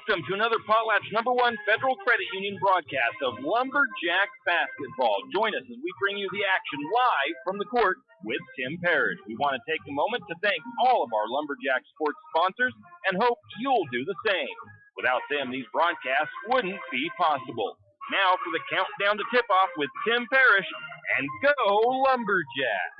welcome to another Potlatch #1 Federal Credit Union broadcast of Lumberjack basketball. Join us as we bring you the action live from the court with Tim Parrish. We want to take a moment to thank all of our Lumberjack sports sponsors and hope you'll do the same. Without them, these broadcasts wouldn't be possible. Now for the countdown to tip-off with Tim Parrish, and go Lumberjack!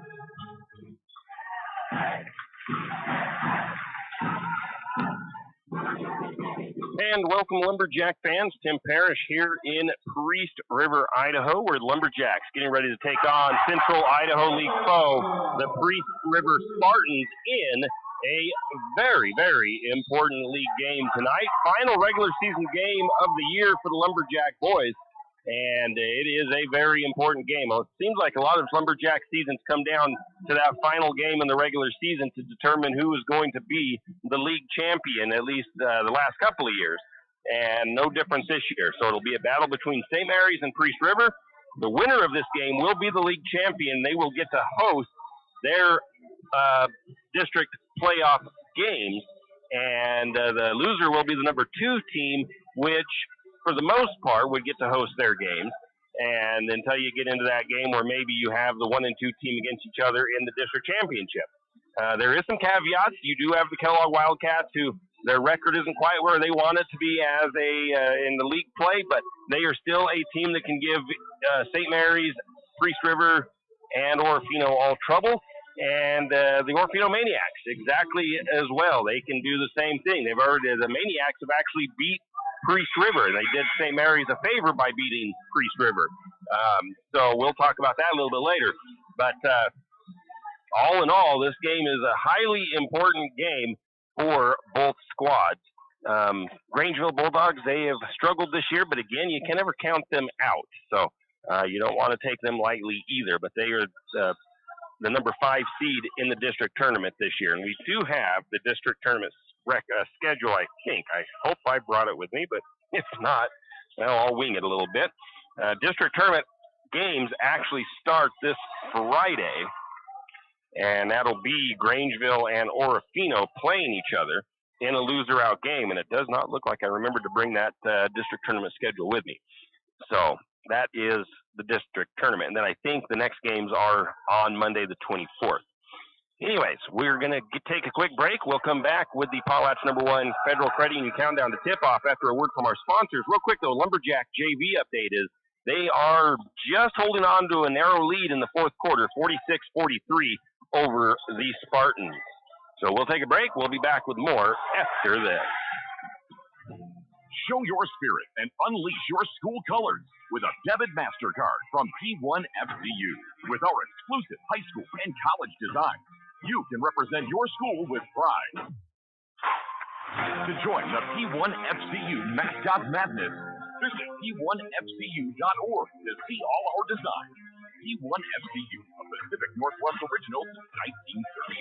And welcome, Lumberjack fans. Tim Parrish here in Priest River, Idaho, where Lumberjacks getting ready to take on Central Idaho League foe, the Priest River Spartans, in a very, very important league game tonight. Final regular season game of the year for the Lumberjack boys. And it is a very important game. Well, it seems like a lot of Lumberjack seasons come down to that final game in the regular season to determine who is going to be the league champion, at least the last couple of years. And no difference this year. So it'll be a battle between St. Mary's and Priest River. The winner of this game will be the league champion. They will get to host their district playoff games. And the loser will be the number 2 team, which for the most part would get to host their games. And until you get into that game where maybe you have the 1 and 2 team against each other in the district championship. There is some caveats. You do have the Kellogg Wildcats, who their record isn't quite where they want it to be as in the league play, but they are still a team that can give St. Mary's, Priest River, and Orofino all trouble. And the Orofino Maniacs exactly as well. They can do the same thing. The Maniacs have actually beat Priest River. They did St. Mary's a favor by beating Priest River. So we'll talk about that a little bit later. But all in all, this game is a highly important game for both squads. Grangeville Bulldogs, they have struggled this year, but again, you can never count them out. So you don't want to take them lightly either. But they are the number 5 seed in the district tournament this year. And we do have the district tournament schedule, I think. I hope I brought it with me, but if not, well, I'll wing it a little bit. District tournament games actually start this Friday, and that'll be Grangeville and Orofino playing each other in a loser-out game, and it does not look like I remembered to bring that district tournament schedule with me. So that is the district tournament, and then I think the next games are on Monday the 24th. Anyways, we're going to take a quick break. We'll come back with the Potlatch #1 Federal Credit Union countdown to tip-off after a word from our sponsors. Real quick, though, Lumberjack JV update is they are just holding on to a narrow lead in the fourth quarter, 46-43 over the Spartans. So we'll take a break. We'll be back with more after this. Show your spirit and unleash your school colors with a debit MasterCard from P1FCU. With our exclusive high school and college design, you can represent your school with pride. To join the P1FCU Mascot Madness, visit P1FCU.org to see all our designs. P1FCU, a Pacific Northwest original since 1938.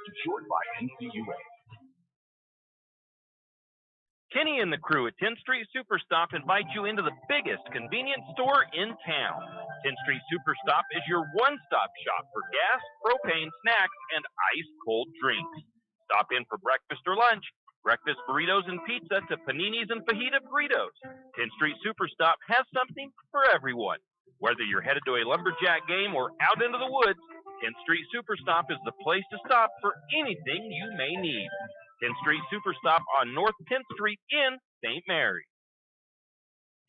Insured by NCUA. Kenny and the crew at 10th Street Superstop invite you into the biggest convenience store in town. 10th Street Superstop is your one-stop shop for gas, propane, snacks, and ice-cold drinks. Stop in for breakfast or lunch, breakfast burritos and pizza to paninis and fajita burritos. 10th Street Superstop has something for everyone. Whether you're headed to a Lumberjack game or out into the woods, 10th Street Superstop is the place to stop for anything you may need. 10th Street Superstop on North 10th Street in St. Mary.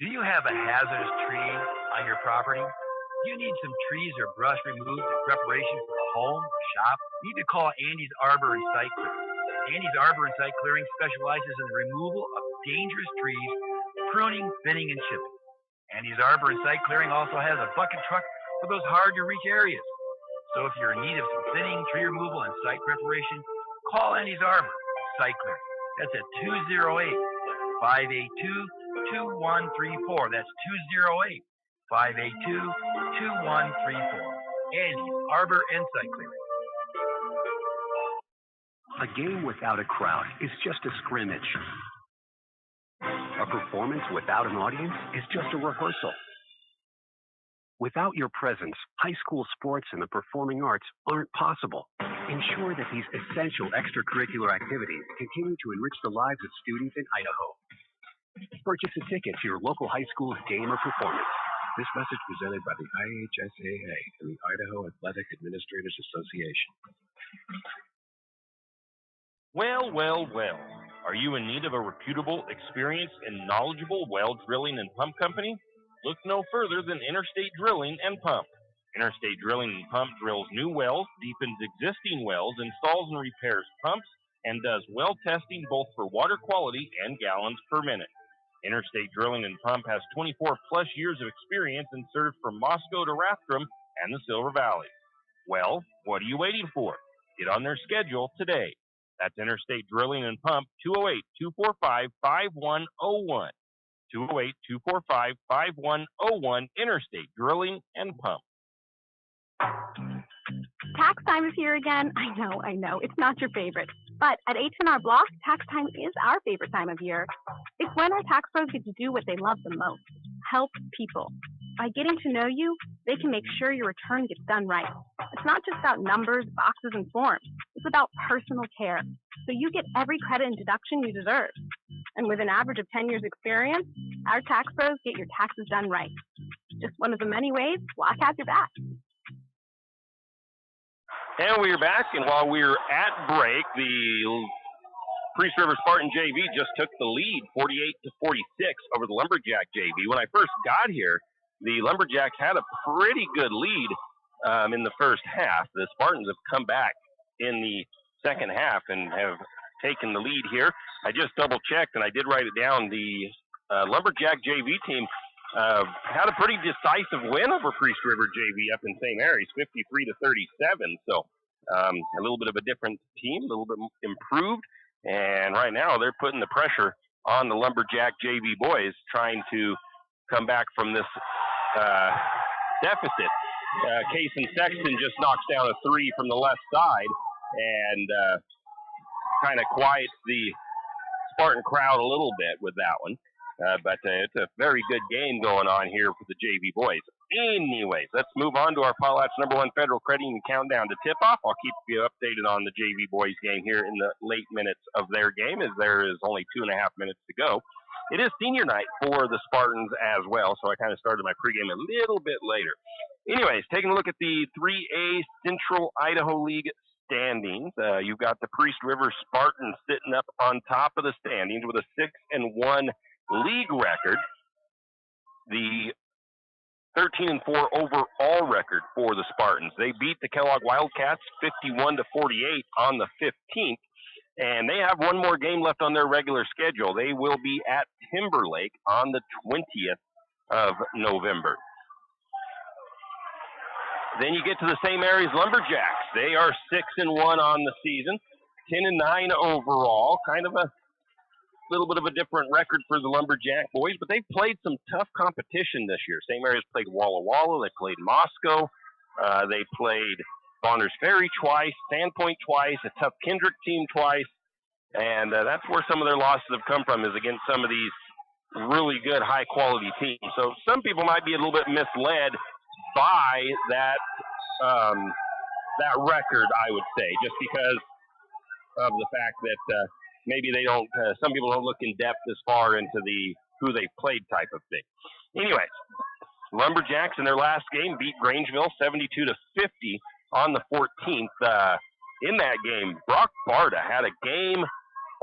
Do you have a hazardous tree on your property? Do you need some trees or brush removed in preparation for a home or shop? You need to call Andy's Arbor and Site Clearing. Andy's Arbor and Site Clearing specializes in the removal of dangerous trees, pruning, thinning, and chipping. Andy's Arbor and Site Clearing also has a bucket truck for those hard-to-reach areas. So if you're in need of some thinning, tree removal, and site preparation, call Andy's Arbor Site Clearing. That's at 208-582-2134. That's 208-582-2134. Andy's Arbor and Site Clearing. A game without a crowd is just a scrimmage. A performance without an audience is just a rehearsal. Without your presence, high school sports and the performing arts aren't possible. Ensure that these essential extracurricular activities continue to enrich the lives of students in Idaho. Purchase a ticket to your local high school's game or performance. This message presented by the IHSAA and the Idaho Athletic Administrators Association. Well, well, well. Are you in need of a reputable, experienced, and knowledgeable well drilling and pump company? Look no further than Interstate Drilling and Pump. Interstate Drilling and Pump drills new wells, deepens existing wells, installs and repairs pumps, and does well testing both for water quality and gallons per minute. Interstate Drilling and Pump has 24 plus years of experience and serves from Moscow to Rathdrum and the Silver Valley. Well, what are you waiting for? Get on their schedule today. That's Interstate Drilling and Pump, 208-245-5101. 208-245-5101, Interstate Drilling and Pump. Tax time is here again. I know. It's not your favorite. But at H&R Block, tax time is our favorite time of year. It's when our tax pros get to do what they love the most, help people. By getting to know you, they can make sure your return gets done right. It's not just about numbers, boxes, and forms. It's about personal care. So you get every credit and deduction you deserve. And with an average of 10 years experience, our tax pros get your taxes done right. Just one of the many ways Block has your back. And we're back, and while we're at break, the Priest River Spartan JV just took the lead, 48-46, over the Lumberjack JV. When I first got here, the Lumberjacks had a pretty good lead in the first half. The Spartans have come back in the second half and have taken the lead here. I just double-checked, and I did write it down. The Lumberjack JV team had a pretty decisive win over Priest River JV up in St. Mary's, 53-37. So a little bit of a different team, a little bit improved. And right now they're putting the pressure on the Lumberjack JV boys, trying to come back from this deficit. Cason Sexton just knocks down a three from the left side and kind of quiets the Spartan crowd a little bit with that one. But it's a very good game going on here for the JV boys. Anyways, let's move on to our Potlatch #1 Federal Credit Union countdown to tip-off. I'll keep you updated on the JV boys game here in the late minutes of their game, as there is only 2.5 minutes to go. It is senior night for the Spartans as well, so I kind of started my pregame a little bit later. Anyways, taking a look at the 3A Central Idaho League standings, you've got the Priest River Spartans sitting up on top of the standings with a 6-1 league record. The 13-4 overall record for the Spartans. They beat the Kellogg Wildcats 51-48 on the 15th, and they have one more game left on their regular schedule. They will be at Timberlake on the 20th of November. Then you get to the St. Mary's Lumberjacks. They are 6-1 on the season, 10-9 overall. Kind of a little bit of a different record for the Lumberjack boys, but they've played some tough competition this year. St. Mary's played Walla Walla, they played Moscow, they played Bonners Ferry twice, Sandpoint twice, a tough Kendrick team twice, and that's where some of their losses have come from, is against some of these really good, high-quality teams. So some people might be a little bit misled by that that record, I would say, just because of the fact that maybe they don't, some people don't look in depth as far into the who they've played type of thing. Anyways, Lumberjacks in their last game beat Grangeville 72-50 on the 14th. In that game, Brock Barta had a game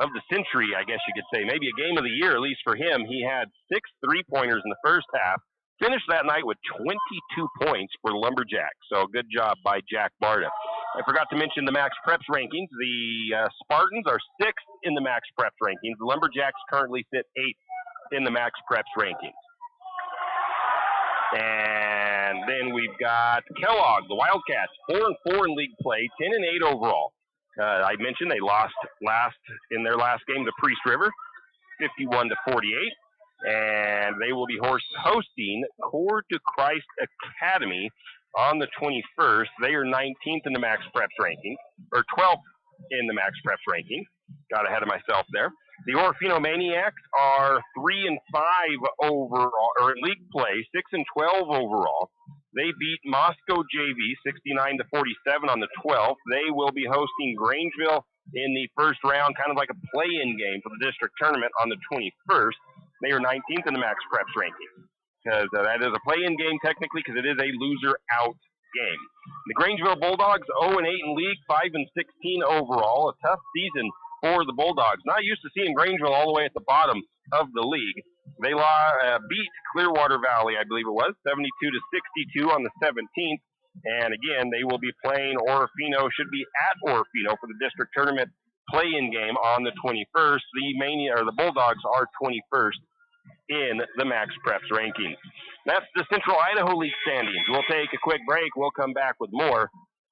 of the century, I guess you could say, maybe a game of the year, at least for him. He had 6 3-pointers in the first half, finished that night with 22 points for Lumberjacks. So good job by Jack Barta. I forgot to mention the Max Preps rankings. The Spartans are 6th in the Max Preps rankings. The Lumberjacks currently sit 8th in the Max Preps rankings. And then we've got Kellogg, the Wildcats, 4-4 in league play, 10-8 overall. I mentioned they lost in their last game to Priest River, 51-48. And they will be hosting Cord to Christ Academy on the 21st. They are 19th in the Max Preps ranking, or 12th in the Max Preps ranking. Got ahead of myself there. The Orofino Maniacs are 3-5 overall, or in league play, 6-12 overall. They beat Moscow JV 69-47 on the 12th. They will be hosting Grangeville in the first round, kind of like a play-in game for the district tournament on the 21st. They are 19th in the Max Preps ranking. Because that is a play-in game technically, because it is a loser-out game. The Grangeville Bulldogs 0-8 in league, 5-16 overall. A tough season for the Bulldogs. Not used to seeing Grangeville all the way at the bottom of the league. They beat Clearwater Valley, I believe it was, 72-62 on the 17th. And again, they will be playing Orofino, should be at Orofino for the district tournament play-in game on the 21st. The Bulldogs are 21st in the Max Preps rankings. That's the Central Idaho League standings. We'll take a quick break. We'll come back with more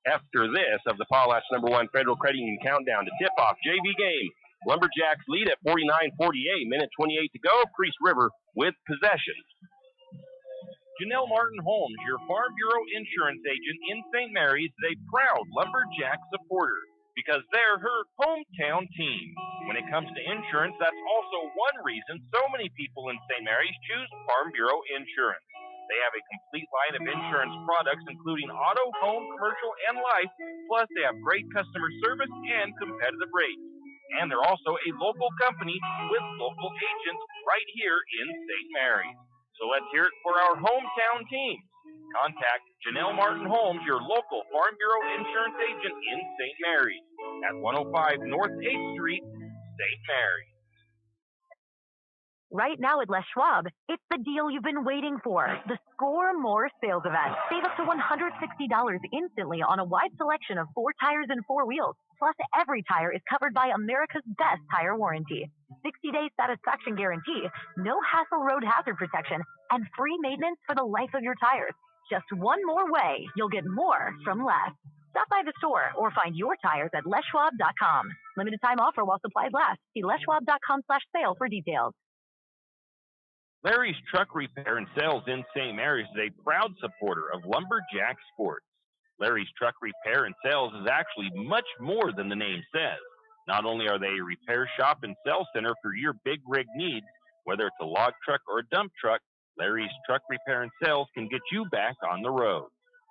after this of the Potlatch #1 Federal Credit Union Countdown to tip-off JV game. Lumberjacks lead at 49-48, minute 28 to go. Priest River with possession. Janelle Martin Holmes, your Farm Bureau insurance agent in St. Mary's, is a proud Lumberjack supporter because they're her hometown team. When it comes to insurance, that's also one reason so many people in St. Mary's choose Farm Bureau insurance. They have a complete line of insurance products, including auto, home, commercial, and life, plus they have great customer service and competitive rates. And they're also a local company with local agents right here in St. Mary's. So let's hear it for our hometown team. Contact Janelle Martin Holmes, your local Farm Bureau insurance agent in St. Mary's at 105 North 8th Street, St. Mary's. Right now at Les Schwab, it's the deal you've been waiting for. The Score More sales event. Save up to $160 instantly on a wide selection of 4 tires and 4 wheels. Plus, every tire is covered by America's best tire warranty. 60-day satisfaction guarantee, no hassle road hazard protection, and free maintenance for the life of your tires. Just one more way you'll get more from less. Stop by the store or find your tires at leschwab.com. Limited time offer while supplies last. See leschwab.com/sale for details. Larry's Truck Repair and Sales in St. Mary's is a proud supporter of Lumberjack sports. Larry's Truck Repair and Sales is actually much more than the name says. Not only are they a repair shop and sales center for your big rig needs, whether it's a log truck or a dump truck, Larry's Truck Repair and Sales can get you back on the road.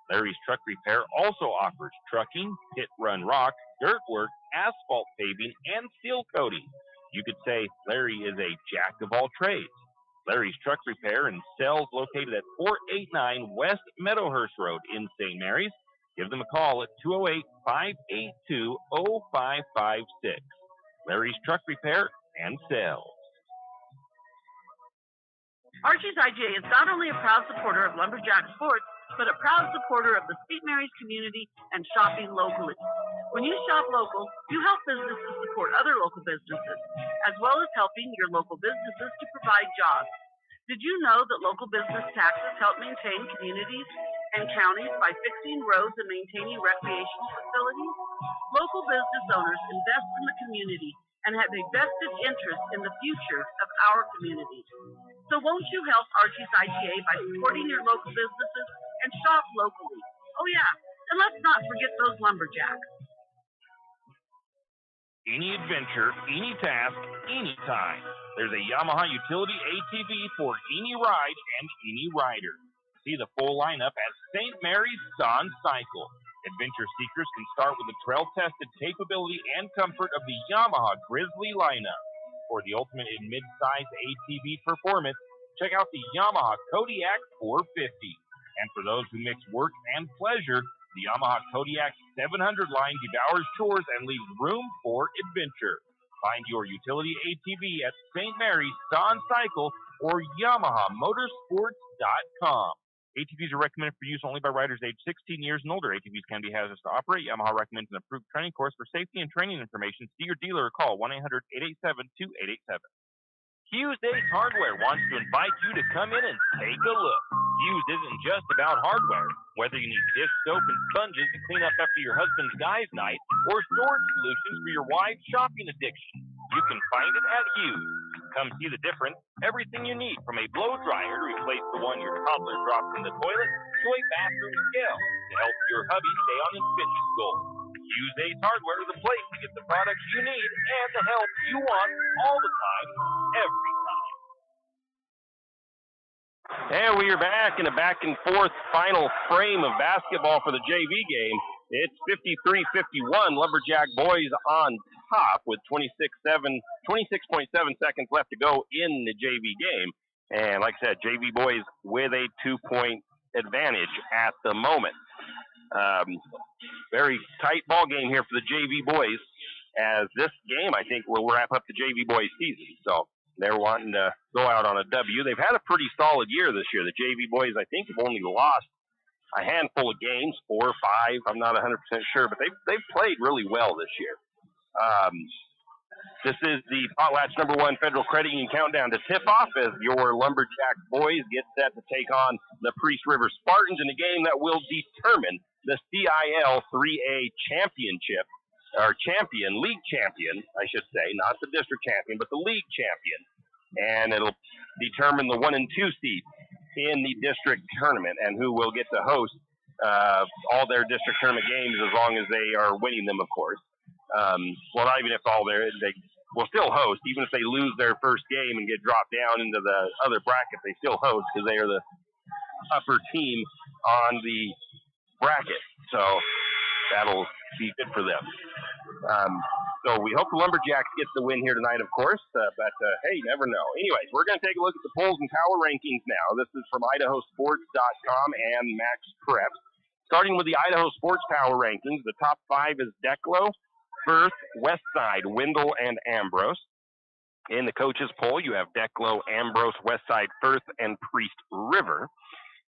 Larry's Truck Repair also offers trucking, hit run rock, dirt work, asphalt paving, and seal coating. You could say Larry is a jack of all trades. Larry's Truck Repair and Sales located at 489 West Meadowhurst Road in St. Mary's. Give them a call at 208-582-0556. Larry's Truck Repair and Sales. Archie's IGA is not only a proud supporter of Lumberjack sports, but a proud supporter of the St. Mary's community and shopping locally. When you shop local, you help businesses support other local businesses, as well as helping your local businesses to provide jobs. Did you know that local business taxes help maintain communities and counties by fixing roads and maintaining recreational facilities? Local business owners invest in the community and have a vested interest in the future of our community. So won't you help Archie's IGA by supporting your local businesses and shop locally? Oh yeah, and let's not forget those Lumberjacks. Any adventure, any task, anytime. There's a Yamaha utility ATV for any ride and any rider. See the full lineup at St. Mary's Don Cycle. Adventure seekers can start with the trail-tested capability and comfort of the Yamaha Grizzly lineup. For the ultimate in mid-size ATV performance, check out the Yamaha Kodiak 450. And for those who mix work and pleasure, the Yamaha Kodiak 700 line devours chores and leaves room for adventure. Find your utility ATV at St. Mary's Don Cycle or YamahaMotorsports.com. ATVs are recommended for use only by riders aged 16 years and older. ATVs can be hazardous to operate. Yamaha recommends an approved training course. For safety and training information, see your dealer or call 1-800-887-2887. Hughes Ace Hardware wants to invite you to come in and take a look. Hughes isn't just about hardware. Whether you need dish soap and sponges to clean up after your husband's guys' night or storage solutions for your wife's shopping addiction, you can find it at Hughes. Come see the difference. Everything you need, from a blow dryer to replace the one your toddler drops in the toilet to a bathroom scale to help your hubby stay on his fitness goals. Hughes Ace Hardware is the place to get the products you need and the help you want all the time, every time. And we are back in a back and forth final frame of basketball for the JV game. It's 53-51. Lumberjack boys on top with 26.7 seconds left to go in the JV game. And like I said, JV boys with a 2-point advantage at the moment. Very tight ball game here for the JV boys, as this game, I think, will wrap up the JV boys season. So they're wanting to go out on a W. They've had a pretty solid year this year. The JV boys, I think, have only lost a handful of games, 4 or 5. I'm not 100% sure, but they've played really well this year. This is the Potlatch #1 Federal Credit Union countdown to tip-off as your Lumberjack boys get set to take on the Priest River Spartans in a game that will determine the CIL 3A championship, or league champion, I should say, not the district champion, but the league champion. And it'll determine the 1 and 2 seeds in the district tournament and who will get to host all their district tournament games as long as they are winning them, of course. Well, not even if they will still host, even if they lose their first game and get dropped down into the other bracket, they still host because they are the upper team on the bracket. So that'll be good for them. So we hope the Lumberjacks get the win here tonight, of course, but hey, you never know. Anyways, we're going to take a look at the polls and power rankings now. This is from IdahoSports.com and Max Preps. Starting with the Idaho Sports Power Rankings, the top 5 is Declo, Firth, Westside, Wendell, and Ambrose. In the coaches poll, you have Declo, Ambrose, Westside, Firth, and Priest River.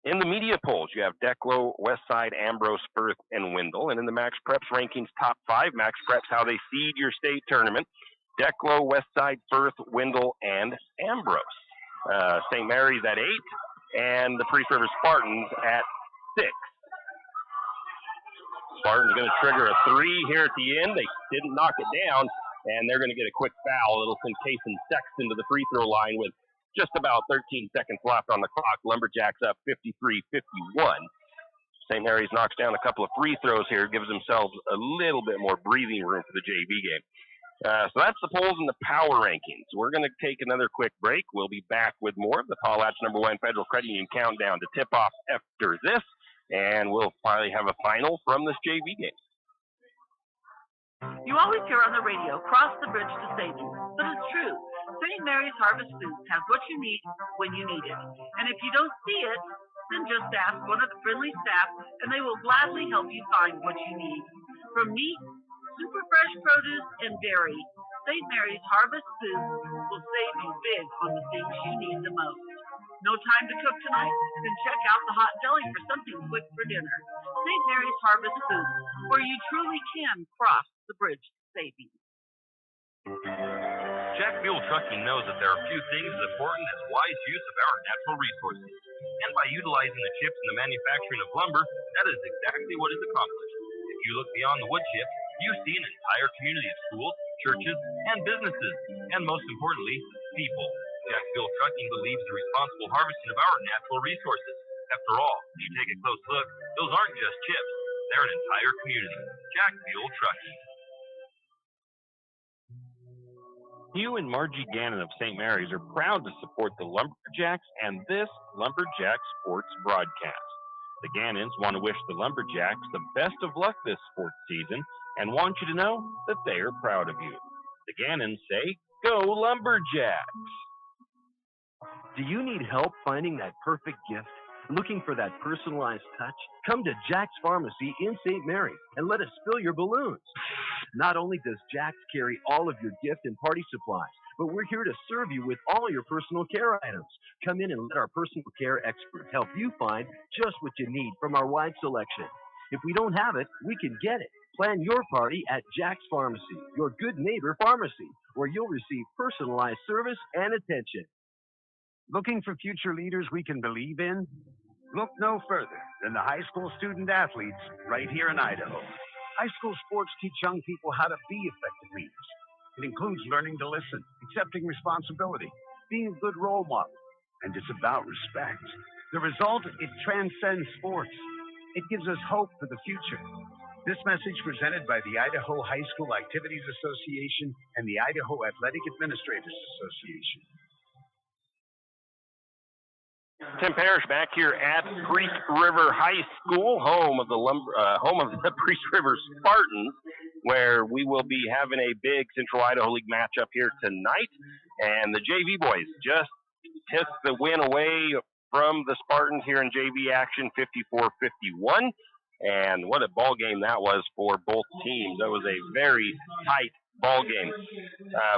In the media polls, you have Declo, Westside, Ambrose, Firth, and Wendell. And in the Max Preps rankings top 5, Max Preps, how they seed your state tournament, Declo, Westside, Firth, Wendell, and Ambrose. St. Mary's at 8, and the Priest River Spartans at 6. Spartans going to trigger a 3 here at the end. They didn't knock it down, and they're going to get a quick foul. It'll send Kason Sexton to the free throw line with just about 13 seconds left on the clock. Lumberjacks up 53-51. St. Mary's knocks down a couple of free throws here, gives themselves a little bit more breathing room for the JV game. So that's the polls and the power rankings. We're going to take another quick break. We'll be back with more of the Potlatch #1 Federal Credit Union countdown to tip off after this, and we'll finally have a final from this JV game. You always hear on the radio, cross the bridge to savings, but it's true. St. Mary's Harvest Foods has what you need when you need it. And if you don't see it, then just ask one of the friendly staff and they will gladly help you find what you need. From meat, super fresh produce, and dairy, St. Mary's Harvest Foods will save you big on the things you need the most. No time to cook tonight? Then check out the hot deli for something quick for dinner. St. Mary's Harvest Foods, where you truly can cross the bridge to savings. Jack Fuel Trucking knows that there are few things as important as wise use of our natural resources. And by utilizing the chips in the manufacturing of lumber, that is exactly what is accomplished. If you look beyond the wood chips, you see an entire community of schools, churches, and businesses, and most importantly, people. Jack Fuel Trucking believes in responsible harvesting of our natural resources. After all, if you take a close look, those aren't just chips, they're an entire community. Jack Fuel Trucking. Hugh and Margie Gannon of St. Mary's are proud to support the Lumberjacks and this Lumberjack Sports broadcast. The Gannons want to wish the Lumberjacks the best of luck this sports season and want you to know that they are proud of you. The Gannons say, "Go Lumberjacks!" Do you need help finding that perfect gift? Looking for that personalized touch? Come to Jack's Pharmacy in St. Mary's and let us fill your balloons. Not only does Jack's carry all of your gift and party supplies, but we're here to serve you with all your personal care items. Come in and let our personal care expert help you find just what you need from our wide selection. If we don't have it, we can get it. Plan your party at Jack's Pharmacy, your good neighbor pharmacy, where you'll receive personalized service and attention. Looking for future leaders we can believe in? Look no further than the high school student athletes right here in Idaho. High school sports teach young people how to be effective leaders. It includes learning to listen, accepting responsibility, being a good role model, and it's about respect. The result, it transcends sports. It gives us hope for the future. This message presented by the Idaho High School Activities Association and the Idaho Athletic Administrators Association. Tim Parrish back here at Priest River High School, home of the Priest River Spartans, where we will be having a big Central Idaho League matchup here tonight. And the JV boys just took the win away from the Spartans here in JV action, 54-51. And what a ball game that was for both teams. That was a very tight ball game.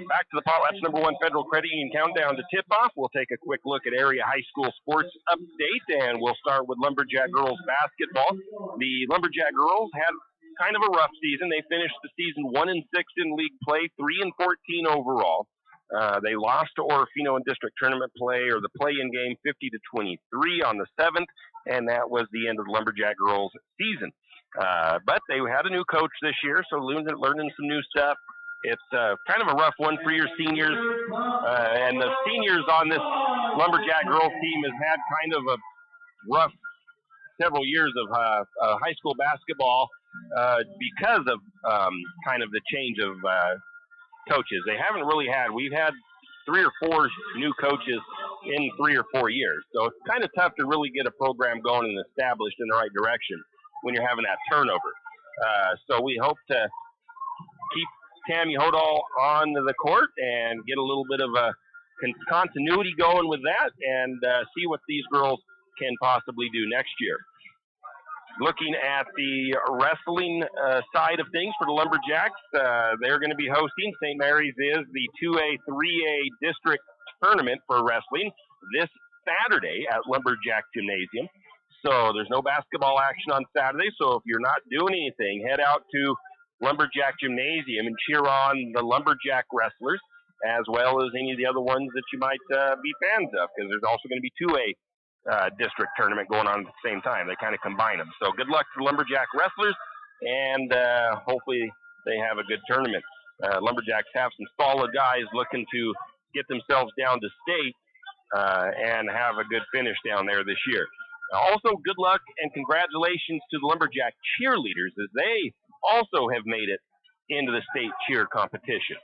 Back to the Potlatch #1 Federal Credit Union countdown to tip-off. We'll take a quick look at area high school sports update, and we'll start with Lumberjack girls basketball. The Lumberjack girls had kind of a rough season. They finished the season 1-6 in league play, 3-14 overall. They lost to Orofino in district tournament play, or the play-in game, 50-23 on the 7th, and that was the end of the Lumberjack girls season. But they had a new coach this year, so learning some new stuff. It's kind of a rough one for your seniors, and the seniors on this Lumberjack girls team has had kind of a rough several years of high school basketball because of kind of the change of coaches. They haven't really we've had 3 or 4 new coaches in 3 or 4 years, so it's kind of tough to really get a program going and established in the right direction when you're having that turnover. So we hope to keep Tammy Hodall on the court and get a little bit of a continuity going with that, and see what these girls can possibly do next year. Looking at the wrestling side of things for the Lumberjacks, they're going to be hosting. St. Mary's is the 2A, 3A district tournament for wrestling this Saturday at Lumberjack Gymnasium. So there's no basketball action on Saturday, so if you're not doing anything, head out to Lumberjack Gymnasium and cheer on the Lumberjack wrestlers, as well as any of the other ones that you might be fans of, because there's also going to be 2A district tournament going on at the same time. They kind of combine them. So good luck to Lumberjack wrestlers, and hopefully they have a good tournament. Lumberjacks have some solid guys looking to get themselves down to state and have a good finish down there this year. Also, good luck and congratulations to the Lumberjack cheerleaders, as they also have made it into the state cheer competition.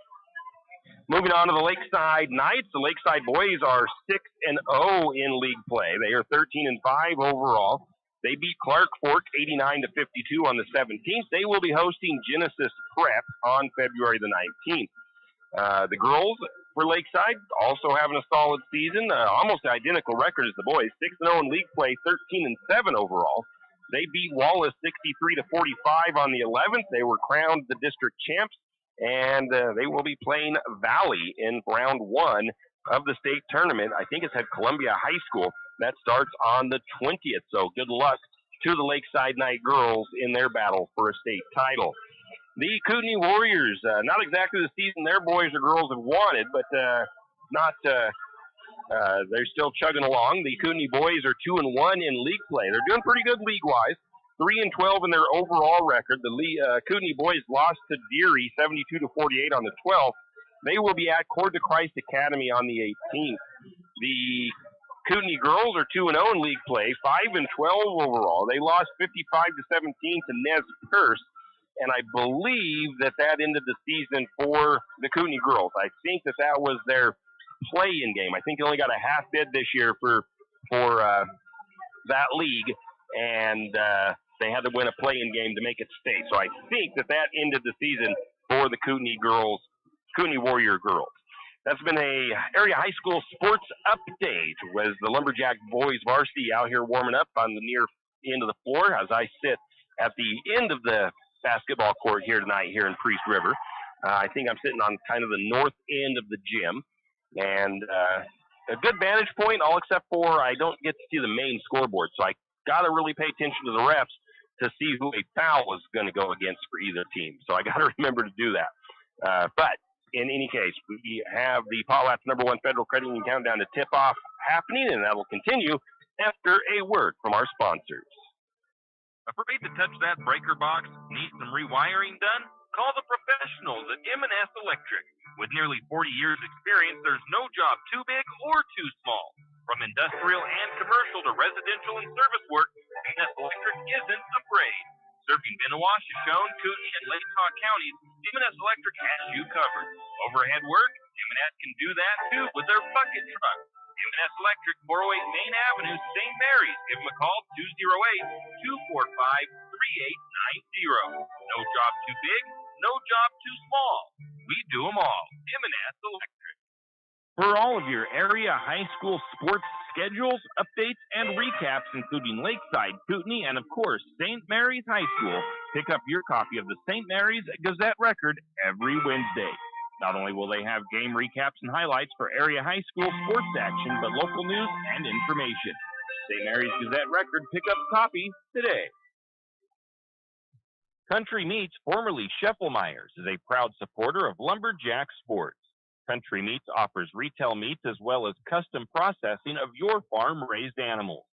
Moving on to the Lakeside Knights, the Lakeside boys are 6-0 in league play. They are 13-5 overall. They beat Clark Fork 89-52 on the 17th. They will be hosting Genesis Prep on February the 19th. The girls for Lakeside also having a solid season, almost identical record as the boys, 6-0 in league play, 13-7 overall. They beat Wallace 63-45 on the 11th. They were crowned the district champs, and they will be playing Valley in round 1 of the state tournament. I think it's at Columbia High School. That starts on the 20th, so good luck to the Lakeside Knight girls in their battle for a state title. The Kootenai Warriors, not exactly the season their boys or girls have wanted, but they're still chugging along. The Kootenai boys are 2-1 in league play. They're doing pretty good league-wise. 3-12 in their overall record. The Kootenai boys lost to Deary 72-48 on the 12th. They will be at Coeur de Christ Academy on the 18th. The Kootenai girls are 2-0 in league play, 5-12 overall. They lost 55-17 to Nez Perce, and I believe that ended the season for the Kootenai girls. I think that was their play-in game. I think they only got a half bid this year for that league, and they had to win a play-in game to make it state. So I think that ended the season for the Kootenai Warrior girls. That's been a area high school sports update with the Lumberjack boys varsity out here warming up on the near end of the floor as I sit at the end of the basketball court here tonight here in Priest River. I think I'm sitting on kind of the north end of the gym, and a good vantage point, all except for I don't get to see the main scoreboard, so I got to really pay attention to the refs to see who a foul was going to go against for either team. So I got to remember to do that. But in any case, we have the Potlatch #1 Federal Credit Union Countdown to tip-off happening, and that will continue after a word from our sponsors. Afraid to touch that breaker box? Need some rewiring done? Call the professionals at M&S Electric. With nearly 40 years experience, there's no job too big or too small. From industrial and commercial to residential and service work, M&S Electric isn't afraid. Serving Bennewash, Shoshone, Kootenai, and Lake Tahoe counties, M&S Electric has you covered. Overhead work? M&S can do that too with their bucket truck. M&S Electric, 408 Main Avenue, St. Mary's. Give them a call, 208-245-3890. No job too big, no job too small. We do them all. M&S Electric. For all of your area high school sports schedules, updates, and recaps, including Lakeside, Kootenai, and of course, St. Mary's High School, pick up your copy of the St. Mary's Gazette Record every Wednesday. Not only will they have game recaps and highlights for area high school sports action, but local news and information. St. Mary's Gazette Record, pick up a copy today. Country Meats, formerly Scheffelmeyer's, is a proud supporter of Lumberjack sports. Country Meats offers retail meats as well as custom processing of your farm-raised animals.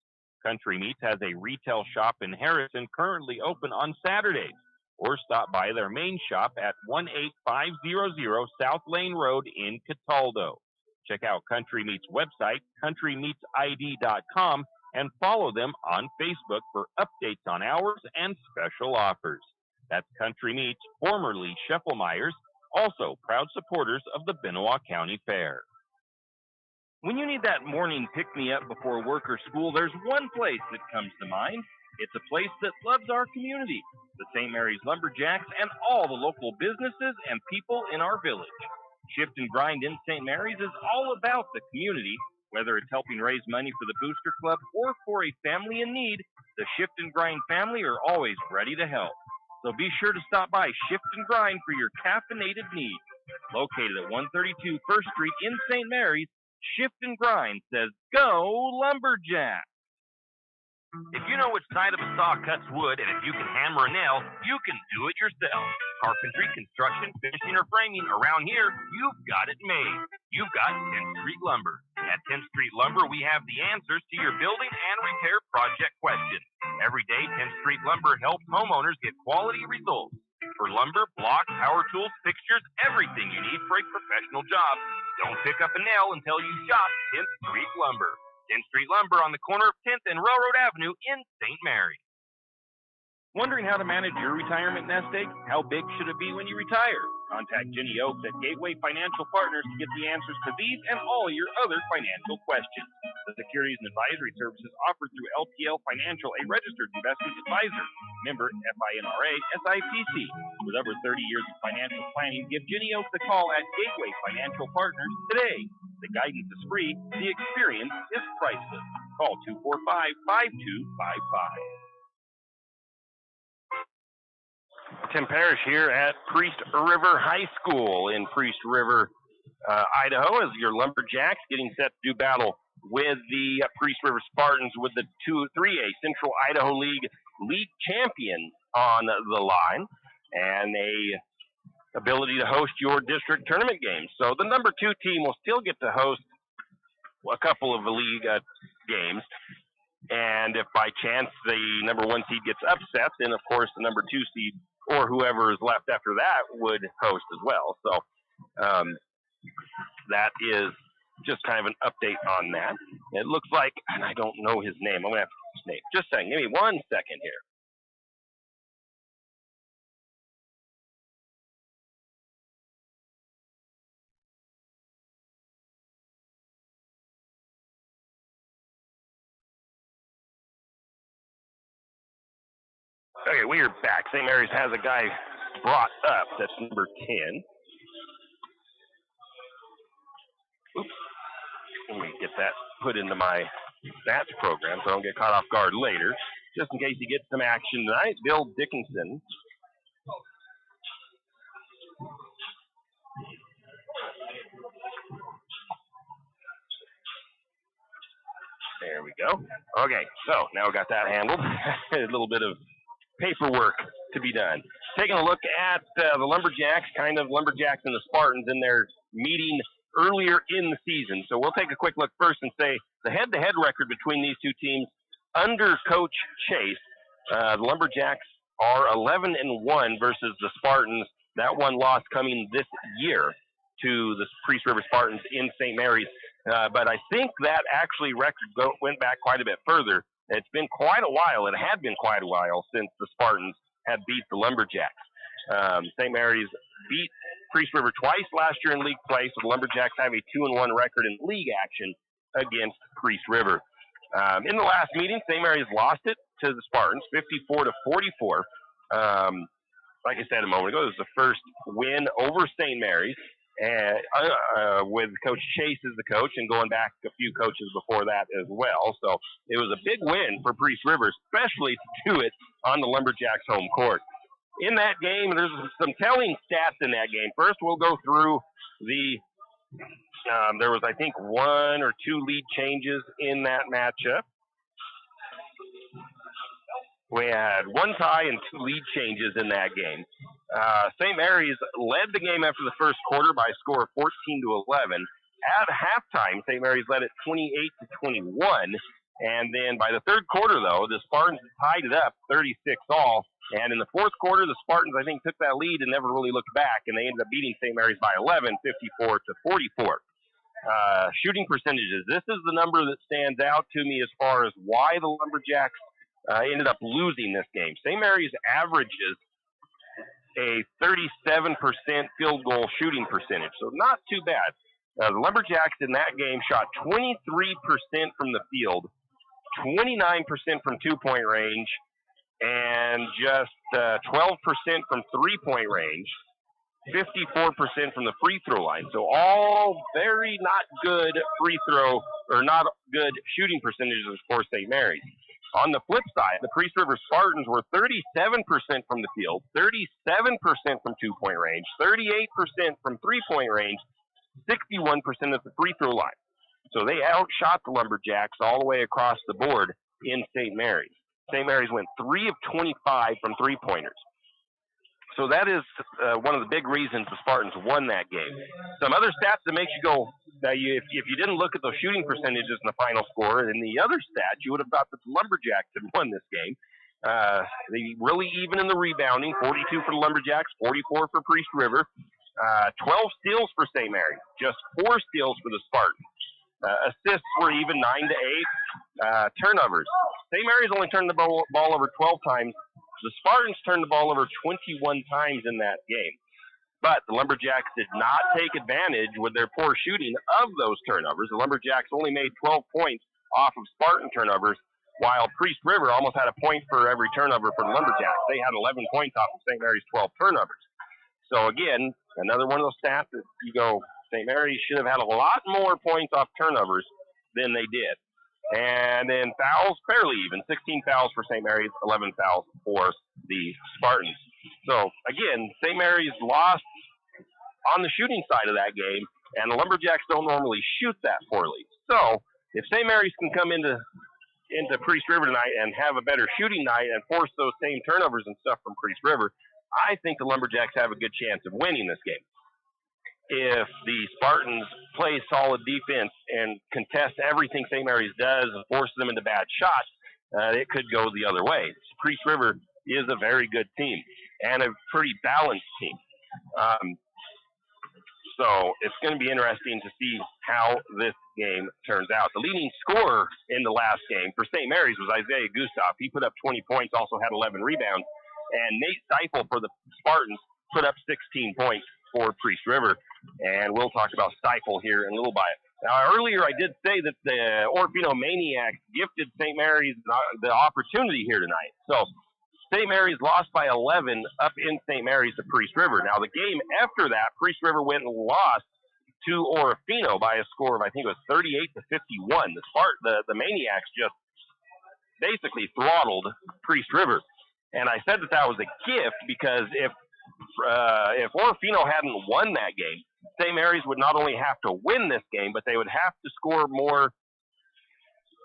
Country Meats has a retail shop in Harrison currently open on Saturdays, or stop by their main shop at 18500 South Lane Road in Cataldo. Check out Country Meats' website, countrymeatsid.com, and follow them on Facebook for updates on hours and special offers. That's Country Meats, formerly Scheffelmeyer's, also proud supporters of the Benoit County Fair. When you need that morning pick-me-up before work or school, there's one place that comes to mind. It's a place that loves our community, the St. Mary's Lumberjacks, and all the local businesses and people in our village. Shift and Grind in St. Mary's is all about the community. Whether it's helping raise money for the Booster Club or for a family in need, the Shift and Grind family are always ready to help. So be sure to stop by Shift and Grind for your caffeinated needs. Located at 132 First Street in St. Mary's, Shift and Grind says, "Go Lumberjack!" If you know which side of a saw cuts wood, and if you can hammer a nail, you can do it yourself. Carpentry, construction, finishing, or framing, around here, you've got it made. You've got 10th Street Lumber. At 10th Street Lumber, we have the answers to your building and repair project questions. Every day, 10th Street Lumber helps homeowners get quality results. For lumber, blocks, power tools, fixtures, everything you need for a professional job. Don't pick up a nail until you shop 10th Street Lumber. 10th Street Lumber on the corner of 10th and Railroad Avenue in St. Mary. Wondering how to manage your retirement nest egg? How big should it be when you retire? Contact Jenny Oaks at Gateway Financial Partners to get the answers to these and all your other financial questions. The securities and advisory services offered through LPL Financial, a registered investment advisor. Member FINRA SIPC. With over 30 years of financial planning, give Jenny Oaks a call at Gateway Financial Partners today. The guidance is free. The experience is priceless. Call 245-5255. Tim Parrish here at Priest River High School in Priest River, Idaho, as your Lumberjacks getting set to do battle with the Priest River Spartans with the 3A Central Idaho League champion on the line and a ability to host your district tournament games. So the number 2 team will still get to host a couple of the league games. And if by chance the number 1 seed gets upset, then of course the number 2 seed or whoever is left after that would host as well. So that is just kind of an update on that. It looks like, and I don't know his name. I'm going to have to his name. Just saying, give me 1 second here. Okay, we are back. St. Mary's has a guy brought up. That's number 10. Oops. Let me get that put into my stats program so I don't get caught off guard later. Just in case he gets some action tonight, Bill Dickinson. There we go. Okay, so now we got that handled. A little bit of paperwork to be done. Taking a look at the Lumberjacks, kind of Lumberjacks and the Spartans in their meeting earlier in the season. So we'll take a quick look first and say the head-to-head record between these two teams under Coach Chase, the Lumberjacks are 11-1 versus the Spartans. That one loss coming this year to the Priest River Spartans in St. Mary's. But I think that actually record went back quite a bit further. It's been quite a while. It had been quite a while since the Spartans had beat the Lumberjacks. St. Mary's beat Priest River twice last year in league play, so the Lumberjacks have a 2-1 record in league action against Priest River. In the last meeting, St. Mary's lost it to the Spartans, 54-44. Like I said a moment ago, it was the first win over St. Mary's, and with Coach Chase as the coach, and going back a few coaches before that as well. So it was a big win for Priest River, especially to do it on the Lumberjacks' home court. In that game, there's some telling stats in that game. First, we'll go through the there was, I think, 1 or 2 lead changes in that matchup. We had 1 tie and 2 lead changes in that game. St. Mary's led the game after the first quarter by a score of 14-11. At halftime, St. Mary's led it 28-21. And then by the third quarter, though, the Spartans tied it up 36-all. And in the fourth quarter, the Spartans, I think, took that lead and never really looked back. And they ended up beating St. Mary's by 11, 54-44. Shooting percentages. This is the number that stands out to me as far as why the Lumberjacks ended up losing this game. St. Mary's averages a 37% field goal shooting percentage, so not too bad. The Lumberjacks in that game shot 23% from the field, 29% from two-point range, and just 12% from three-point range, 54% from the free throw line. So all very not good free throw, or not good shooting percentages for St. Mary's. On the flip side, the Priest River Spartans were 37% from the field, 37% from two-point range, 38% from three-point range, 61% at the free throw line. So they outshot the Lumberjacks all the way across the board in St. Mary's. St. Mary's went 3 of 25 from three-pointers. So that is one of the big reasons the Spartans won that game. Some other stats that makes you go, if you didn't look at those shooting percentages in the final score and the other stats, you would have thought that the Lumberjacks had won this game. They really even in the rebounding, 42 for the Lumberjacks, 44 for Priest River, 12 steals for St. Mary's, just 4 steals for the Spartans. Assists were even 9-8. Turnovers. St. Mary's only turned the ball over 12 times. The Spartans turned the ball over 21 times in that game. But the Lumberjacks did not take advantage with their poor shooting of those turnovers. The Lumberjacks only made 12 points off of Spartan turnovers, while Priest River almost had a point for every turnover for the Lumberjacks. They had 11 points off of St. Mary's 12 turnovers. So again, another one of those stats that you go, St. Mary's should have had a lot more points off turnovers than they did. And then fouls, fairly even. 16 fouls for St. Mary's, 11 fouls for the Spartans. So, again, St. Mary's lost on the shooting side of that game, and the Lumberjacks don't normally shoot that poorly. So, if St. Mary's can come into Priest River tonight and have a better shooting night and force those same turnovers and stuff from Priest River, I think the Lumberjacks have a good chance of winning this game. If the Spartans play solid defense and contest everything St. Mary's does and force them into bad shots, it could go the other way. Priest River is a very good team and a pretty balanced team. So it's going to be interesting to see how this game turns out. The leading scorer in the last game for St. Mary's was Isaiah Gustav. He put up 20 points, also had 11 rebounds. And Nate Steifel for the Spartans put up 16 points for Priest River. And we'll talk about Steifel here in a little bit. Now, earlier I did say that the Orofino Maniacs gifted St. Mary's the opportunity here tonight. So St. Mary's lost by 11 up in St. Mary's to Priest River. Now, the game after that, Priest River went and lost to Orofino by a score of, I think it was 38-51. The Maniacs just basically throttled Priest River. And I said that was a gift because if Orofino hadn't won that game, St. Mary's would not only have to win this game, but they would have to score more.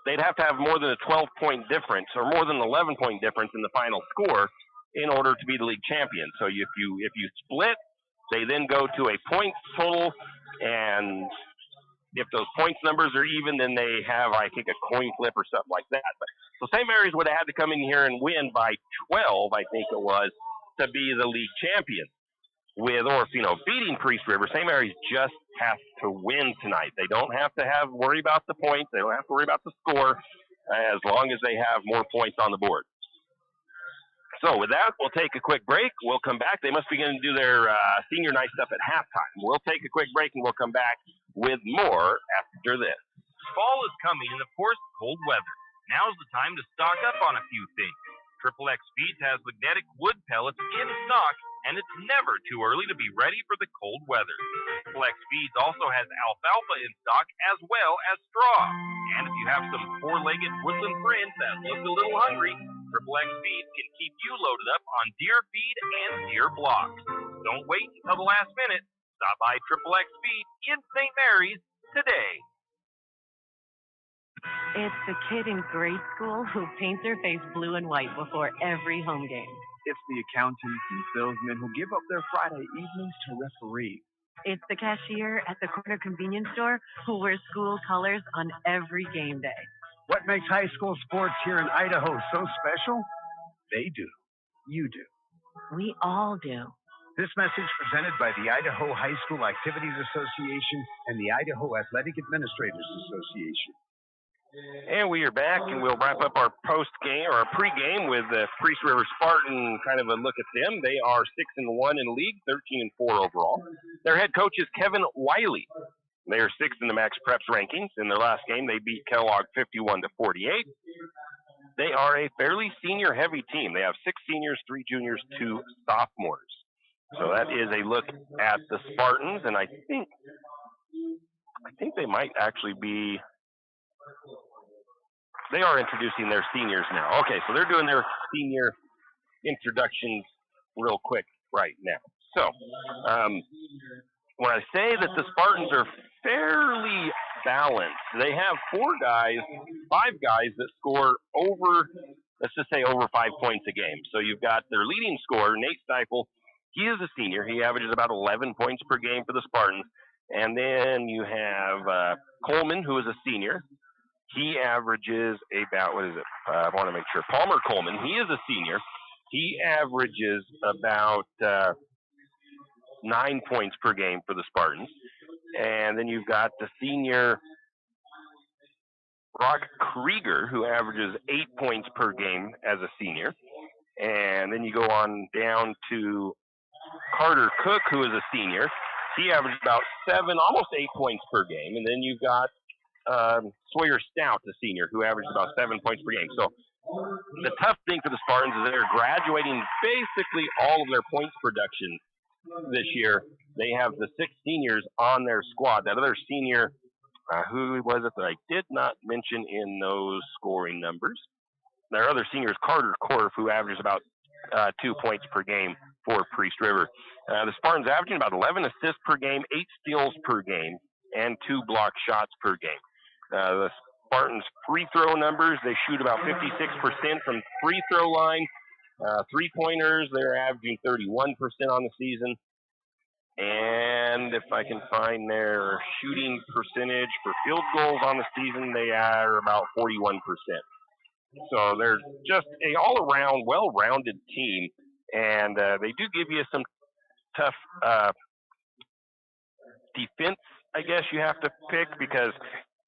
They'd have to have more than a 12-point difference or more than an 11-point difference in the final score in order to be the league champion. So if you split, they then go to a points total, and if those points numbers are even, then they have, I think, a coin flip or something like that. So St. Mary's would have had to come in here and win by 12, I think it was, to be the league champion. With Orofino beating Priest River, St. Mary's just has to win tonight. They don't have to worry about the points. They don't have to worry about the score as long as they have more points on the board. So with that, we'll take a quick break. We'll come back. They must be going to do their senior night stuff at halftime. We'll take a quick break, and we'll come back with more after this. Fall is coming, and of course, cold weather. Now's the time to stock up on a few things. Triple X Feeds has magnetic wood pellets in stock, and it's never too early to be ready for the cold weather. Triple X Feeds also has alfalfa in stock as well as straw. And if you have some four-legged woodland friends that look a little hungry, Triple X Feeds can keep you loaded up on deer feed and deer blocks. Don't wait until the last minute. Stop by Triple X Feed in St. Mary's today. It's the kid in grade school who paints her face blue and white before every home game. It's the accountants and salesmen who give up their Friday evenings to referee. It's the cashier at the corner convenience store who wears school colors on every game day. What makes high school sports here in Idaho so special? They do. You do. We all do. This message presented by the Idaho High School Activities Association and the Idaho Athletic Administrators Association. And we are back, and we'll wrap up our post-game or our pre-game with the Priest River Spartan, kind of a look at them. They are 6-1 in league, 13-4 overall. Their head coach is Kevin Wiley. They are 6th in the Max Preps rankings. In their last game, they beat Kellogg 51-48. They are a fairly senior-heavy team. They have 6 seniors, 3 juniors, 2 sophomores. So that is a look at the Spartans, and I think they might actually be. They are introducing their seniors now. Okay, so they're doing their senior introductions real quick right now. So when I say that the Spartans are fairly balanced, they have 5 guys that score over, let's just say over 5 points a game. So you've got their leading scorer, Nate Stiefel. He is a senior. He averages about 11 points per game for the Spartans. And then you have Coleman, who is a senior. He averages about, I want to make sure. Palmer Coleman, he is a senior. He averages about 9 points per game for the Spartans. And then you've got the senior Brock Krieger, who averages 8 points per game as a senior. And then you go on down to Carter Cook, who is a senior. He averages about 7, almost 8 points per game. And then you've got Sawyer Stout, the senior, who averages about 7 points per game. So the tough thing for the Spartans is they're graduating basically all of their points production this year. They have the 6 seniors on their squad. That other senior, who was it that I did not mention in those scoring numbers? Their other senior is Carter Korf, who averages about 2 points per game for Priest River. The Spartans averaging about 11 assists per game, 8 steals per game, and 2 block shots per game. The Spartans' free throw numbers, they shoot about 56% from free throw line. Three-pointers, they're averaging 31% on the season. And if I can find their shooting percentage for field goals on the season, they are about 41%. So they're just a all-around, well-rounded team. And they do give you some tough defense, I guess you have to pick, because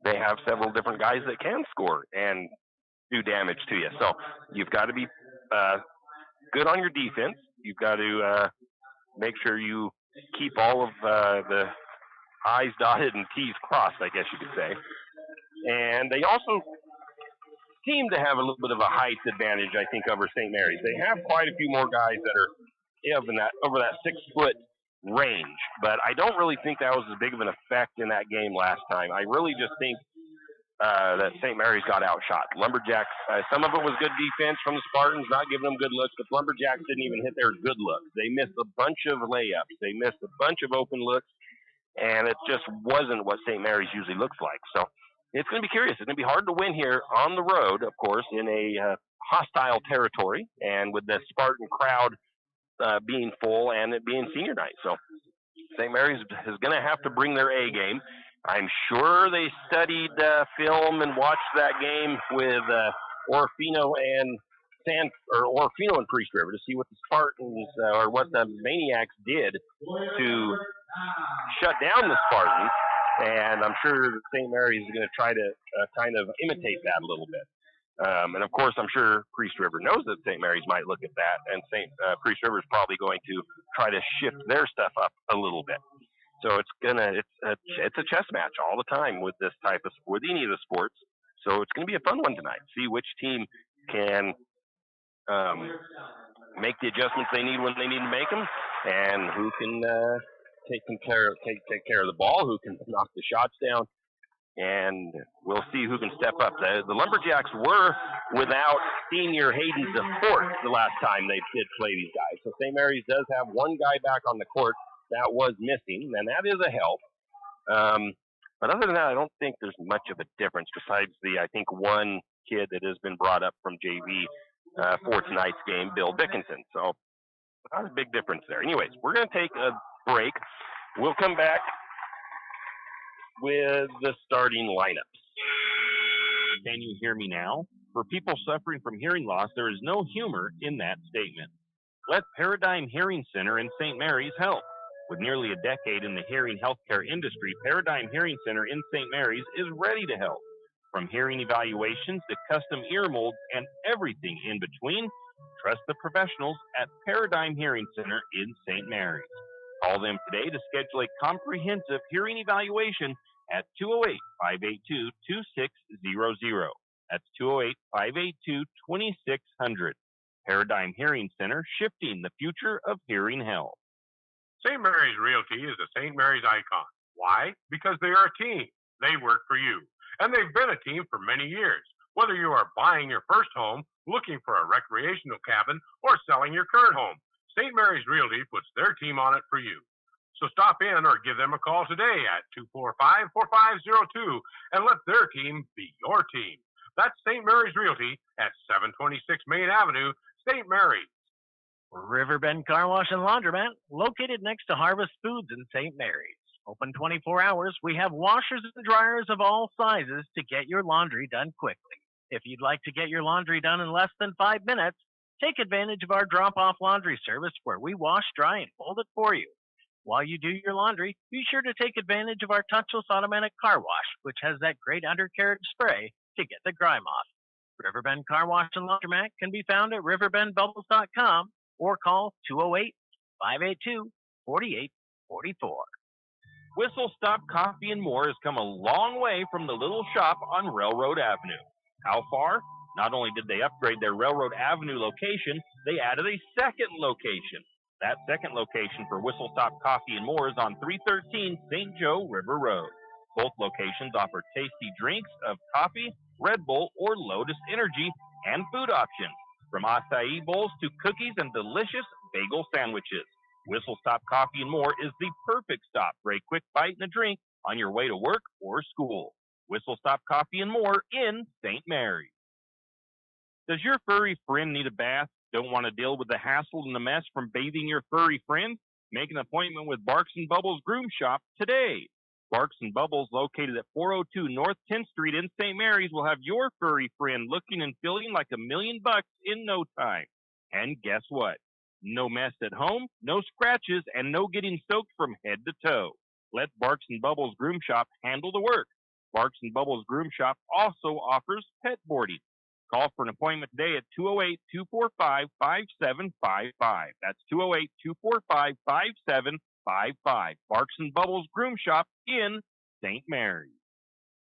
they have several different guys that can score and do damage to you. So you've got to be good on your defense. You've got to make sure you keep all of the I's dotted and T's crossed, I guess you could say. And they also seem to have a little bit of a height advantage, I think, over St. Mary's. They have quite a few more guys that are over that 6-foot range, but I don't really think that was as big of an effect in that game last time. I really just think that St. Mary's got outshot. Lumberjacks, some of it was good defense from the Spartans, not giving them good looks, but Lumberjacks didn't even hit their good looks. They missed a bunch of layups. They missed a bunch of open looks, and it just wasn't what St. Mary's usually looks like. So it's going to be curious. It's going to be hard to win here on the road, of course, in a hostile territory, and with the Spartan crowd being full and it being senior night. So St. Mary's is going to have to bring their A game. I'm sure they studied film and watched that game with Orofino and Priest River to see what the Spartans or what the Maniacs did to shut down the Spartans. And I'm sure St. Mary's is going to try to kind of imitate that a little bit. And of course, I'm sure Priest River knows that St. Mary's might look at that, and Priest River is probably going to try to shift their stuff up a little bit. So it's a chess match all the time with this type of sport, with any of the sports. So it's going to be a fun one tonight. See which team can make the adjustments they need when they need to make them, and who can take care of the ball, who can knock the shots down, and we'll see who can step up. The Lumberjacks were without senior Hayden DeFort the last time they did play these guys. So St. Mary's does have one guy back on the court that was missing, and that is a help. But other than that, I don't think there's much of a difference besides I think one kid that has been brought up from JV for tonight's game, Bill Dickinson. So not a big difference there. Anyways, we're going to take a break. We'll come back with the starting lineups. Can you hear me now? For people suffering from hearing loss, there is no humor in that statement. Let Paradigm Hearing Center in St. Mary's help. With nearly a decade in the hearing healthcare industry, Paradigm Hearing Center in St. Mary's is ready to help. From hearing evaluations to custom ear molds and everything in between, trust the professionals at Paradigm Hearing Center in St. Mary's. Call them today to schedule a comprehensive hearing evaluation at 208-582-2600. That's 208-582-2600. Paradigm Hearing Center, shifting the future of hearing health. St. Mary's Realty is a St. Mary's icon. Why? Because they are a team. They work for you. And they've been a team for many years. Whether you are buying your first home, looking for a recreational cabin, or selling your current home, St. Mary's Realty puts their team on it for you. So stop in or give them a call today at 245-4502 and let their team be your team. That's St. Mary's Realty at 726 Main Avenue, St. Mary's. Riverbend Car Wash and Laundromat, located next to Harvest Foods in St. Mary's. Open 24 hours, we have washers and dryers of all sizes to get your laundry done quickly. If you'd like to get your laundry done in less than 5 minutes, take advantage of our drop-off laundry service where we wash, dry, and fold it for you. While you do your laundry, be sure to take advantage of our touchless automatic car wash, which has that great undercarriage spray to get the grime off. Riverbend Car Wash and Laundromat can be found at riverbendbubbles.com or call 208-582-4844. Whistle Stop Coffee and More has come a long way from the little shop on Railroad Avenue. How far? Not only did they upgrade their Railroad Avenue location, they added a second location. That second location for Whistle Stop Coffee and More is on 313 St. Joe River Road. Both locations offer tasty drinks of coffee, Red Bull, or Lotus Energy, and food options, from acai bowls to cookies and delicious bagel sandwiches. Whistle Stop Coffee and More is the perfect stop for a quick bite and a drink on your way to work or school. Whistle Stop Coffee and More in St. Mary's. Does your furry friend need a bath? Don't want to deal with the hassle and the mess from bathing your furry friend? Make an appointment with Barks and Bubbles Groom Shop today. Barks and Bubbles, located at 402 North 10th Street in St. Mary's, will have your furry friend looking and feeling like $1 million in no time. And guess what? No mess at home, no scratches, and no getting soaked from head to toe. Let Barks and Bubbles Groom Shop handle the work. Barks and Bubbles Groom Shop also offers pet boarding. Call for an appointment today at 208-245-5755. That's 208-245-5755. Barks and Bubbles Groom Shop in St. Mary's.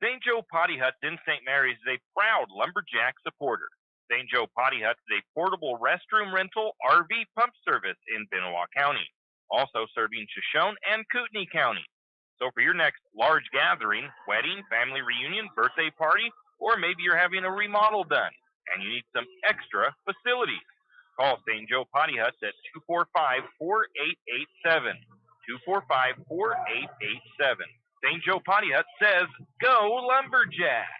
St. Joe Potty Huts in St. Mary's is a proud Lumberjack supporter. St. Joe Potty Huts is a portable restroom rental RV pump service in Benoit County, also serving Shoshone and Kootenai County. So for your next large gathering, wedding, family reunion, birthday party, or maybe you're having a remodel done and you need some extra facilities, call St. Joe Potty Huts at 245-4887. 245-4887. St. Joe Potty Hut says, go Lumberjack!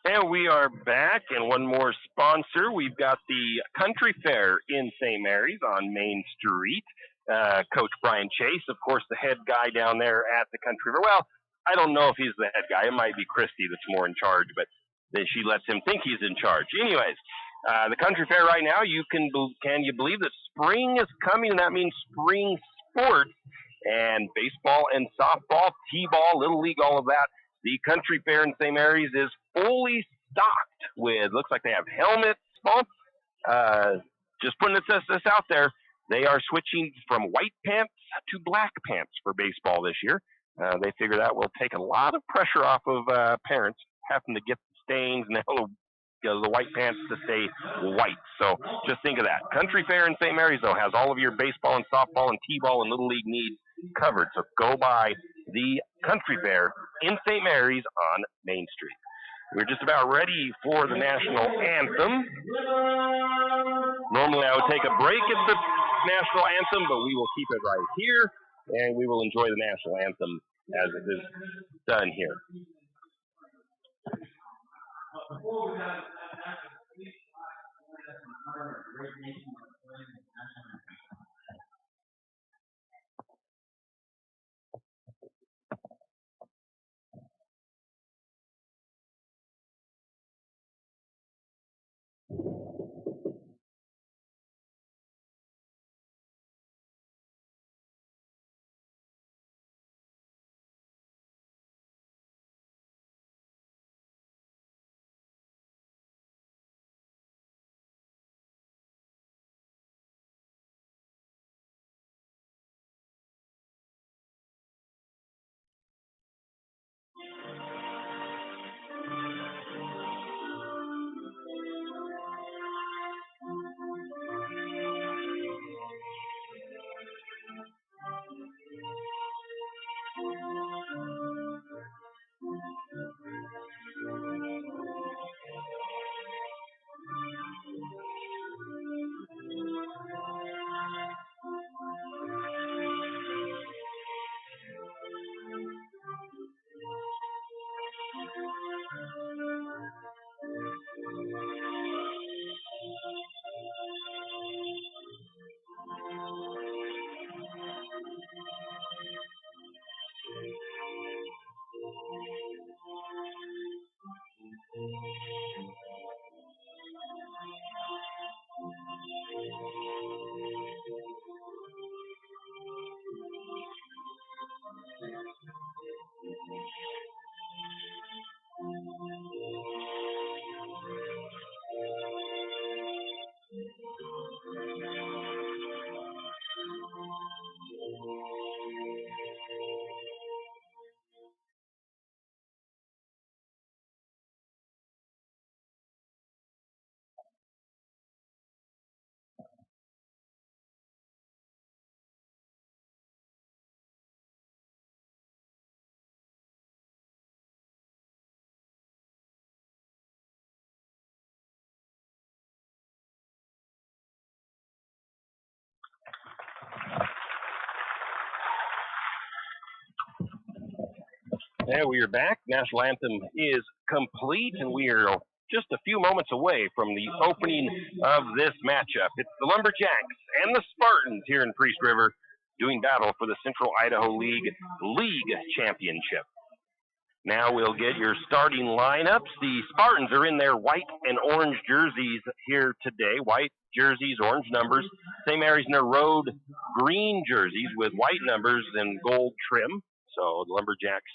And we are back, and one more sponsor. We've got the Country Fair in St. Mary's on Main Street. Coach Brian Chase, of course, the head guy down there at the Country Fair. Well, I don't know if he's the head guy. It might be Christy that's more in charge, but then she lets him think he's in charge. Anyways, the Country Fair right now, can you believe that spring is coming, and that means spring sports and baseball and softball, t-ball, Little League, all of that. The Country Fair in St. Mary's is fully stocked with, looks like they have helmets. Just putting this out there, They are switching from white pants to black pants for baseball this year. They figure that will take a lot of pressure off of parents having to get the stains and the white pants to stay white. So just think of that. Country Fair in St. Mary's, though, has all of your baseball and softball and t-ball and Little League needs covered. So go by the Country Fair in St. Mary's on Main Street. We're just about ready for the national anthem. Normally I would take a break at the national anthem, but we will keep it right here, and we will enjoy the national anthem as it is done here. And we are back. National anthem is complete, and we are just a few moments away from the opening of this matchup. It's the Lumberjacks and the Spartans here in Priest River doing battle for the Central Idaho League Championship. Now we'll get your starting lineups. The Spartans are in their white and orange jerseys here today. White jerseys, orange numbers. St. Mary's in their road green jerseys with white numbers and gold trim. So the Lumberjacks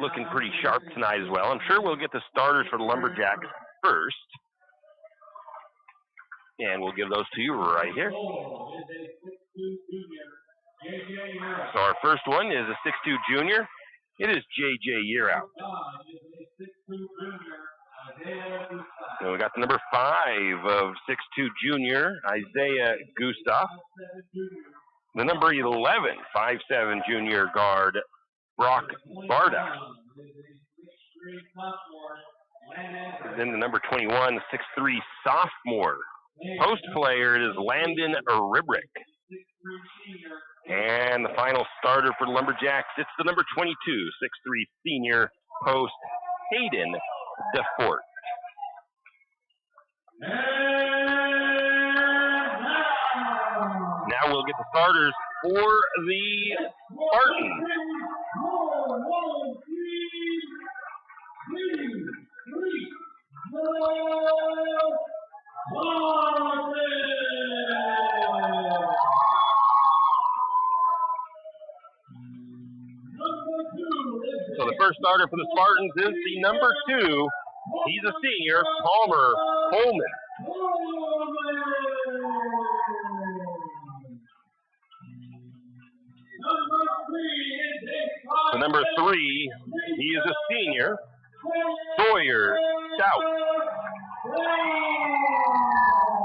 looking pretty sharp tonight as well. I'm sure we'll get the starters for the Lumberjacks first. And we'll give those to you right here. So our first one is a 6'2 junior. It is J.J. Yearout. And we got the number 5 of 6'2 junior, Isaiah Gustav. The number 11, 5'7 junior guard, Brock Barda. Then the number 21, 6'3 sophomore. Post player is Landon Ribrick. And the final starter for the Lumberjacks, it's the number 22, 6'3 senior post, Hayden DeFort. Now we'll get the starters for the Spartans. So the first starter for the Spartans is the number 2. He's a senior, Palmer Coleman. So number 3, he is a senior, Sawyer Stout.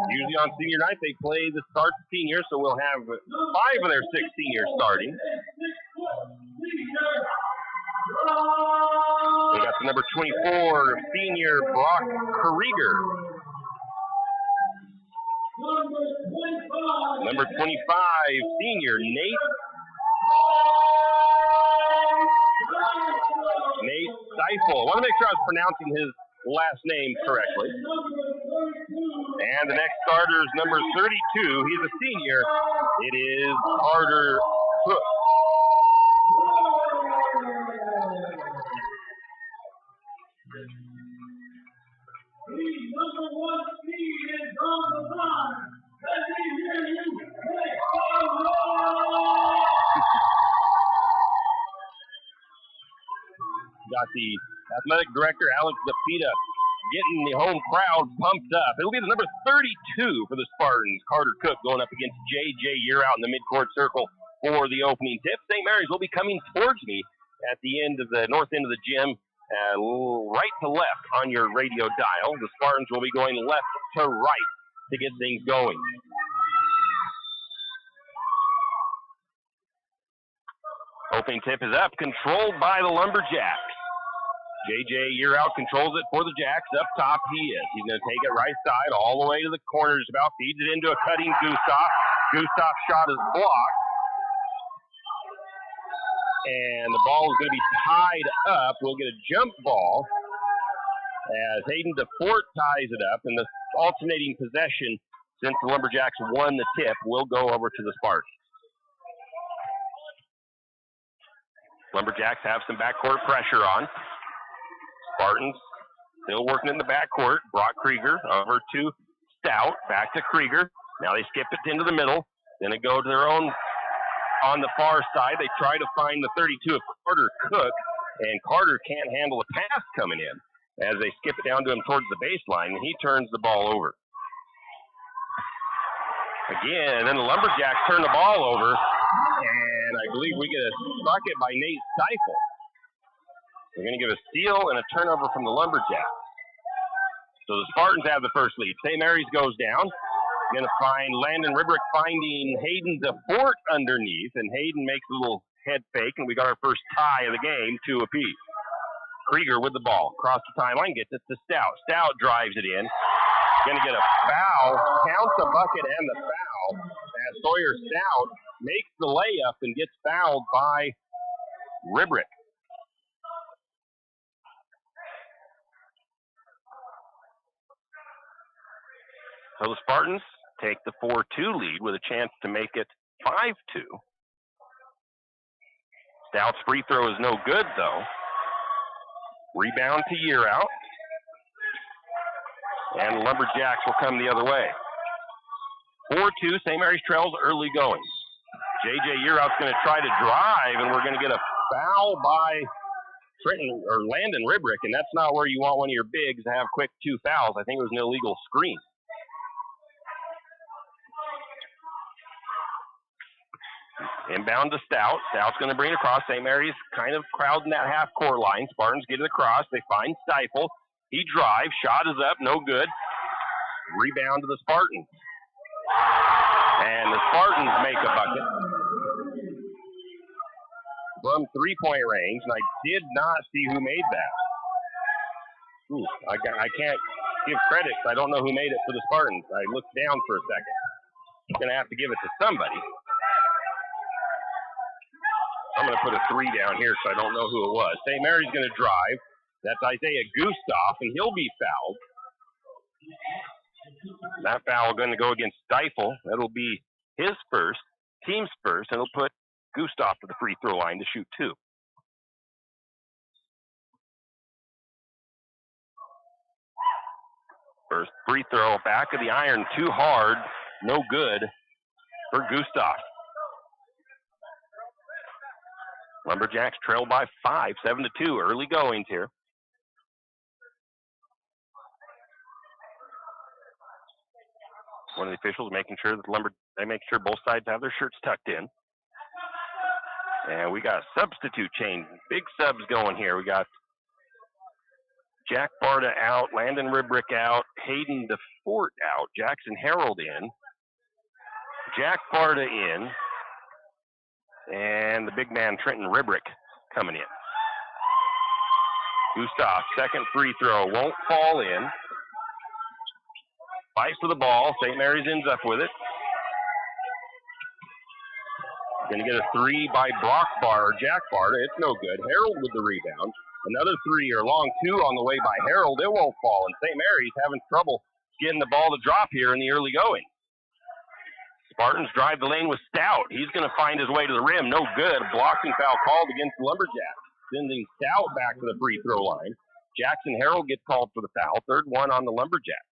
Usually on senior night, they play the start senior, so we'll have 5 of their 6 seniors starting. We got the number 24, senior Brock Krieger. Number 25, senior Nate Seifel. I want to make sure I was pronouncing his last name correctly. And the next starter is number 32. He's a senior. It is Carter Cook. Got the athletic director, Alex Zapita, getting the home crowd pumped up. It'll be the number 32 for the Spartans, Carter Cook, going up against J.J. Yearout in the midcourt circle for the opening tip. St. Mary's will be coming towards me at the end of the north end of the gym, right to left on your radio dial. The Spartans will be going left to right to get things going. Opening tip is up, controlled by the Lumberjacks. J.J. Yearout controls it for the Jacks. Up top he is. He's going to take it right side all the way to the corners about, feeds it into a cutting Gustav. Gustav's shot is blocked. And the ball is going to be tied up. We'll get a jump ball as Hayden DeFort ties it up. And the alternating possession, since the Lumberjacks won the tip, will go over to the Spartans. Lumberjacks have some backcourt pressure on. Spartans still working in the backcourt. Brock Krieger over to Stout. Back to Krieger. Now they skip it into the middle. Then they go to their own on the far side. They try to find the 32 of Carter Cook. And Carter can't handle a pass coming in as they skip it down to him towards the baseline. And he turns the ball over. Again, and then the Lumberjacks turn the ball over. And I believe we get a bucket by Nate Seifel. We're going to give a steal and a turnover from the Lumberjacks. So the Spartans have the first lead. St. Mary's goes down. Going to find Landon Ribrick finding Hayden DeFort underneath, and Hayden makes a little head fake, and we got our first tie of the game, 2 apiece. Krieger with the ball. Across the timeline, gets it to Stout. Stout drives it in. Going to get a foul. Counts the bucket and the foul. As Sawyer Stout makes the layup and gets fouled by Ribrick. So the Spartans take the 4-2 lead with a chance to make it 5-2. Stout's free throw is no good, though. Rebound to Yearout. And the Lumberjacks will come the other way. 4-2, St. Mary's trails early going. J.J. Yearout's going to try to drive, and we're going to get a foul by Trenton or Landon Ribrick, and that's not where you want one of your bigs to have quick 2 fouls. I think it was an illegal screen. Inbound to Stout. Stout's going to bring it across. St. Mary's kind of crowding that half-court line. Spartans get it across. They find Seifel. He drives. Shot is up. No good. Rebound to the Spartans. And the Spartans make a bucket from three-point range, and I did not see who made that. I can't give credit because I don't know who made it for the Spartans. I looked down for a second. I'm going to have to give it to somebody. I'm going to put a 3 down here so I don't know who it was. St. Mary's going to drive. That's Isaiah Gustav, and he'll be fouled. That foul going to go against Seifel. That'll be his first, team's first, and it'll put Gustav to the free throw line to shoot 2. First free throw, back of the iron, too hard, no good for Gustav. Lumberjacks trail by 5, 7-2, early goings here. one of the officials making sure that they make sure both sides have their shirts tucked in. And we got a substitute change. Big subs going here. We got Jack Barta out, Landon Ribrick out, Hayden DeFort out, Jackson Harold in, Jack Barta in, and the big man Trenton Ribrick coming in. Gustav, second free throw, won't fall in. Fight for the ball. St. Mary's ends up with it. Going to get a three by Jack Barta. It's no good. Harold with the rebound. Another three or long two on the way by Harold. It won't fall. And St. Mary's having trouble getting the ball to drop here in the early going. Spartans drive the lane with Stout. He's going to find his way to the rim. No good. Blocking foul called against the Lumberjacks. Sending Stout back to the free throw line. Jackson Harold gets called for the foul. Third one on the Lumberjacks.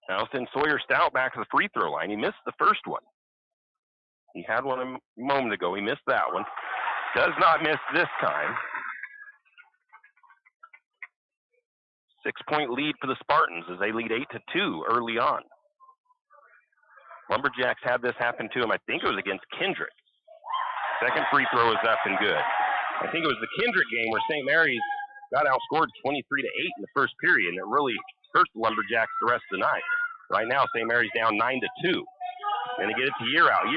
Now send Sawyer Stout back to the free throw line. He missed the first one. He had one a moment ago. He missed that one. Does not miss this time. 6-point lead for the Spartans as they lead 8-2 early on. Lumberjacks had this happen to him. I think it was against Kendrick. Second free throw is up and good. I think it was the Kendrick game where St. Mary's got outscored 23-8 in the first period, and it really hurt the Lumberjacks the rest of the night. Right now, St. Mary's down 9-2. Going to get it to Year Out.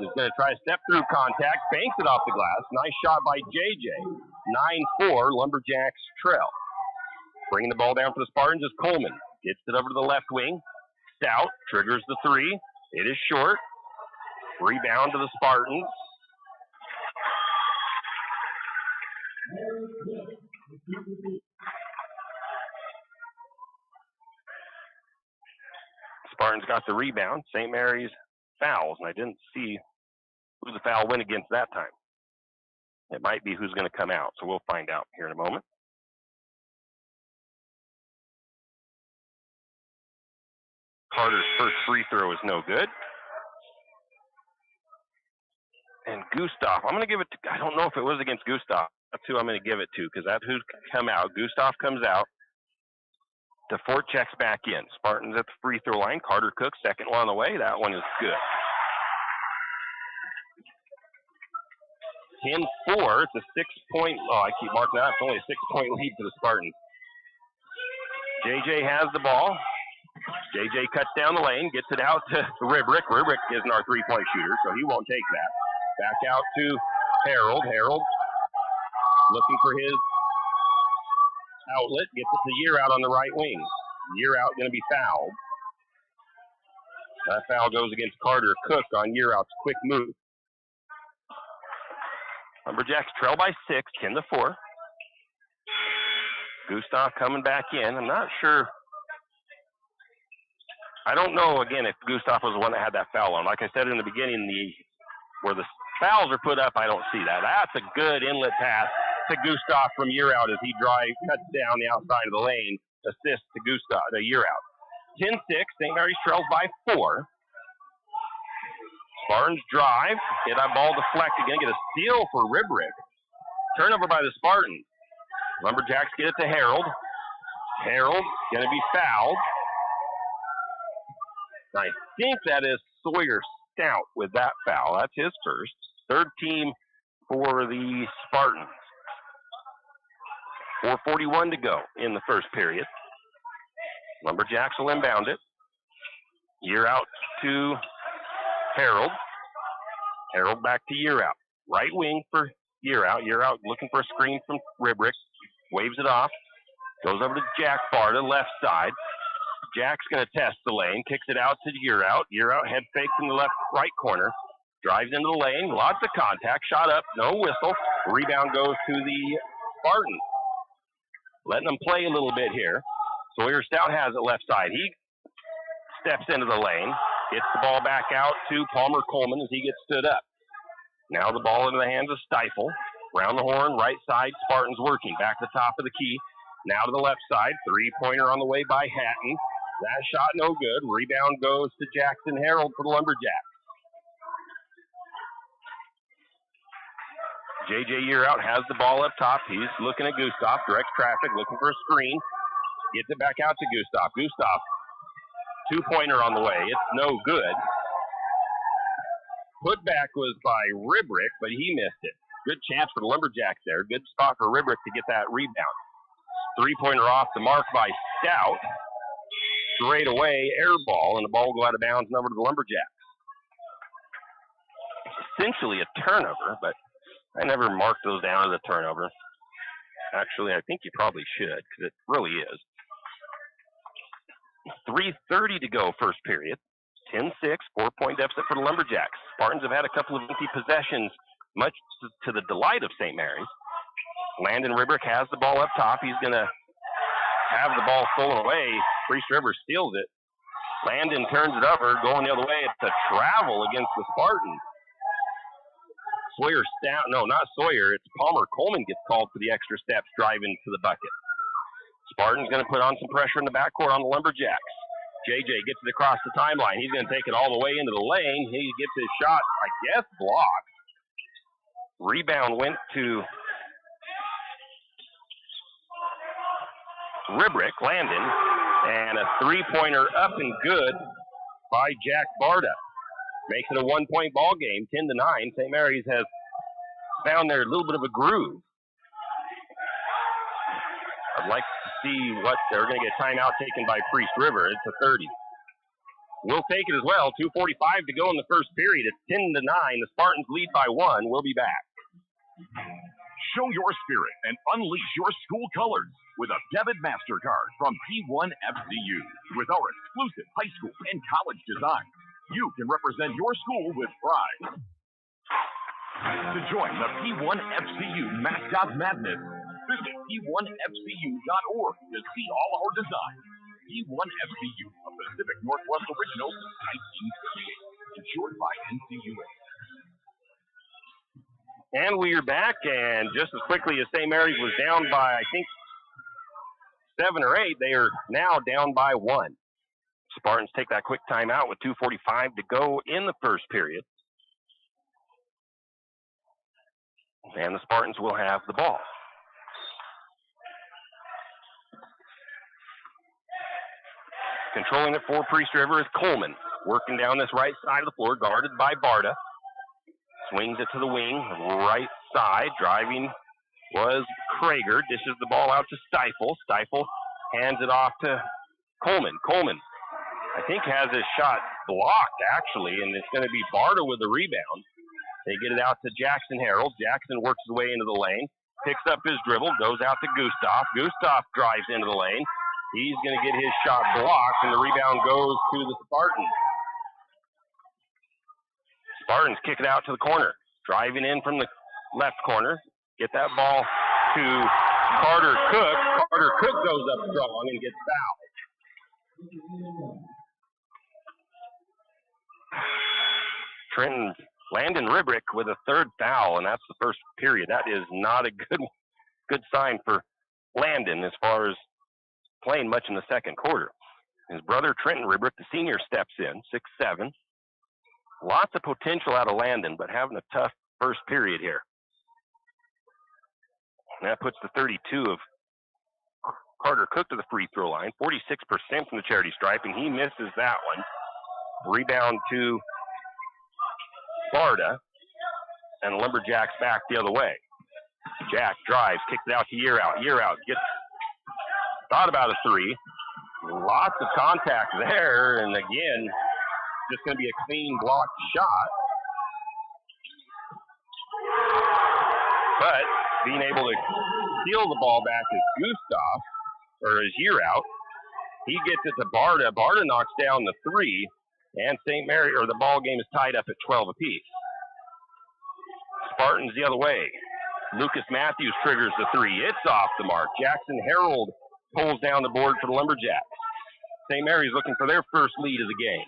He's going to try to step through contact, banks it off the glass. Nice shot by JJ. 9-4, Lumberjacks trail. Bringing the ball down for the Spartans is Coleman. Gets it over to the left wing. Stout triggers the three. It is short. Rebound to the Spartans. Spartans got the rebound. St. Mary's fouls, and I didn't see who the foul went against that time. It might be who's going to come out, so we'll find out here in a moment. Carter's first free throw is no good. And Gustav, I'm going to give it to, I don't know if it was against Gustav. That's who I'm going to give it to, because that's who's come out. Gustav comes out. DeFort checks back in. Spartans at the free throw line. Carter Cook, second one on the way. That one is good. 10-4. It's a 6-point. Oh, I keep marking that. It's only a 6-point lead for the Spartans. JJ has the ball. JJ cuts down the lane, gets it out to Ribrick. Ribrick isn't our three-point shooter, so he won't take that. Back out to Harold. Harold looking for his outlet. Gets it to Year Out on the right wing. Year Out going to be fouled. That foul goes against Carter Cook on Year Out's quick move. Lumberjacks trail by 6, 10-4. Gustav coming back in. I'm not sure. I don't know, again, if Gustav was the one that had that foul on. Like I said in the beginning, where the fouls are put up, I don't see that. That's a good inlet pass to Gustav from Year Out as he cuts down the outside of the lane. Assist to Gustav, the Year Out. 10-6, St. Mary's trails by 4. Spartans drive, get that ball deflected, going to get a steal for Ribrick. Turnover by the Spartans. Lumberjacks get it to Harold. Harold going to be fouled. I think that is Sawyer Stout with that foul. That's his first. Third team for the Spartans. 4:41 to go in the first period. Lumberjacks will inbound it. Year Out to Harold. Harold back to Year Out. Right wing for Year Out. Year Out looking for a screen from Ribrick. Waves it off. Goes over to Jack Barta, left side. Jack's going to test the lane. Kicks it out to Year Out. Year Out head fakes in the right corner. Drives into the lane. Lots of contact. Shot up. No whistle. Rebound goes to the Spartans. Letting them play a little bit here. Sawyer Stout has it left side. He steps into the lane. Gets the ball back out to Palmer Coleman as he gets stood up. Now the ball into the hands of Stifle. Round the horn, right side. Spartans working. Back to the top of the key. Now to the left side. Three-pointer on the way by Hatton. That shot no good. Rebound goes to Jackson Harold for the Lumberjacks. J.J. Yearout has the ball up top. He's looking at Gustav, directs traffic, looking for a screen. Gets it back out to Gustav. Gustav, two-pointer on the way. It's no good. Putback was by Ribrick, but he missed it. Good chance for the Lumberjacks there. Good spot for Ribrick to get that rebound. Three-pointer off the mark by Stout. Straight away, air ball, and the ball will go out of bounds and over to the Lumberjacks. Essentially a turnover, but I never marked those down as a turnover. Actually, I think you probably should, because it really is. 3:30 to go first period. 10-6, 4-point deficit for the Lumberjacks. Spartans have had a couple of empty possessions, much to the delight of St. Mary's. Landon Ribrick has the ball up top. He's going to have the ball stolen away. Priest River steals it. Landon turns it over, going the other way. It's a travel against the Spartans. Sawyer Stout, no, not Sawyer. It's Palmer Coleman gets called for the extra steps driving to the bucket. Spartan's going to put on some pressure in the backcourt on the Lumberjacks. JJ gets it across the timeline. He's going to take it all the way into the lane. He gets his shot, I guess, blocked. Rebound went to Ribrick, Landon, and a three-pointer up and good by Jack Barta. Makes it a one-point ball game, 10-9. St. Mary's has found their little bit of a groove. I'd like to see what they're going to get a timeout taken by Priest River. It's a 30. We'll take it as well. 2:45 to go in the first period. It's 10-9. The Spartans lead by 1. We'll be back. Show your spirit and unleash your school colors with a debit MasterCard from P1 FCU. With our exclusive high school and college design, you can represent your school with pride. To join the P1 FCU Mascot Madness, visit P1FCU.org to see all our designs. P1 FCU, a Pacific Northwest original since 1938. Insured by NCUA. And we are back, and just as quickly as St. Mary's was down by, I think, 7 or 8, they are now down by 1. Spartans take that quick timeout with 2:45 to go in the first period. And the Spartans will have the ball. Controlling it for Priest River is Coleman. Working down this right side of the floor, guarded by Barta. Swings it to the wing, right side. Driving was Krager. Dishes the ball out to Stiefel. Stiefel hands it off to Coleman. Coleman, I think, has his shot blocked, actually, and it's going to be Barta with the rebound. They get it out to Jackson Harold. Jackson works his way into the lane, picks up his dribble, goes out to Gustav. Gustav drives into the lane. He's going to get his shot blocked, and the rebound goes to the Spartans. Spartans kick it out to the corner. Driving in from the left corner. Get that ball to Carter Cook. Carter Cook goes up strong and gets fouled. Landon Ribrick with a third foul, and that's the first period. That is not a good sign for Landon as far as playing much in the second quarter. His brother Trenton Ribrick, the senior, steps in, 6'7". Lots of potential out of Landon, but having a tough first period here. And that puts the 32 of Carter Cook to the free throw line, 46% from the charity stripe, and he misses that one. Rebound to Barta, and Lumberjacks back the other way. Jack drives, kicks it out to Yearout. Yearout gets thought about a three. Lots of contact there, and again, just going to be a clean blocked shot. But being able to steal the ball back is Gustav, or is Yearout. He gets it to Barta. Barta knocks down the three, and St. Mary, or the ball game is tied up at 12 apiece. Spartans the other way. Lucas Matthews triggers the three. It's off the mark. Jackson Harold pulls down the board for the Lumberjacks. St. Mary's looking for their first lead of the game.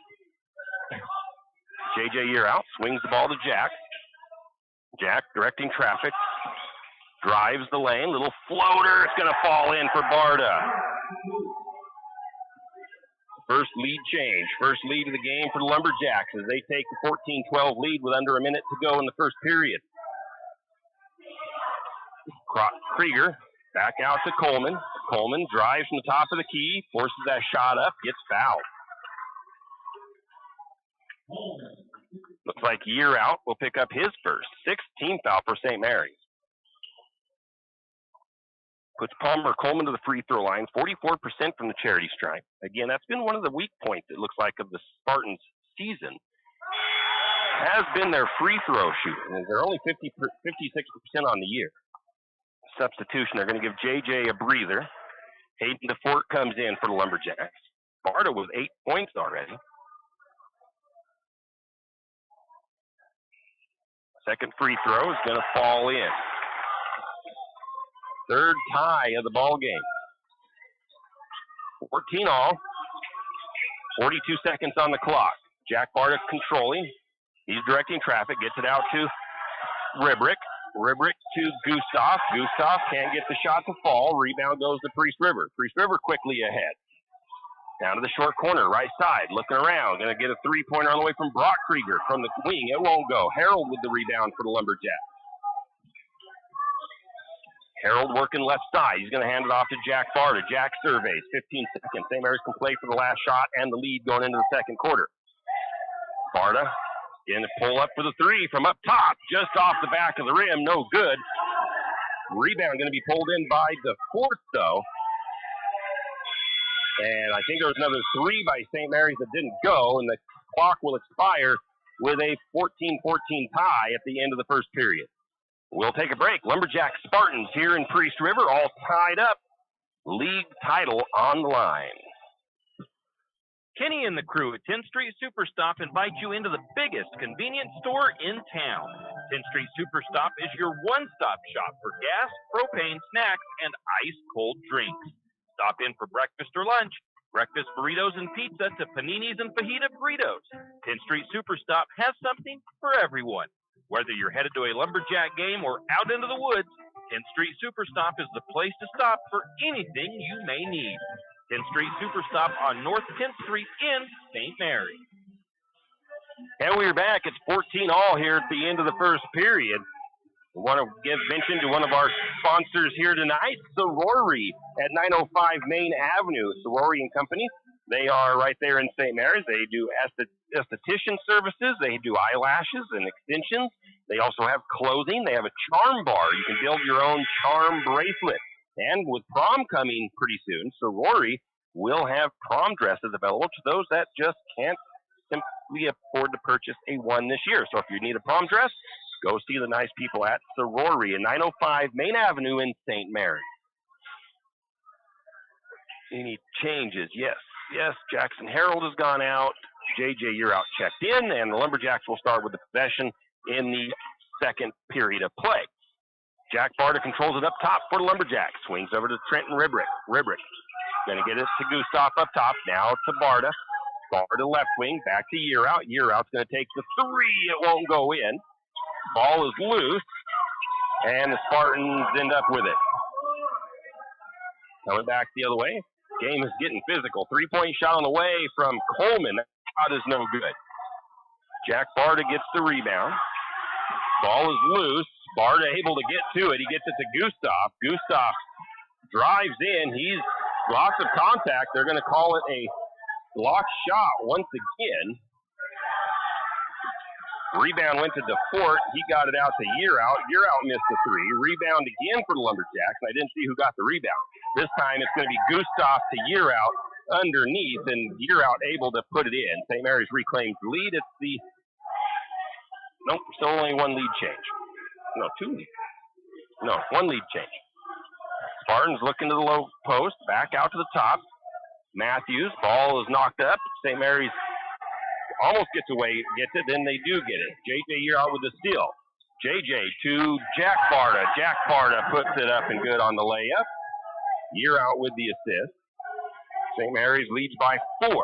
J.J. Yearout swings the ball to Jack. Jack directing traffic. Drives the lane. Little floater. It's going to fall in for Barta. First lead change. First lead of the game for the Lumberjacks as they take the 14-12 lead with under a minute to go in the first period. Krieger back out to Coleman. Coleman drives from the top of the key, forces that shot up, gets fouled. Looks like Year Out will pick up his first 16th foul for St. Mary's. Puts Palmer Coleman to the free throw line, 44% from the charity stripe. Again, that's been one of the weak points, it looks like, of the Spartans' season. Has been their free throw shooting. They're only 56% on the year. Substitution, they're going to give JJ a breather. Hayden DeFort comes in for the Lumberjacks. Barta with 8 points already. Second free throw is going to fall in. Third tie of the ball game. 14 all. 42 seconds on the clock. Jack Barta controlling. He's directing traffic. Gets it out to Ribrick. Ribrick to Gustav. Gustav can't get the shot to fall. Rebound goes to Priest River. Priest River quickly ahead. Down to the short corner, right side. Looking around. Going to get a three-pointer on the way from Brock Krieger from the wing. It won't go. Harold with the rebound for the Lumberjacks. Harold working left side. He's going to hand it off to Jack Barta. Jack surveys. 15 seconds. St. Mary's can play for the last shot and the lead going into the second quarter. Barta going to pull up for the three from up top. Just off the back of the rim. No good. Rebound going to be pulled in by DeFort, though. And I think there was another three by St. Mary's that didn't go, and the clock will expire with a 14-14 tie at the end of the first period. We'll take a break. Lumberjack Spartans here in Priest River, all tied up. League title on the line. Kenny and the crew at 10th Street Superstop invite you into the biggest convenience store in town. 10th Street Superstop is your one-stop shop for gas, propane, snacks, and ice-cold drinks. Stop in for breakfast or lunch. Breakfast burritos and pizza to paninis and fajita burritos. 10th Street Superstop has something for everyone. Whether you're headed to a Lumberjack game or out into the woods, 10th Street Superstop is the place to stop for anything you may need. 10th Street Superstop on North 10th Street in St. Mary. And we're back. It's 14 all here at the end of the first period. We want to give mention to one of our sponsors here tonight, Sorori at 905 Main Avenue. Sorori and Company. They are right there in St. Mary's. They do esthetician services. They do eyelashes and extensions. They also have clothing. They have a charm bar. You can build your own charm bracelet. And with prom coming pretty soon, Sorori will have prom dresses available to those that just can't simply afford to purchase a one this year. So if you need a prom dress, go see the nice people at Sorori at 905 Main Avenue in St. Mary. Any changes? Yes. Jackson Harold has gone out. JJ, you're out, checked in, and the Lumberjacks will start with the possession in the second period of play. Jack Barta controls it up top for the Lumberjacks. Swings over to Trenton Ribrick. Ribrick going to get it to Gustav up top. Now to Barta. Barta left wing. Back to Year Out. Year Out's going to take the three. It won't go in. Ball is loose, and the Spartans end up with it. Coming back the other way. Game is getting physical. Three-point shot on the way from Coleman. That shot is no good. Jack Barta gets the rebound. Ball is loose. Barta able to get to it. He gets it to Gustav. Gustav drives in. He's lots of contact. They're going to call it a blocked shot once again. Rebound went to DeFort. He got it out to Year Out. Year Out missed the three. Rebound again for the Lumberjacks. I didn't see who got the rebound. This time it's going to be Gustav to Year Out underneath, and Year Out able to put it in. St. Mary's reclaims the lead. It's the still only one lead change. No, two lead. No, one lead change. Spartans looking to the low post, back out to the top. Matthews, ball is knocked up. St. Mary's almost gets it, then they do get it. JJ Year Out with the steal. JJ to Jack Barta. Jack Barta puts it up and good on the layup. Year Out with the assist. St. Mary's leads by 4.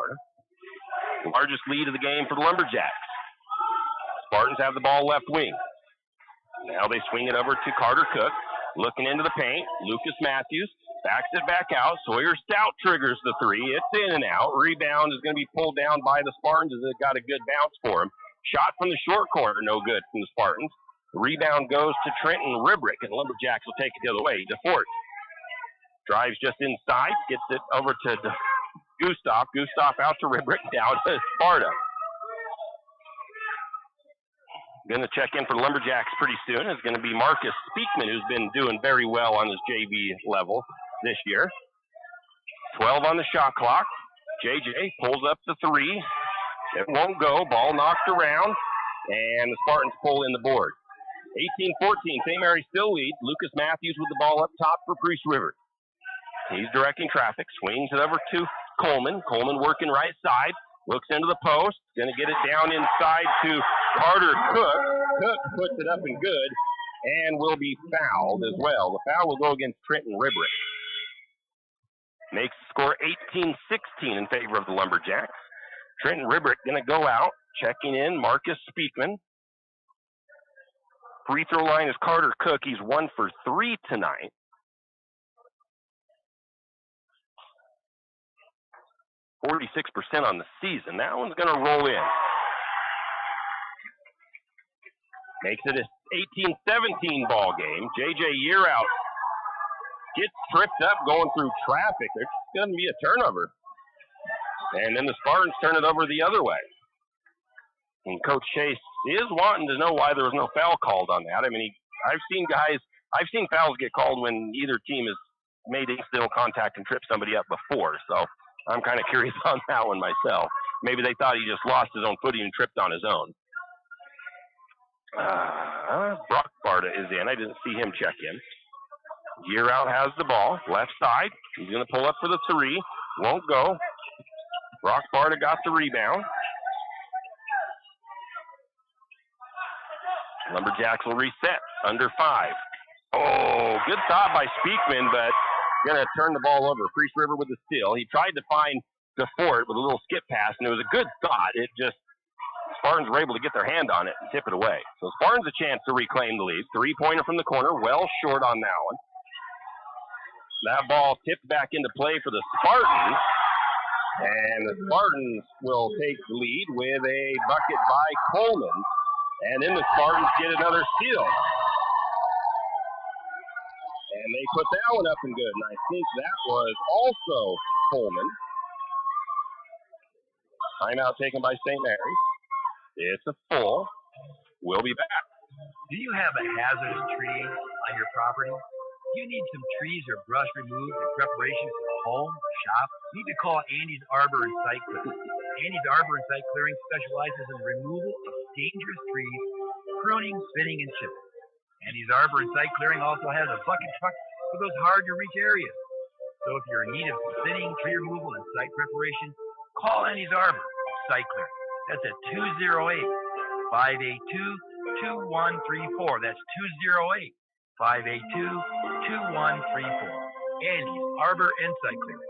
The largest lead of the game for the Lumberjacks. Spartans have the ball left wing. Now they swing it over to Carter Cook. Looking into the paint. Lucas Matthews backs it back out. Sawyer Stout triggers the three. It's in and out. Rebound is going to be pulled down by the Spartans as it got a good bounce for him. Shot from the short corner, no good from the Spartans. The rebound goes to Trenton Ribrick, and Lumberjacks will take it the other way. DeFort drives just inside, gets it over to Gustav. Gustav out to Ribrick, down to Sparta. Going to check in for Lumberjacks pretty soon is going to be Marcus Speakman, who's been doing very well on his JV level this year. 12 on the shot clock. JJ pulls up the three. It won't go. Ball knocked around, and the Spartans pull in the board. 18-14, St. Mary's still leads. Lucas Matthews with the ball up top for Priest River. He's directing traffic, swings it over to Coleman. Coleman working right side, looks into the post, going to get it down inside to Carter Cook. Cook puts it up and good, and will be fouled as well. The foul will go against Trenton Ribrick. Makes the score 18-16 in favor of the Lumberjacks. Trenton Ribrick going to go out, checking in Marcus Speakman. Free throw line is Carter Cook. He's 1 for 3 tonight. .46% on the season. That one's going to roll in. Makes it a 18-17 ball game. JJ Yearout gets tripped up going through traffic. There's going to be a turnover. And then the Spartans turn it over the other way. And Coach Chase is wanting to know why there was no foul called on that. I mean, I've seen fouls get called when either team has made incidental contact and tripped somebody up before. So I'm kind of curious on that one myself. Maybe they thought he just lost his own footing and tripped on his own. Brock Barta is in. I didn't see him check in. Yearout has the ball, left side. He's going to pull up for the three. Won't go. Brock Barta got the rebound. Lumberjacks will reset, under 5. Oh, good stop by Speakman, but going to turn the ball over. Priest River with the steal. He tried to find DeFort with a little skip pass, and it was a good thought. It just, Spartans were able to get their hand on it and tip it away. So Spartans a chance to reclaim the lead. Three-pointer from the corner, well short on that one. That ball tipped back into play for the Spartans, and the Spartans will take the lead with a bucket by Coleman. And then the Spartans get another steal. And they put that one up and good. And I think that was also Coleman. Timeout taken by St. Mary's. It's a full. We'll be back. Do you have a hazardous tree on your property? Do you need some trees or brush removed in preparation for a home or shop? You need to call Andy's Arbor and Site Clearing. Andy's Arbor and Site Clearing specializes in the removal of dangerous trees, pruning, thinning, and chipping. Andy's Arbor and Site Clearing also has a bucket truck for those hard-to-reach areas. So if you're in need of thinning, tree removal, and site preparation, call Andy's Arbor Site Clearing. That's at 208-582-2134. That's 208-582-2134. Andy's Arbor and Site Clearing.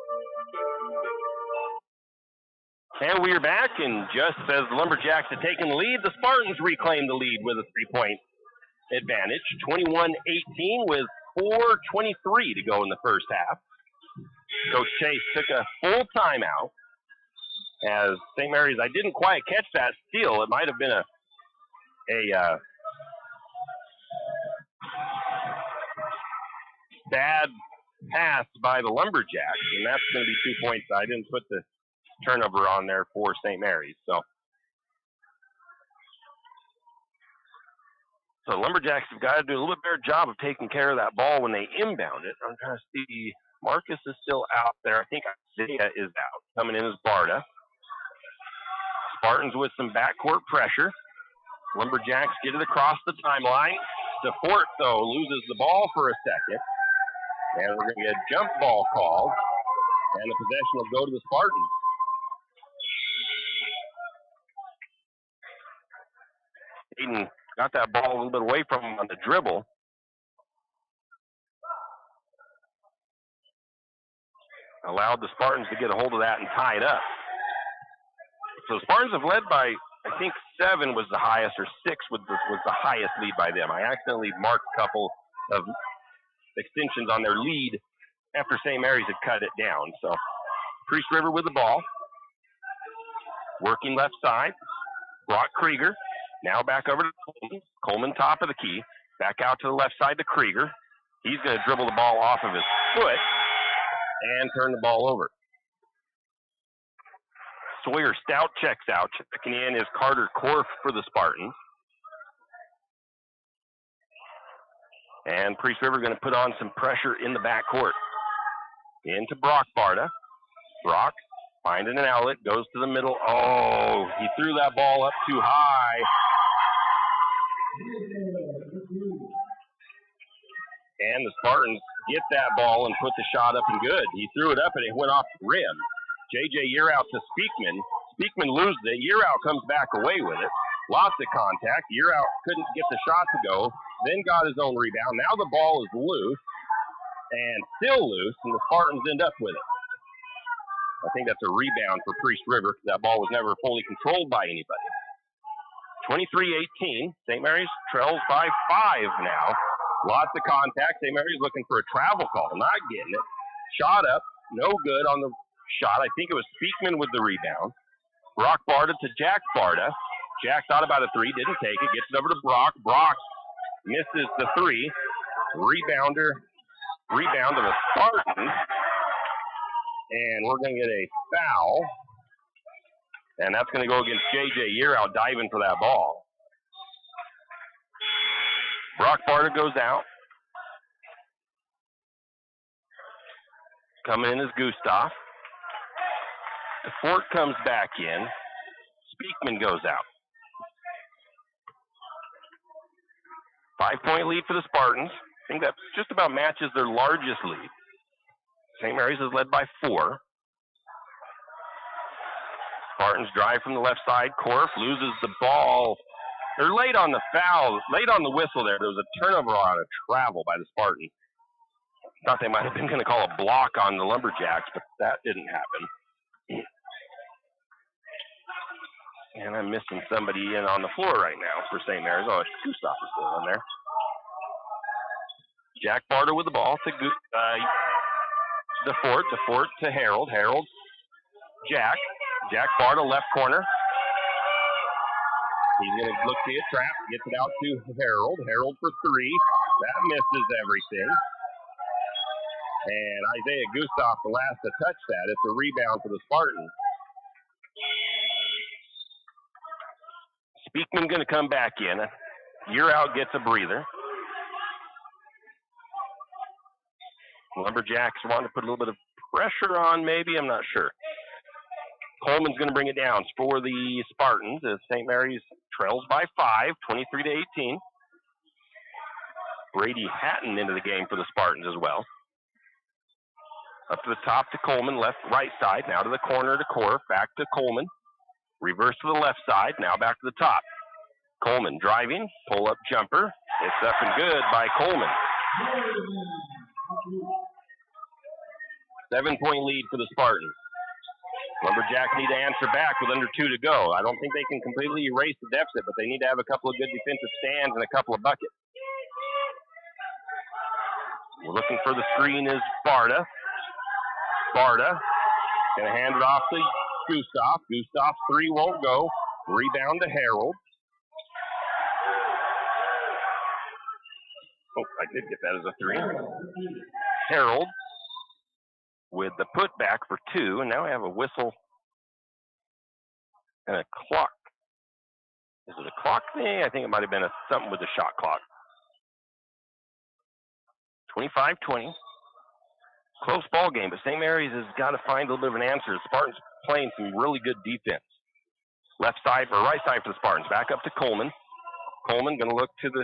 And we're back, and just as the Lumberjacks had taken the lead, the Spartans reclaimed the lead with a 3-point advantage. 21-18 with 4:23 to go in the first half. Coach Chase took a full timeout as St. Mary's, I didn't quite catch that steal. It might have been a bad pass by the Lumberjacks, and that's going to be 2 points. I didn't put the turnover on there for St. Mary's. So Lumberjacks have got to do a little bit better job of taking care of that ball when they inbound it. I'm trying to see. Marcus is still out there. I think Isaiah is out. Coming in is Barta. Spartans with some backcourt pressure. Lumberjacks get it across the timeline. DeFort, though, loses the ball for a second. And we're going to get a jump ball called. And the possession will go to the Spartans. Aiden got that ball a little bit away from him on the dribble. Allowed the Spartans to get a hold of that and tie it up. So the Spartans have led by, I think 7 was the highest, or 6 was the highest lead by them. I accidentally marked a couple of extensions on their lead after St. Mary's had cut it down. So Priest River with the ball. Working left side. Brock Krieger Now back over to Coleman. Coleman top of the key. Back out to the left side to Krieger. He's going to dribble the ball off of his foot and turn the ball over. Sawyer Stout checks out. Checking in is Carter Korf for the Spartans. And Priest River going to put on some pressure in the backcourt. Into Brock Barta. Brock finding an outlet, goes to the middle. Oh, he threw that ball up too high. And the Spartans get that ball and put the shot up and good. He threw it up and it went off the rim. J.J. Yearout to Speakman. Speakman loses it. Yearout comes back away with it. Lots of contact. Yearout couldn't get the shot to go, then got his own rebound. Now the ball is loose and still loose, and the Spartans end up with it. I think that's a rebound for Priest River because that ball was never fully controlled by anybody. 23-18. St. Mary's trails by 5 now. Lots of contact. St. Mary's looking for a travel call. Not getting it. Shot up. No good on the shot. I think it was Speakman with the rebound. Brock Barta to Jack Barta. Jack thought about a three. Didn't take it. Gets it over to Brock. Brock misses the three. Rebound of the Spartans. And we're going to get a foul. And that's going to go against J.J. Yearout diving for that ball. Brock Barta goes out. Coming in is Gustav. DeFort comes back in. Speakman goes out. 5-point lead for the Spartans. I think that just about matches their largest lead. St. Mary's is led by 4. Spartans drive from the left side. Korf loses the ball. They're late on the foul, late on the whistle there. There was a turnover on a travel by the Spartans. Thought they might have been going to call a block on the Lumberjacks, but that didn't happen. And I'm missing somebody in on the floor right now for St. Mary's. Oh, it's Gustav is still on there. Jack Barta with the ball to DeFort. DeFort to Harold. Harold, Jack. Jack Barta, left corner. He's going to look to a trap. Gets it out to Harold. Harold for 3. That misses everything. And Isaiah Gustav, the last to touch that. It's a rebound for the Spartans. Speakman going to come back in. Yearout gets a breather. Lumberjacks want to put a little bit of pressure on, maybe. I'm not sure. Coleman's going to bring it down for the Spartans as St. Mary's trails by 5, 23-18. Brady Hatton into the game for the Spartans as well. Up to the top to Coleman, right side. Now to the corner to Korf. Back to Coleman. Reverse to the left side. Now back to the top. Coleman driving. Pull-up jumper. It's up and good by Coleman. 7-point lead for the Spartans. Lumberjacks need to answer back with under 2 to go. I don't think they can completely erase the deficit, but they need to have a couple of good defensive stands and a couple of buckets. We're looking for the screen is Barta. Barta going to hand it off to Gustav. Gustav's 3 won't go. Rebound to Harold. Oh, I did get that as a 3. Harold with the putback for 2, and now we have a whistle and a clock. Is it a clock thing? I think it might have been something with the shot clock. 25-20. Close ball game, but St. Mary's has got to find a little bit of an answer. The Spartans playing some really good defense. Right side for the Spartans. Back up to Coleman. Coleman going to look to the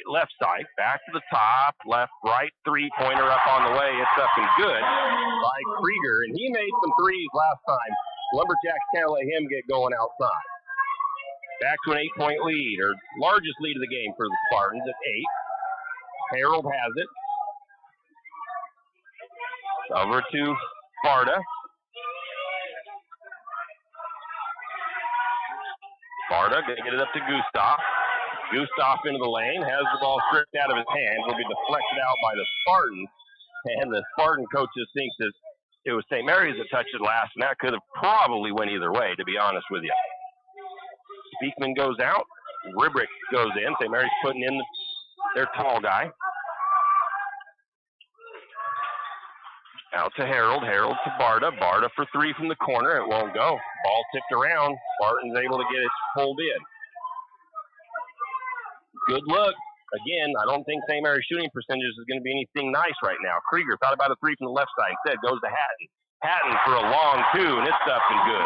left side. Back to the top, left, right, 3-pointer up on the way. It's up and good by Krieger, and he made some threes last time. Lumberjacks can't let him get going outside. Back to an 8-point lead, or largest lead of the game for the Spartans at 8. Harold has it. Over to Barta. Barta going to get it up to Gustav. Gustav into the lane, has the ball stripped out of his hands. Will be deflected out by the Spartans. And the Spartan coaches think that it was St. Mary's that touched it last, and that could have probably went either way, to be honest with you. Speakman goes out. Ribrick goes in. St. Mary's putting in their tall guy. Out to Harold. Harold to Barta. Barta for three from the corner. It won't go. Ball tipped around. Spartans able to get it pulled in. Good look. Again, I don't think St. Mary's shooting percentage is going to be anything nice right now. Krieger thought about a three from the left side. Instead, goes to Hatton. Hatton for a long two, and it's up and good.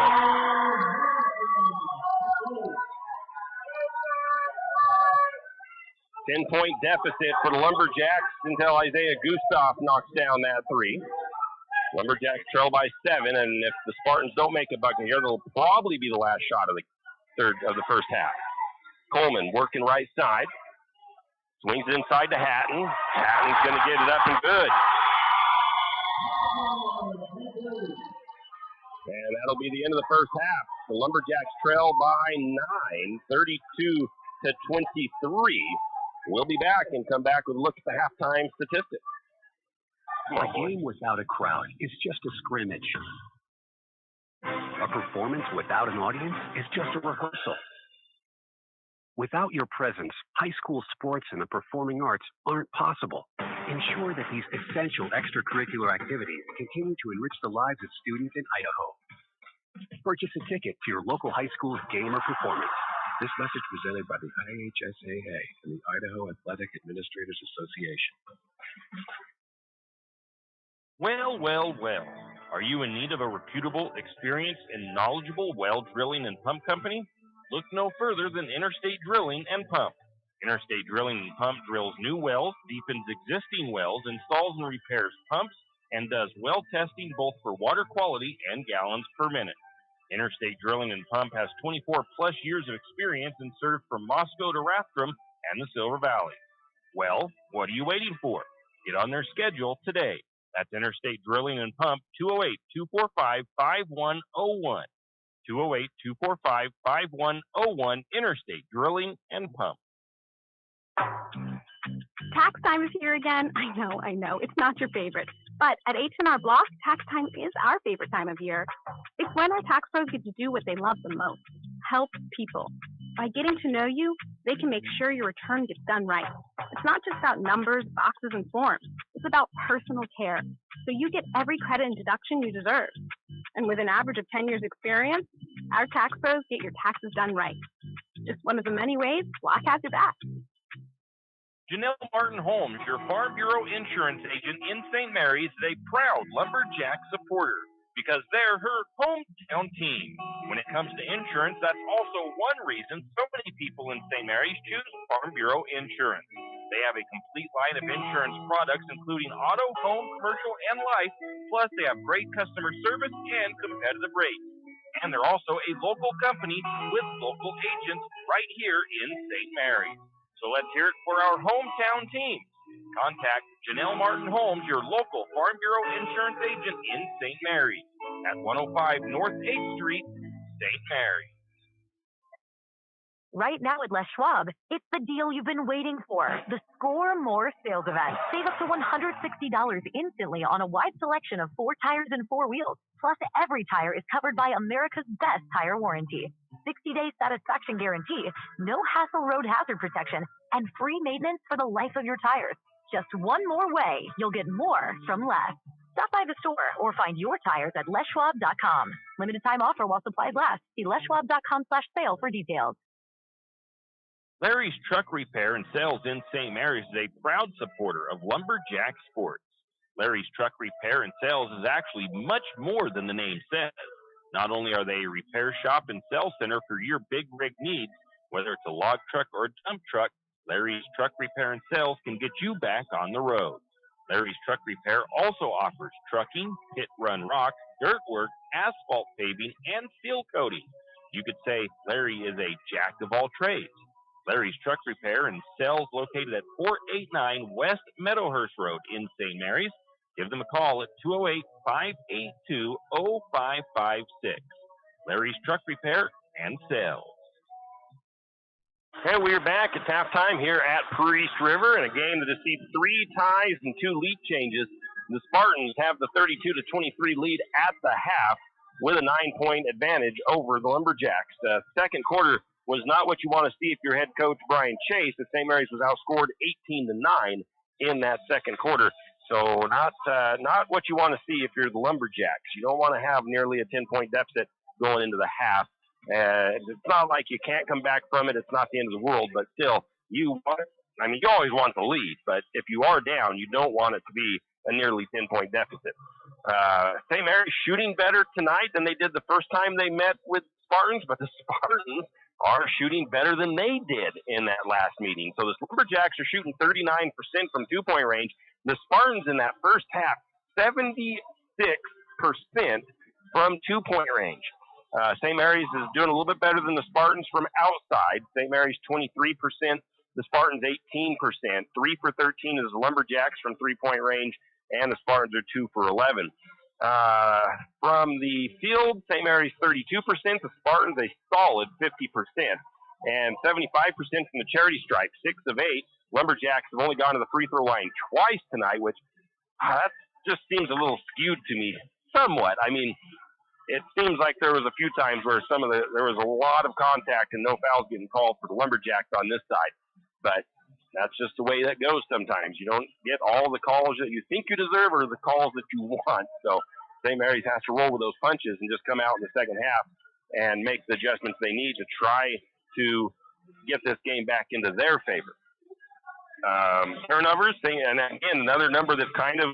Ten-point deficit for the Lumberjacks until Isaiah Gustav knocks down that three. Lumberjacks trail by 7, and if the Spartans don't make a bucket here, it'll probably be the last shot of the first half. Coleman working right side. Swings it inside to Hatton. Hatton's going to get it up and good. And that'll be the end of the first half. The Lumberjacks trail by 9, 32-23. We'll be back and come back with a look at the halftime statistics. A game without a crowd is just a scrimmage. A performance without an audience is just a rehearsal. Without your presence, high school sports and the performing arts aren't possible. Ensure that these essential extracurricular activities continue to enrich the lives of students in Idaho. Purchase a ticket to your local high school's game or performance. This message presented by the IHSAA and the Idaho Athletic Administrators Association. Well, well, well. Are you in need of a reputable, experienced, and knowledgeable well drilling and pump company? Look no further than Interstate Drilling and Pump. Interstate Drilling and Pump drills new wells, deepens existing wells, installs and repairs pumps, and does well testing both for water quality and gallons per minute. Interstate Drilling and Pump has 24-plus years of experience and served from Moscow to Rathdrum and the Silver Valley. Well, what are you waiting for? Get on their schedule today. That's Interstate Drilling and Pump, 208-245-5101. 208-245-5101, Interstate Drilling and Pump. Tax time is here again. I know. It's not your favorite. But at H&R Block, tax time is our favorite time of year. It's when our tax pros get to do what they love the most, help people. By getting to know you, they can make sure your return gets done right. It's not just about numbers, boxes, and forms. It's about personal care, so you get every credit and deduction you deserve. And with an average of 10 years experience, our tax pros get your taxes done right. Just one of the many ways Block has your back. Janelle Martin Holmes, your Farm Bureau insurance agent in St. Mary's, is a proud Lumberjack supporter because they're her hometown team. When it comes to insurance, that's also one reason so many people in St. Mary's choose Farm Bureau insurance. They have a complete line of insurance products, including auto, home, commercial, and life, plus they have great customer service and competitive rates. And they're also a local company with local agents right here in St. Mary's. So let's hear it for our hometown team. Contact Janelle Martin Holmes, your local Farm Bureau insurance agent in St. Mary's at 105 North 8th Street, St. Mary's. Right now at Les Schwab, it's the deal you've been waiting for. The Score More sales event. Save up to $160 instantly on a wide selection of 4 tires and 4 wheels. Plus, every tire is covered by America's best tire warranty. 60-day satisfaction guarantee, no hassle road hazard protection, and free maintenance for the life of your tires. Just one more way you'll get more from less. Stop by the store or find your tires at leschwab.com. Limited time offer while supplies last. See leschwab.com/sale for details. Larry's Truck Repair and Sales in St. Mary's is a proud supporter of Lumberjack Sports. Larry's Truck Repair and Sales is actually much more than the name says. Not only are they a repair shop and sales center for your big rig needs, whether it's a log truck or a dump truck, Larry's Truck Repair and Sales can get you back on the road. Larry's Truck Repair also offers trucking, pit run rock, dirt work, asphalt paving, and seal coating. You could say Larry is a jack of all trades. Larry's Truck Repair and Sales located at 489 West Meadowhurst Road in St. Mary's. Give them a call at 208-582-0556. Larry's Truck Repair and Sales. And we're back. It's halftime here at Priest River in a game that has seen 3 ties and 2 lead changes. The Spartans have the 32-23 lead at the half with a 9-point advantage over the Lumberjacks. Second quarter was not what you want to see if you're head coach Brian Chase, as St. Mary's was outscored 18-9 in that second quarter. So not what you want to see if you're the Lumberjacks. You don't want to have nearly a 10-point deficit going into the half. It's not like you can't come back from it. It's not the end of the world, but still, you always want the lead, but if you are down, you don't want it to be a nearly 10-point deficit. St. Mary's shooting better tonight than they did the first time they met with Spartans, but the Spartans are shooting better than they did in that last meeting. So the Lumberjacks are shooting 39% from two-point range. The Spartans in that first half, 76% from two-point range. St. Mary's is doing a little bit better than the Spartans from outside. St. Mary's 23%, the Spartans 18%. 3 for 13 is the Lumberjacks from three-point range, and the Spartans are 2 for 11. From the field, St. Mary's 32%, the Spartans a solid 50%, and 75% from the charity stripe, 6 of 8. Lumberjacks have only gone to the free throw line twice tonight, which that just seems a little skewed to me somewhat. I mean, it seems like there was a few times where there was a lot of contact and no fouls getting called for the Lumberjacks on this side, but that's just the way that goes sometimes. You don't get all the calls that you think you deserve or the calls that you want. So St. Mary's has to roll with those punches and just come out in the second half and make the adjustments they need to try to get this game back into their favor. Turnovers, and again, another number that's kind of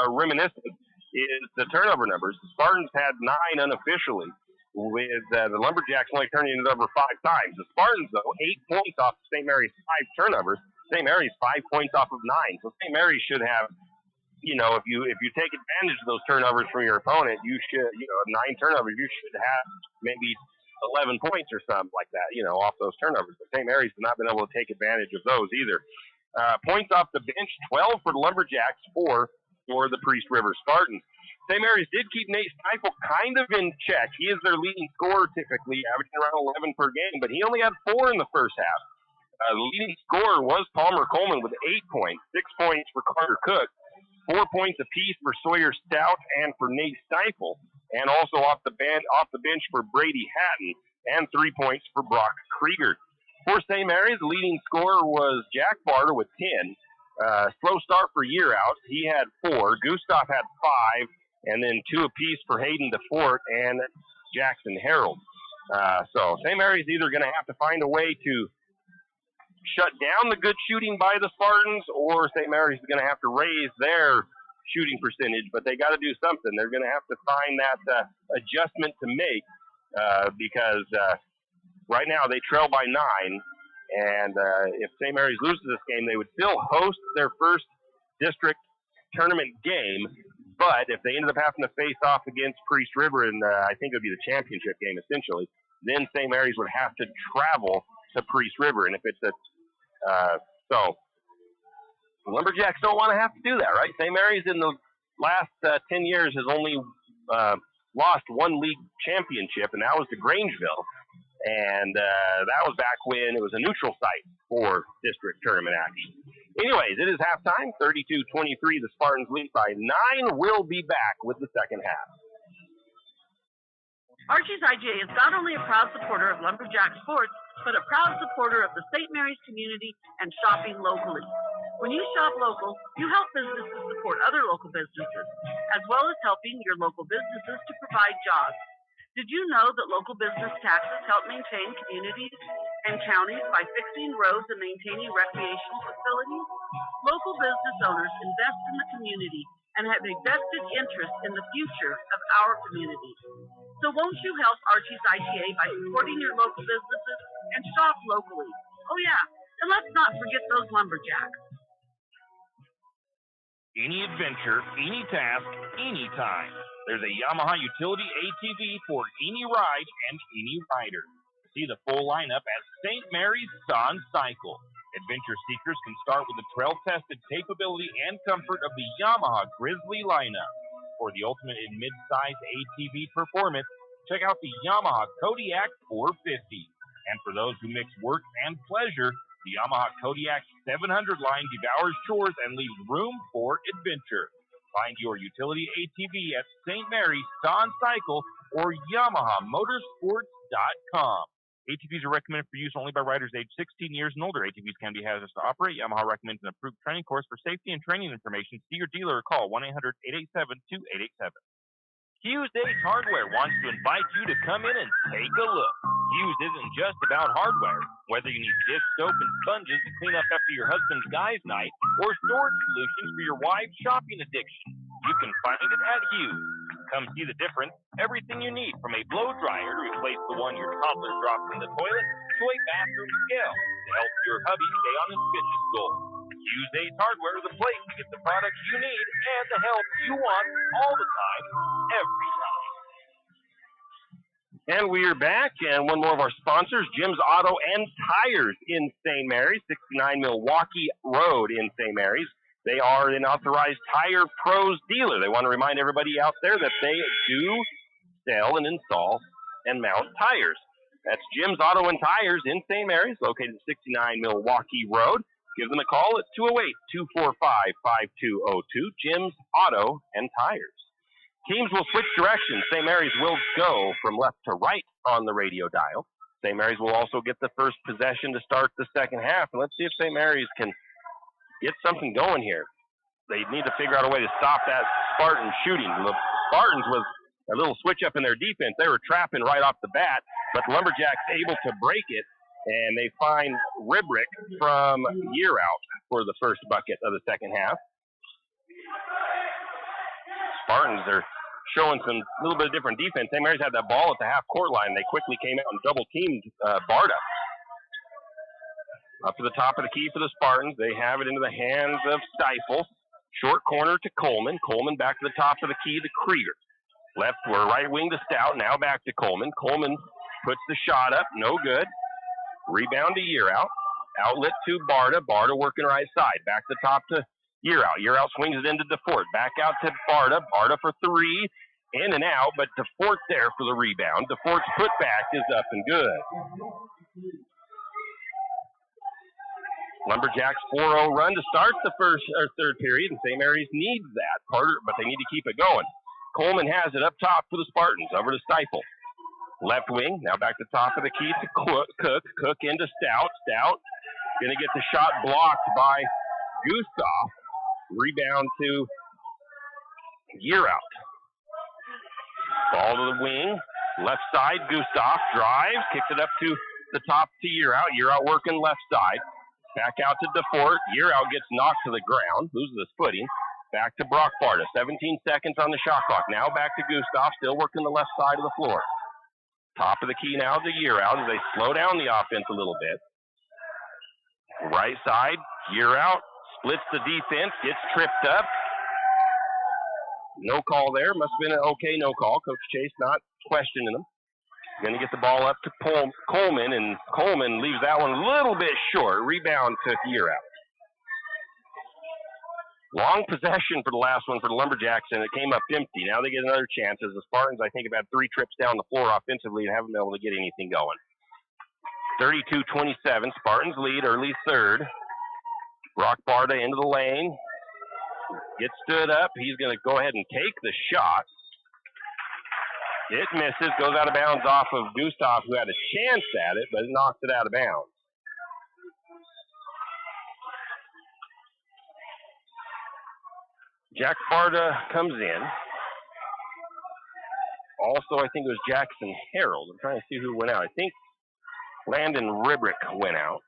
reminiscent is the turnover numbers. The Spartans had 9 unofficially, with the Lumberjacks only turning it over 5 times. The Spartans, though, 8 points off St. Mary's 5 turnovers. St. Mary's 5 points off of 9. So St. Mary's should have, if you take advantage of those turnovers from your opponent, you should, 9 turnovers, you should have maybe 11 points or something like that, off those turnovers. But St. Mary's has not been able to take advantage of those either. Points off the bench, 12 for the Lumberjacks, 4 for the Priest River Spartans. St. Mary's did keep Nate Stiefel kind of in check. He is their leading scorer typically, averaging around 11 per game, but he only had 4 in the first half. The leading scorer was Palmer Coleman with 8 points, 6 points for Carter Cook, 4 points apiece for Sawyer Stout and for Nate Stiefel, and also off the bench for Brady Hatton, and 3 points for Brock Krieger. For St. Mary's, the leading scorer was Jack Barter with 10. Slow start for Year Out. He had 4. Gustav had 5, and then 2 apiece for Hayden DeFort and Jackson Harold. So St. Mary's either going to have to find a way to shut down the good shooting by the Spartans, or St. Mary's is going to have to raise their shooting percentage, but they got to do something. They're going to have to find that adjustment to make because right now they trail by 9, and if St. Mary's loses this game, they would still host their first district tournament game, but if they ended up having to face off against Priest River, and I think it would be the championship game essentially, then St. Mary's would have to travel to Priest River, and if it's so the Lumberjacks don't want to have to do that, right? St. Mary's in the last 10 years has only lost 1 league championship, and that was to Grangeville, and that was back when it was a neutral site for district tournament action. Anyways, it is halftime, 32-23. The Spartans lead by 9. We'll be back with the second half. Archie's IGA is not only a proud supporter of Lumberjack sports, but a proud supporter of the St. Mary's community and shopping locally. When you shop local, you help businesses support other local businesses, as well as helping your local businesses to provide jobs. Did you know that local business taxes help maintain communities and counties by fixing roads and maintaining recreational facilities? Local business owners invest in the community and have a vested interest in the future of our community. So won't you help Archie's IGA by supporting your local businesses and shop locally? Oh yeah, and let's not forget those Lumberjacks. Any adventure, any task, anytime. There's a Yamaha utility ATV for any ride and any rider. See the full lineup at St. Mary's Sun Cycle. Adventure seekers can start with the trail-tested capability and comfort of the Yamaha Grizzly lineup. For the ultimate in mid-size ATV performance, check out the Yamaha Kodiak 450. And for those who mix work and pleasure, the Yamaha Kodiak 700 line devours chores and leaves room for adventure. Find your utility ATV at St. Mary's Sun Cycle or YamahaMotorsports.com. ATVs are recommended for use only by riders aged 16 years and older. ATVs can be hazardous to operate. Yamaha recommends an approved training course for safety and training information. See your dealer or call 1-800-887-2887. Hughes Ace Hardware wants to invite you to come in and take a look. Hughes isn't just about hardware. Whether you need dish soap and sponges to clean up after your husband's guys' night or storage solutions for your wife's shopping addiction, you can find it at Hughes. Come see the difference. Everything you need, from a blow dryer to replace the one your toddler drops in the toilet to a bathroom scale to help your hubby stay on his fitness goal. Hughes Ace Hardware is the place to get the products you need and the help you want all the time, every time. And we are back, and one more of our sponsors, Jim's Auto and Tires in St. Mary's, 69 Milwaukee Road in St. Mary's. They are an authorized Tire Pros dealer. They want to remind everybody out there that they do sell and install and mount tires. That's Jim's Auto and Tires in St. Mary's, located at 69 Milwaukee Road. Give them a call at 208-245-5202, Jim's Auto and Tires. Teams will switch directions. St. Mary's will go from left to right on the radio dial. St. Mary's will also get the first possession to start the second half. And let's see if St. Mary's can get something going here. They need to figure out a way to stop that Spartan shooting. The Spartans was a little switch up in their defense. They were trapping right off the bat, but the Lumberjacks able to break it. And they find Ribrick from Year Out for the first bucket of the second half. Spartans are showing some little bit of different defense. St. Mary's had that ball at the half-court line. They quickly came out and double-teamed Barta. Up to the top of the key for the Spartans. They have it into the hands of Stifle. Short corner to Coleman. Coleman back to the top of the key to Krieger. Left or right wing to Stout. Now back to Coleman. Coleman puts the shot up. No good. Rebound to Year Out. Outlet to Barta. Barta working right side. Back to top to Year Out. Year Out swings it into DeFort. Back out to Barta. Barta for three. In and out, but DeFort there for the rebound. DeFort's putback is up and good. Lumberjacks 4-0 run to start the third period, and St. Mary's needs that, but they need to keep it going. Coleman has it up top for the Spartans. Over to Stifle. Left wing, now back to top of the key to Cook. Cook into Stout. Stout going to get the shot blocked by Gustav. Rebound to Year Out. Ball to the wing. Left side, Gustav drives. Kicks it up to the top to Year Out. Year Out working left side. Back out to DeFort. Year Out gets knocked to the ground. Loses his footing. Back to Brock Barta. 17 seconds on the shot clock. Now back to Gustav. Still working the left side of the floor. Top of the key now to Year Out as they slow down the offense a little bit. Right side, Year Out splits the defense, gets tripped up. No call there. Must have been an okay no call. Coach Chase not questioning them. Going to get the ball up to Coleman, and Coleman leaves that one a little bit short. Rebound to Year Out. Long possession for the last one for the Lumberjacks, and it came up empty. Now they get another chance as the Spartans, I think, have had 3 trips down the floor offensively and haven't been able to get anything going. 32-27, Spartans lead early third. Brock Barta into the lane. Gets stood up. He's going to go ahead and take the shot. It misses, goes out of bounds off of Gustav, who had a chance at it, but knocked it out of bounds. Jack Barta comes in. Also, I think it was Jackson Harold. I'm trying to see who went out. I think Landon Ribrick went out.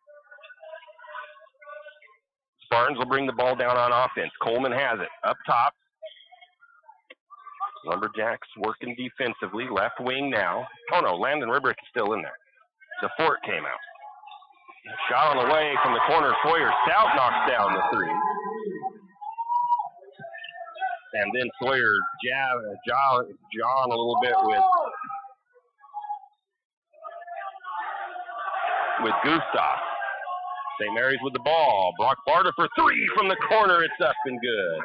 Spartans will bring the ball down on offense. Coleman has it. Up top. Lumberjacks working defensively. Left wing now. Oh, no. Landon Ribrick is still in there. DeFort came out. Shot on the way from the corner. Sawyer Stout knocks down the three. And then Sawyer John a little bit with Gustav. St. Mary's with the ball. Brock Barta for three from the corner. It's up and good.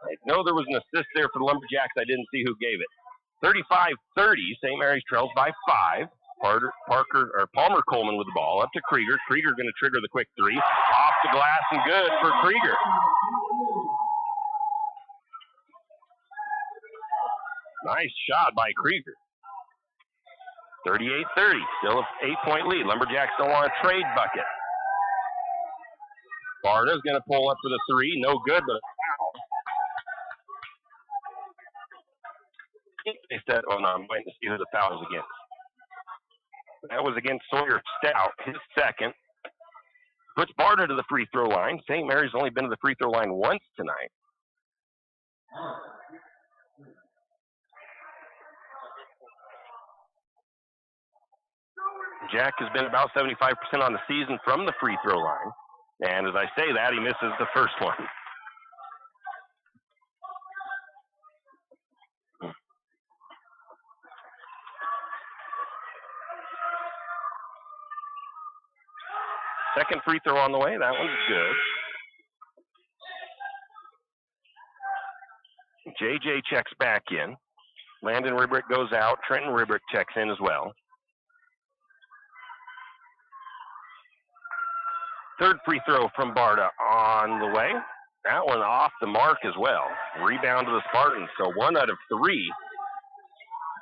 I know there was an assist there for the Lumberjacks. I didn't see who gave it. 35-30. St. Mary's trails by 5. Palmer Coleman with the ball. Up to Krieger. Krieger going to trigger the quick three. Off the glass and good for Krieger. Nice shot by Krieger. 38-30, still an 8-point lead. Lumberjacks don't want to trade bucket. Sparta's going to pull up for the three. No good, but a foul. They said, oh no, I'm waiting to see who the foul was against. That was against Sawyer Stout, his second. Puts Sparta to the free throw line. St. Mary's only been to the free throw line once tonight. Jack has been about 75% on the season from the free throw line. And as I say that, he misses the first one. Second free throw on the way. That one's good. JJ checks back in. Landon Ribrick goes out. Trenton Ribrick checks in as well. Third free throw from Barta on the way. That one off the mark as well. Rebound to the Spartans. So 1 out of 3.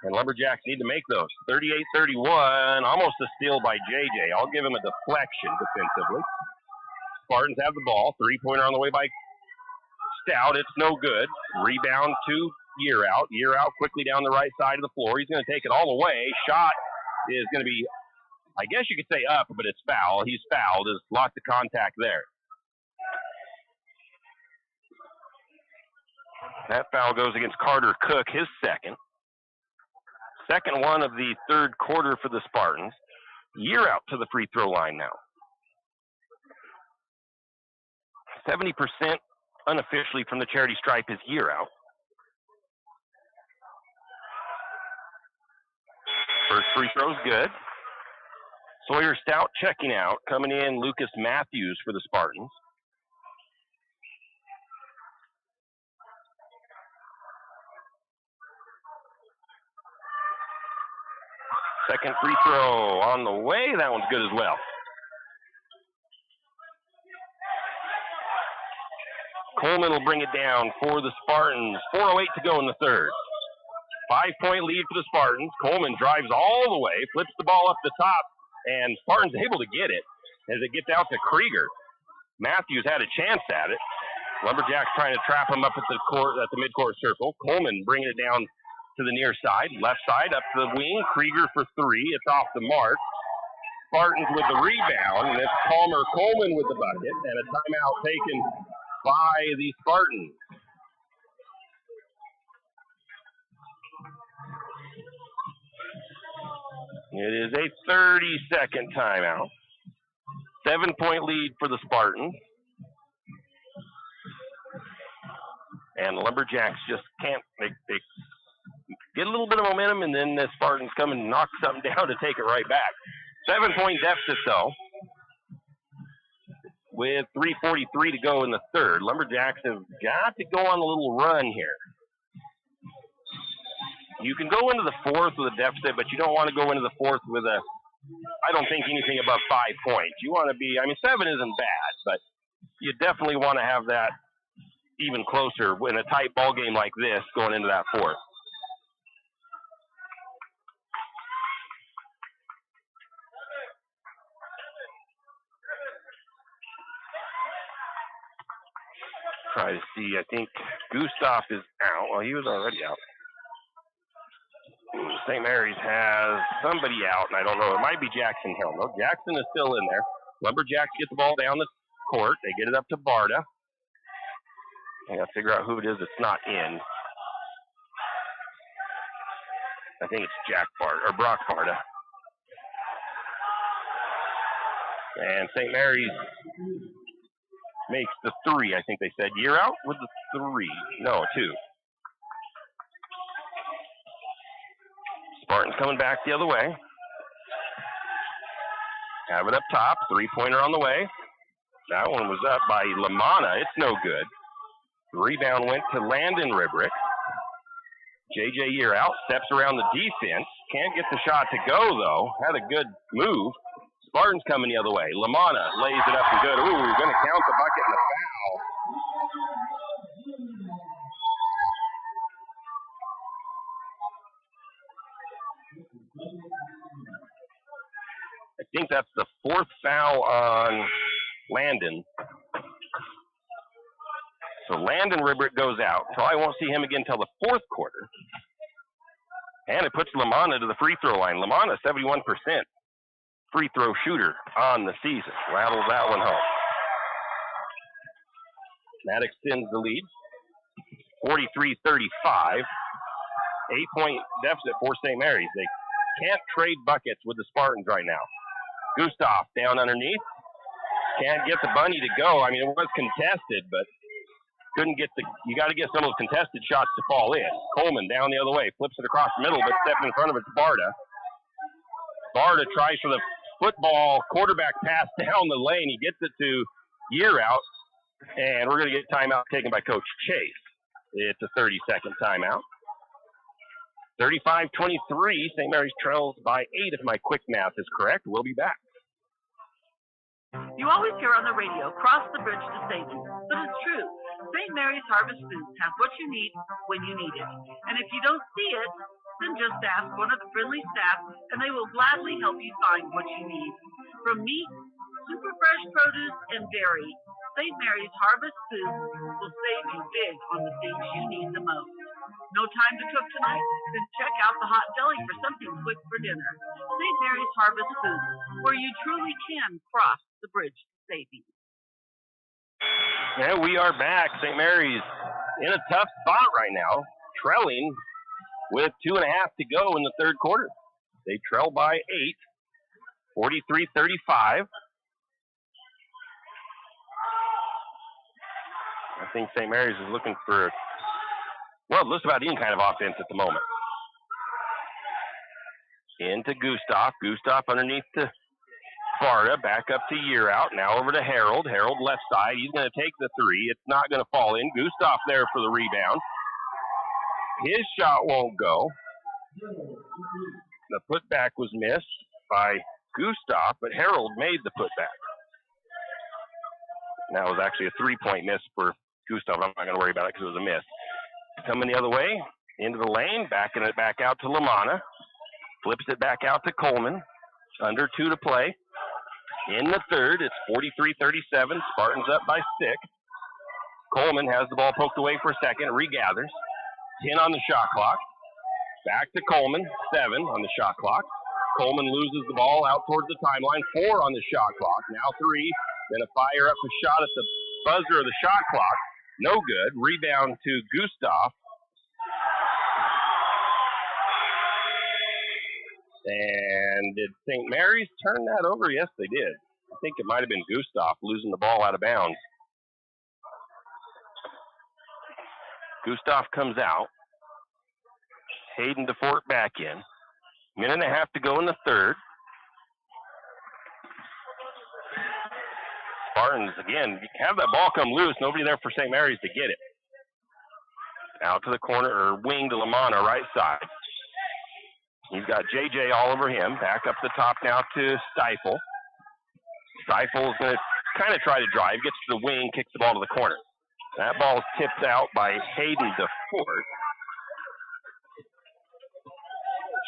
And Lumberjacks need to make those. 38-31, almost a steal by JJ. I'll give him a deflection defensively. Spartans have the ball. Three-pointer on the way by Stout. It's no good. Rebound to Year Out. Year Out quickly down the right side of the floor. He's going to take it all the way. Shot is going to be, I guess you could say up, but it's foul. He's fouled. There's lots of contact there. That foul goes against Carter Cook, his second. Second one of the third quarter for the Spartans. Year Out to the free throw line now. 70% unofficially from the charity stripe is Year Out. First free throw's good. Sawyer Stout checking out. Coming in, Lucas Matthews for the Spartans. Second free throw on the way. That one's good as well. Coleman will bring it down for the Spartans. 4:08 to go in the third. 5-point lead for the Spartans. Coleman drives all the way, flips the ball up the top, and Spartans able to get it as it gets out to Krieger. Matthews had a chance at it. Lumberjacks trying to trap him up at the court, at the midcourt circle. Coleman bringing it down to the near side, left side, up to the wing. Krieger for three. It's off the mark. Spartans with the rebound, and it's Palmer Coleman with the bucket, and a timeout taken by the Spartans. It is a 30-second timeout. 7-point lead for the Spartans. And the Lumberjacks just can't, they get a little bit of momentum, and then the Spartans come and knock something down to take it right back. 7-point deficit, though, with 3:43 to go in the third. Lumberjacks have got to go on a little run here. You can go into the fourth with a deficit, but you don't want to go into the fourth with a, I don't think, anything above 5 points. You want to be, I mean, 7 isn't bad, but you definitely want to have that even closer in a tight ball game like this going into that fourth. Try to see, I think Gustav is out. Well, he was already out. St. Mary's has somebody out, and I don't know. It might be Jackson Hill. No, Jackson is still in there. Lumberjacks get the ball down the court. They get it up to Barta. I got to figure out who it is that's not in. I think it's Jack Barta, or Brock Barta. And St. Mary's makes the three, I think they said. Year Out with the three. No, 2. Spartans coming back the other way. Have it up top. 3-pointer on the way. That one was up by Lamanna. It's no good. The rebound went to Landon Ribrick. JJ Year Out steps around the defense. Can't get the shot to go, though. Had a good move. Spartans coming the other way. Lamanna lays it up and good. Ooh, going to count the bucket and the foul. think that's the 4th foul on Landon. So Landon Ribbert goes out. So I won't see him again until the 4th quarter. And it puts Lamanna to the free throw line. Lamanna, 71% free throw shooter on the season. Rattles that one home. That extends the lead. 43-35. 8-point deficit for St. Mary's. They can't trade buckets with the Spartans right now. Gustav down underneath. Can't get the bunny to go. I mean, it was contested, but couldn't get you got to get some of those contested shots to fall in. Coleman down the other way, flips it across the middle, but stepping in front of it's Barta. Barta tries for the football quarterback pass down the lane. He gets it to Year Out, and we're going to get timeout taken by Coach Chase. It's a 30-second timeout. 35-23, St. Mary's trails by 8 if my quick math is correct. We'll be back. You always hear on the radio, cross the bridge to safety, but it's true. St. Mary's Harvest Foods has what you need when you need it. And if you don't see it, then just ask one of the friendly staff, and they will gladly help you find what you need. From meat, super fresh produce, and dairy, St. Mary's Harvest Foods will save you big on the things you need the most. No time to cook tonight? Then check out the hot deli for something quick for dinner. St. Mary's Harvest Foods, where you truly can cross the bridge to safety. And we are back. St. Mary's in a tough spot right now, trailing with 2.5 to go in the 3rd quarter. They trail by 8, 43-35. I think St. Mary's is looking for, well, just about any kind of offense at the moment. Into Gustav. Gustav underneath to Barta. Back up to Year Out. Now over to Harold. Harold left side. He's going to take the 3. It's not going to fall in. Gustav there for the rebound. His shot won't go. The putback was missed by Gustav, but Harold made the putback. That was actually a 3-point miss for Gustav. I'm not going to worry about it because it was a miss. Coming the other way, into the lane, backing it back out to Lamanna. Flips it back out to Coleman. Under 2 to play. In the 3rd, it's 43-37. Spartans up by 6. Coleman has the ball poked away for a second, regathers. 10 on the shot clock. Back to Coleman, 7 on the shot clock. Coleman loses the ball out towards the timeline, 4 on the shot clock. Now 3, then a fire up a shot at the buzzer of the shot clock. No good. Rebound to Gustav. And did St. Mary's turn that over? Yes, they did. I think it might have been Gustav losing the ball out of bounds. Gustav comes out. Hayden DeFort back in. 1.5 to go in the 3rd. Spartans, again, have that ball come loose. Nobody there for St. Mary's to get it. Out to the corner, or wing to Lamanna, right side. He's got JJ all over him. Back up the top now to Stifle. Stifle is going to kind of try to drive. Gets to the wing, kicks the ball to the corner. That ball is tipped out by Hayden DeFort.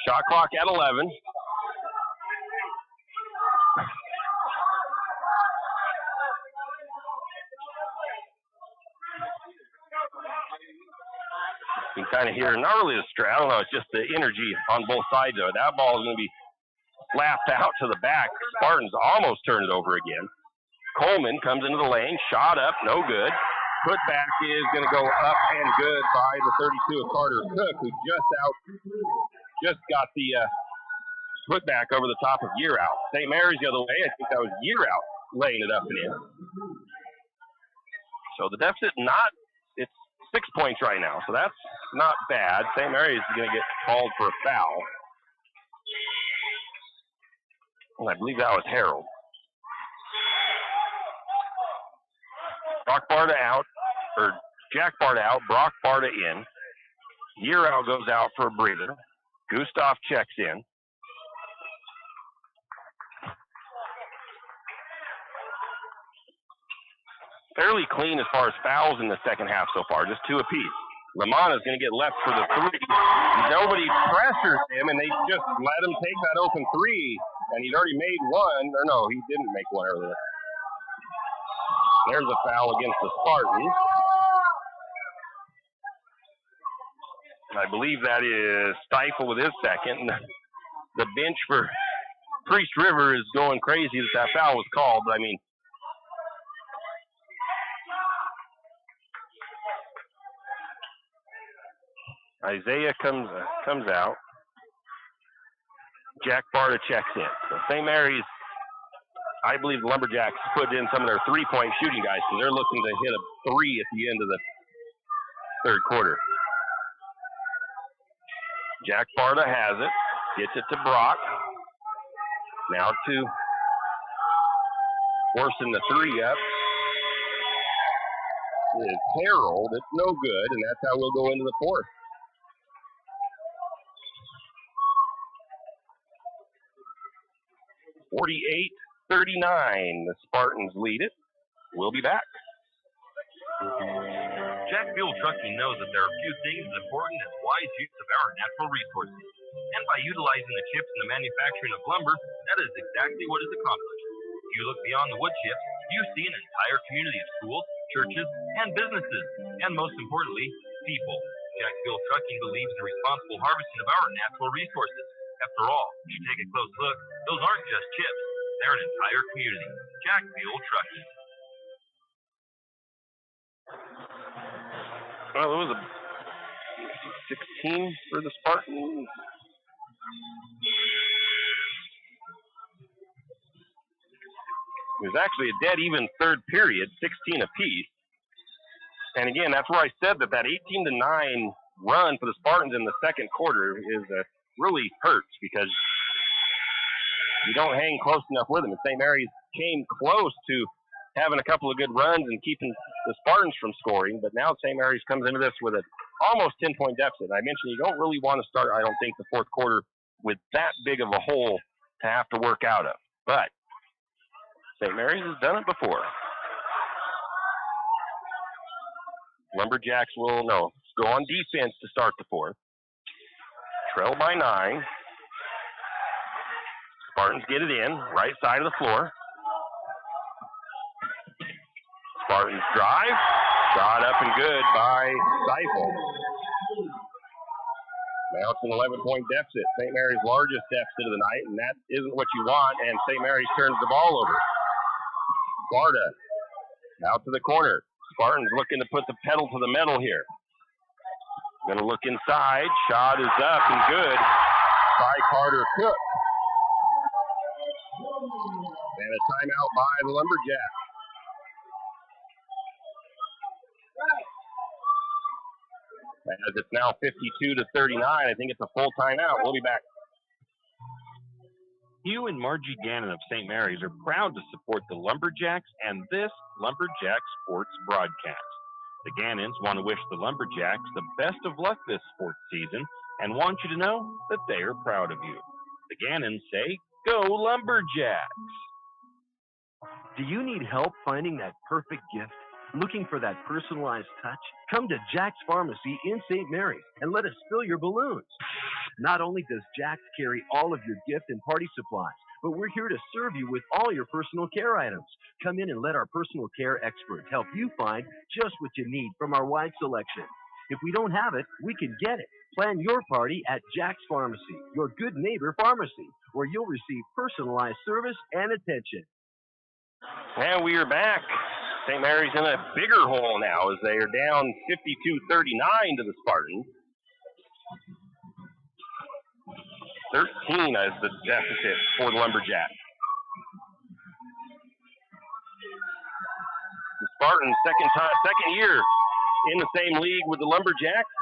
Shot clock at 11. You can kind of hear, not really the stress, I don't know, it's just the energy on both sides of it. That ball is going to be slapped out to the back. Spartans almost turn it over again. Coleman comes into the lane, shot up, no good. Putback is going to go up and good by the 32 of Carter Cook, who just got the putback over the top of Year Out. St. Mary's the other way. I think that was Year Out laying it up and in. So the deficit it's 6 points right now, so that's not bad. St. Mary's is going to get called for a foul. And I believe that was Harold. Brock Barta out, or Jack Barta out, Brock Barta in. Year Out goes out for a breather. Gustav checks in. Fairly clean as far as fouls in the second half so far, just 2 apiece. Lamanna's going to get left for the 3. Nobody pressures him, and they just let him take that open 3. And he'd already made one, or no, he didn't make one earlier. There's a foul against the Spartans. I believe that is Stifle with his second. The bench for Priest River is going crazy that foul was called, but I mean, Isaiah comes out. Jack Barta checks in. So St. Mary's, I believe the Lumberjacks put in some of their three-point shooting guys, so they're looking to hit a three at the end of the third quarter. Jack Barta has it, gets it to Brock. Now to forcing the three up is Harold. It's no good, and that's how we'll go into the fourth. 48-39, the Spartans lead it. We'll be back. Jack Fuel Trucking knows that there are few things as important as wise use of our natural resources. And by utilizing the chips in the manufacturing of lumber, that is exactly what is accomplished. If you look beyond the wood chips, you see an entire community of schools, churches, and businesses, and most importantly, people. Jack Fuel Trucking believes in responsible harvesting of our natural resources. After all, if you take a close look, those aren't just chips. They're an entire community. Jack Fuel Trucking. Well, it was a 16 for the Spartans. It was actually a dead even third period, 16 apiece. And again, that's where I said that 18-9 run for the Spartans in the second quarter is really hurts because you don't hang close enough with them. And St. Mary's came close to having a couple of good runs and keeping the Spartans from scoring, but now St. Mary's comes into this with an almost 10-point deficit. I mentioned you don't really want to start, I don't think, the fourth quarter with that big of a hole to have to work out of. But St. Mary's has done it before. Lumberjacks will go on defense to start the fourth. Trail by 9. Spartans get it in, right side of the floor. Spartans drive. Shot up and good by Stifle. Now it's an 11-point deficit. St. Mary's largest deficit of the night, and that isn't what you want, and St. Mary's turns the ball over. Barta out to the corner. Spartans looking to put the pedal to the metal here. Going to look inside. Shot is up and good by Carter Cook. And a timeout by the Lumberjacks. As it's now 52-39, I think it's a full timeout. We'll be back. Hugh and Margie Gannon of St. Mary's are proud to support the Lumberjacks and this Lumberjack Sports broadcast. The Gannons want to wish the Lumberjacks the best of luck this sports season and want you to know that they are proud of you. The Gannons say, "Go Lumberjacks!" Do you need help finding that perfect gift? Looking for that personalized touch? Come to Jack's Pharmacy in St. Mary's and let us fill your balloons. Not only does Jack's carry all of your gift and party supplies, but we're here to serve you with all your personal care items. Come in and let our personal care experts help you find just what you need from our wide selection. If we don't have it, we can get it. Plan your party at Jack's Pharmacy, your good neighbor pharmacy, where you'll receive personalized service and attention. And we are back. St. Mary's in a bigger hole now as they are down 52-39 to the Spartans. 13 as the deficit for the Lumberjacks. The Spartans, second year in the same league with the Lumberjacks,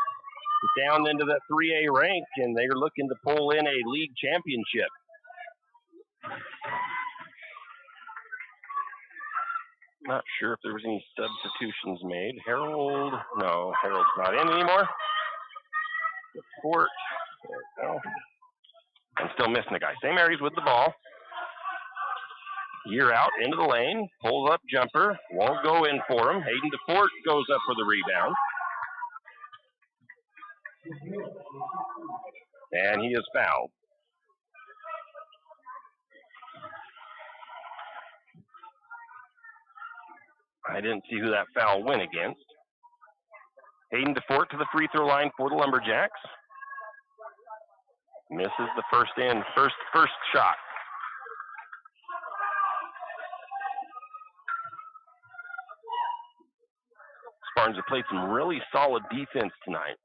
down into that 3A rank, and they are looking to pull in a league championship. Not sure if there was any substitutions made. Harold's not in anymore. Support. There we go. I'm still missing a guy. St. Mary's with the ball. Year out into the lane. Pulls up jumper. Won't go in for him. Hayden DeFort goes up for the rebound. And he is fouled. I didn't see who that foul went against. Hayden DeFort to the free throw line for the Lumberjacks. Misses the first shot. Spartans have played some really solid defense tonight.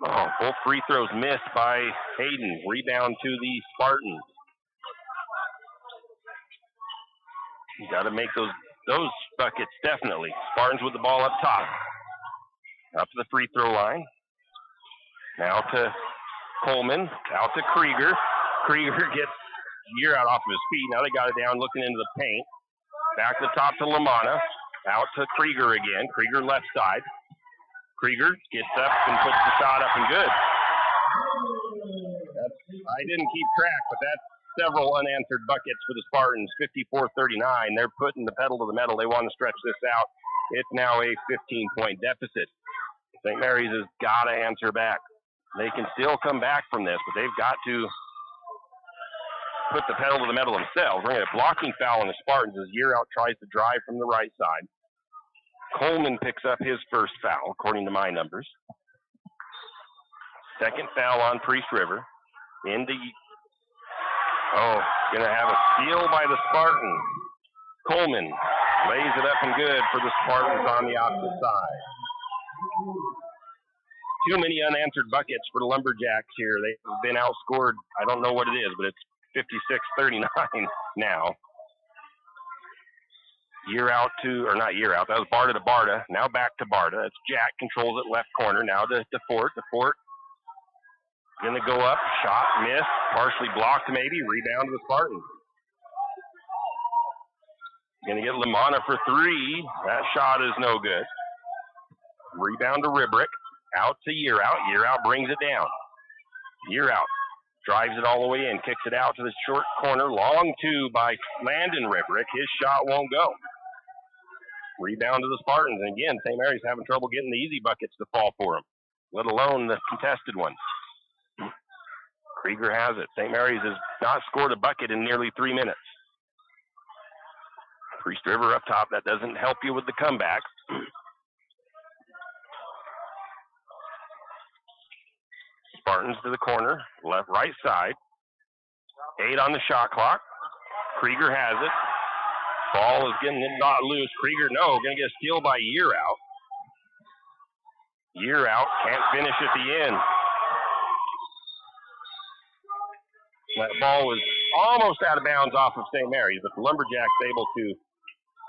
Oh, both free throws missed by Hayden. Rebound to the Spartans. You got to make those buckets, definitely. Spartans with the ball up top. Up to the free throw line. Now to Coleman. Out to Krieger. Krieger gets Year out off of his feet. Now they got it down, looking into the paint. Back to the top to Lamanna. Out to Krieger again. Krieger left side. Krieger gets up and puts the shot up and good. I didn't keep track, but that's several unanswered buckets for the Spartans. 54-39. They're putting the pedal to the metal. They want to stretch this out. It's now a 15-point deficit. St. Mary's has got to answer back. They can still come back from this, but they've got to put the pedal to the metal themselves. We're going to get a blocking foul on the Spartans as Year Out tries to drive from the right side. Coleman picks up his first foul, according to my numbers. Second foul on Priest River. Going to have a steal by the Spartans. Coleman lays it up and good for the Spartans on the opposite side. Too many unanswered buckets for the Lumberjacks here. They've been outscored. I don't know what it is, but it's 56-39 now. Not Year Out. That was Barta to Barta. Now back to Barta. That's Jack, controls it left corner. Now to Fort. Fort going to go up. Shot, miss. Partially blocked maybe. Rebound to the Spartans. Going to get Lamanna for three. That shot is no good. Rebound to Ribrick. Out to Year Out. Year Out brings it down. Year Out drives it all the way in. Kicks it out to the short corner. Long two by Landon Ribrick. His shot won't go. Rebound to the Spartans. And again, St. Mary's having trouble getting the easy buckets to fall for them, let alone the contested ones. Krieger has it. St. Mary's has not scored a bucket in nearly 3 minutes. Priest River up top. That doesn't help you with the comeback. Spartans to the corner, right side. 8 on the shot clock. Krieger has it. Ball is getting not loose. Krieger, going to get a steal by Year Out. Year Out can't finish at the end. That ball was almost out of bounds off of St. Mary's, but the Lumberjacks able to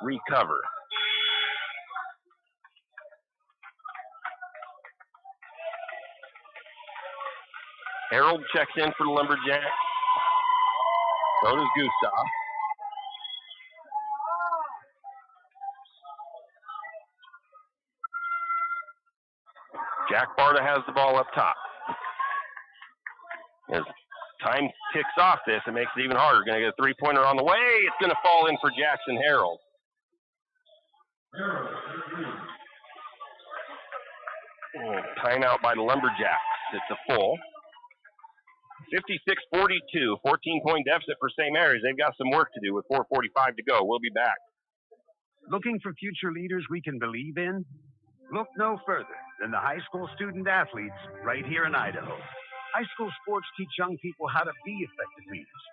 recover. Harold checks in for the Lumberjacks. So does Gustav. Jack Barta has the ball up top. As time ticks off this, it makes it even harder. Going to get a three-pointer on the way. It's going to fall in for Jackson Harold. Timeout by the Lumberjacks. It's a full. 56-42, 14-point deficit for St. Mary's. They've got some work to do with 4:45 to go. We'll be back. Looking for future leaders we can believe in? Look no further than the high school student athletes right here in Idaho. High school sports teach young people how to be effective leaders.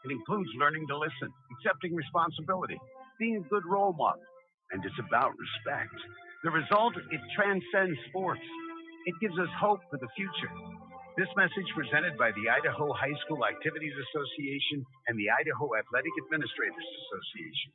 It includes learning to listen, accepting responsibility, being a good role model, and it's about respect. The result, it transcends sports. It gives us hope for the future. This message presented by the Idaho High School Activities Association and the Idaho Athletic Administrators Association.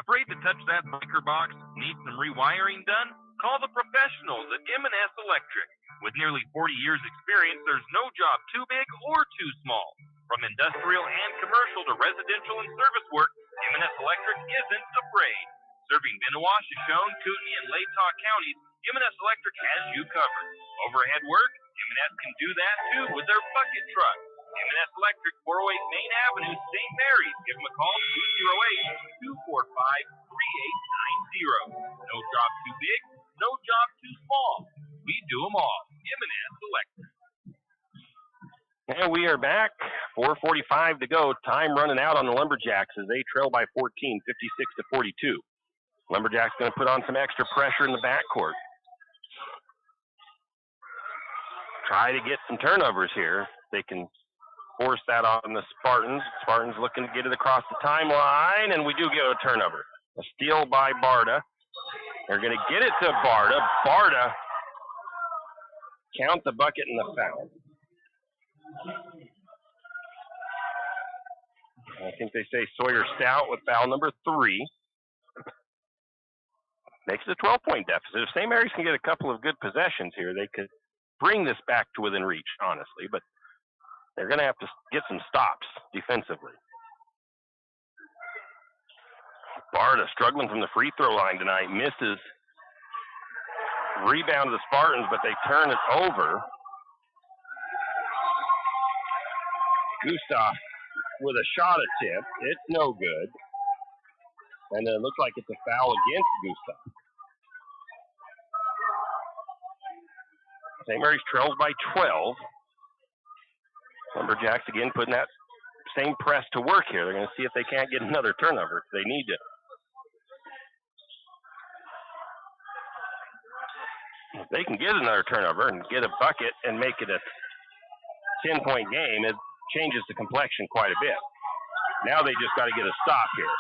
Afraid to touch that breaker box? Need some rewiring done? Call the professionals at M&S Electric. With nearly 40 years experience, there's no job too big or too small. From industrial and commercial to residential and service work, M&S Electric isn't afraid. Serving Benoit, Shoshone, Kootenai, and Latah counties, M&S Electric has you covered. Overhead work? M&S can do that too with their bucket truck. M&S Electric, 408 Main Avenue, St. Mary's. Give them a call, 208-245-3890. No job too big, no job too small. We do them all. M&S Electric. And we are back. 4:45 to go. Time running out on the Lumberjacks as they trail by 14, 56-42. Lumberjacks going to put on some extra pressure in the backcourt. Try to get some turnovers here. They can force that on the Spartans. Spartans looking to get it across the timeline, and we do get a turnover. A steal by Barta. They're going to get it to Barta. Barta, count the bucket and the foul. I think they say Sawyer Stout with foul number 3. Makes it a 12-point deficit. If St. Mary's can get a couple of good possessions here, they could bring this back to within reach, honestly. But they're going to have to get some stops defensively. Barta struggling from the free throw line tonight. Misses. Rebound to the Spartans, but they turn it over. Gustav with a shot attempt. It's no good. And it looks like it's a foul against Gustav. St. Mary's trails by 12. Lumberjacks again putting that same press to work here. They're going to see if they can't get another turnover. They need to. If they can get another turnover and get a bucket and make it a 10-point game, it changes the complexion quite a bit. Now they just got to get a stop here.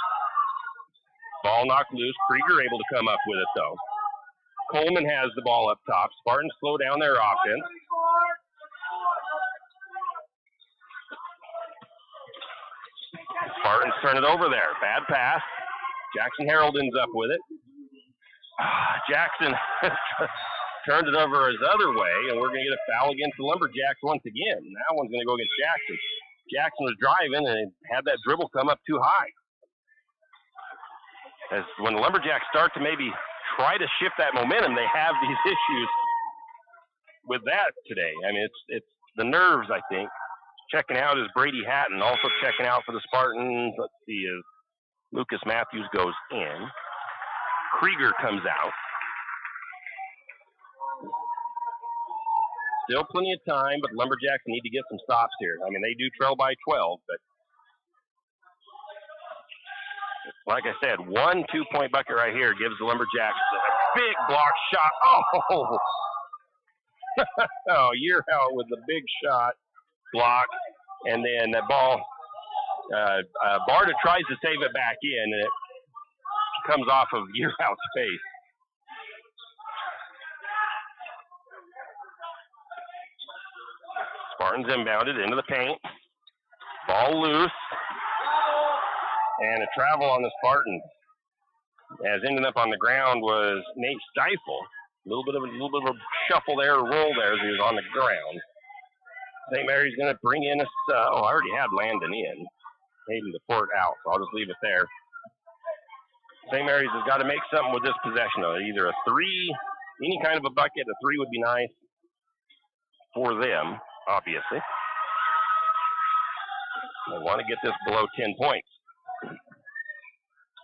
Ball knocked loose. Krieger able to come up with it, though. Coleman has the ball up top. Spartans slow down their offense. Spartans turn it over there. Bad pass. Jackson Harold ends up with it. Jackson turned it over his other way, and we're going to get a foul against the Lumberjacks once again. That one's going to go against Jackson. Jackson was driving and had that dribble come up too high. As when the Lumberjacks start to maybe try to shift that momentum, they have these issues with that today. I mean, it's the nerves, I think. Checking out is Brady Hatton, also checking out for the Spartans. Let's see, as Lucas Matthews goes in. Krieger comes out. Still plenty of time, but Lumberjacks need to get some stops here. I mean, they do trail by 12, but like I said, 1 2-point bucket right here gives the Lumberjacks a big block shot. Oh! Oh, you're out with the big shot block, and then that ball, Barta tries to save it back in, and it comes off of Yearhout's face. Spartans inbounded into the paint. Ball loose. And a travel on the Spartans. As ending up on the ground was Nate Steifel. A little bit of a shuffle there, a roll there as he was on the ground. St. Mary's going to bring in a I already had Landon in. Hayden DePort out, so I'll just leave it there. St. Mary's has got to make something with this possession, though. Either a 3, any kind of a bucket, a 3 would be nice for them, obviously. They want to get this below 10 points.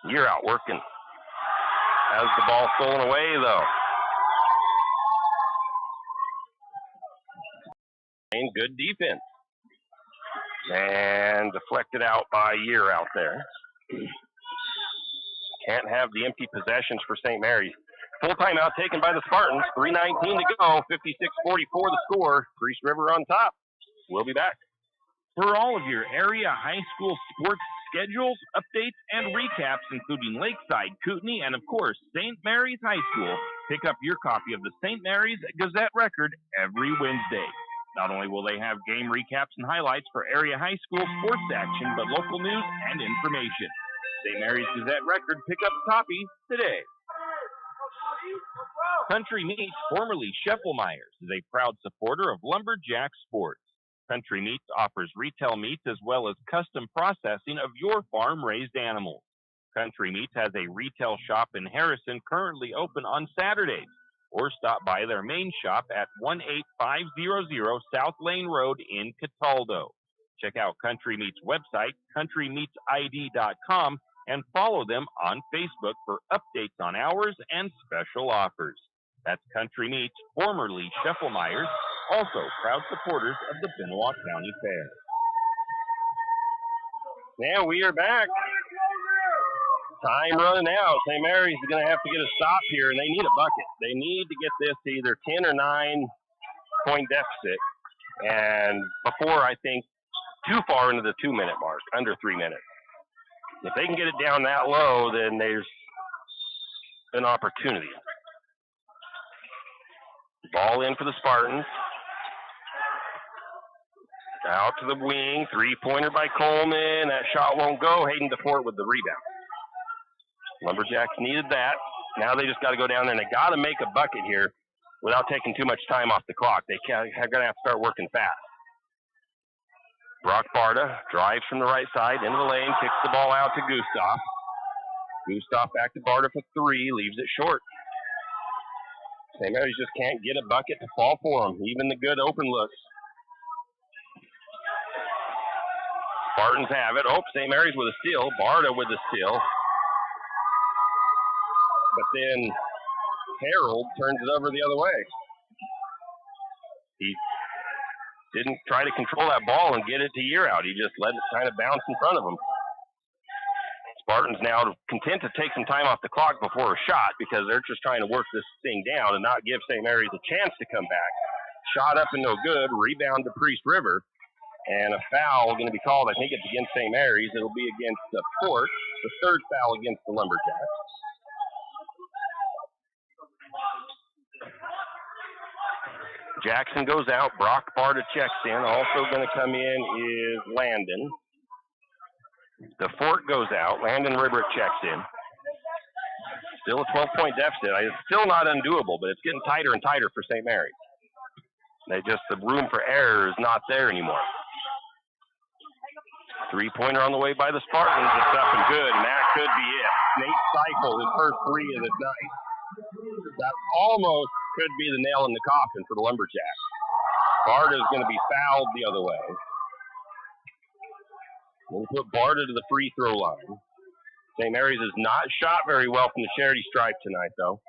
You're out working. Has the ball stolen away, though. And good defense. And deflected out by Year out there. Can't have the empty possessions for St. Mary's. Full timeout taken by the Spartans. 3:19 to go. 56-44 the score. Priest River on top. We'll be back. For all of your area high school sports schedules, updates, and recaps, including Lakeside, Kootenai, and of course, St. Mary's High School, pick up your copy of the St. Mary's Gazette Record every Wednesday. Not only will they have game recaps and highlights for area high school sports action, but local news and information. St. Mary's Gazette Record, pick up a copy today. Country Meats, formerly Scheffelmeyer's, is a proud supporter of Lumberjack sports. Country Meats offers retail meats as well as custom processing of your farm-raised animals. Country Meats has a retail shop in Harrison currently open on Saturdays, or stop by their main shop at 18500 South Lane Road in Cataldo. Check out Country Meats' website, countrymeatsid.com, and follow them on Facebook for updates on hours and special offers. That's Country Meats, formerly Scheffelmeyer's, Also proud supporters of the Benoit County Fair. And we are back. Time running out. St. Mary's is going to have to get a stop here, and they need a bucket. They need to get this to either 10 or 9 point deficit. And before, I think, too far into the 2-minute mark, under 3 minutes. If they can get it down that low, then there's an opportunity. Ball in for the Spartans. Out to the wing, 3-pointer by Coleman. That shot won't go. Hayden DeFort with the rebound. Lumberjacks needed that. Now they just got to go down there, and they got to make a bucket here without taking too much time off the clock. They're going to have to start working fast. Brock Barta drives from the right side into the lane, kicks the ball out to Gustav. Gustav back to Barta for 3, leaves it short. St. Mary's just can't get a bucket to fall for them, even the good open looks. Spartans have it. Oh, St. Mary's with a steal. Barta with the steal. But then Harold turns it over the other way. He didn't try to control that ball and get it to year out. He just let it kind of bounce in front of him. Spartans now content to take some time off the clock before a shot because they're just trying to work this thing down and not give St. Mary's a chance to come back. Shot up and no good. Rebound to Priest River. And a foul going to be called. I think it's against St. Mary's. It'll be against the Fort. The third foul against the Lumberjacks. Jackson goes out. Brock Barta checks in. Also going to come in is Landon. The Fort goes out. Landon Ribbert checks in. Still a 12-point deficit. It's still not undoable, but it's getting tighter and tighter for St. Mary's. The room for error is not there anymore. 3-pointer on the way by the Spartans. It's up and good, and that could be it. Nate Seifel, his first 3 of the night. That almost could be the nail in the coffin for the Lumberjacks. Barta is going to be fouled the other way. We'll put Barta to the free throw line. St. Mary's has not shot very well from the charity stripe tonight, though.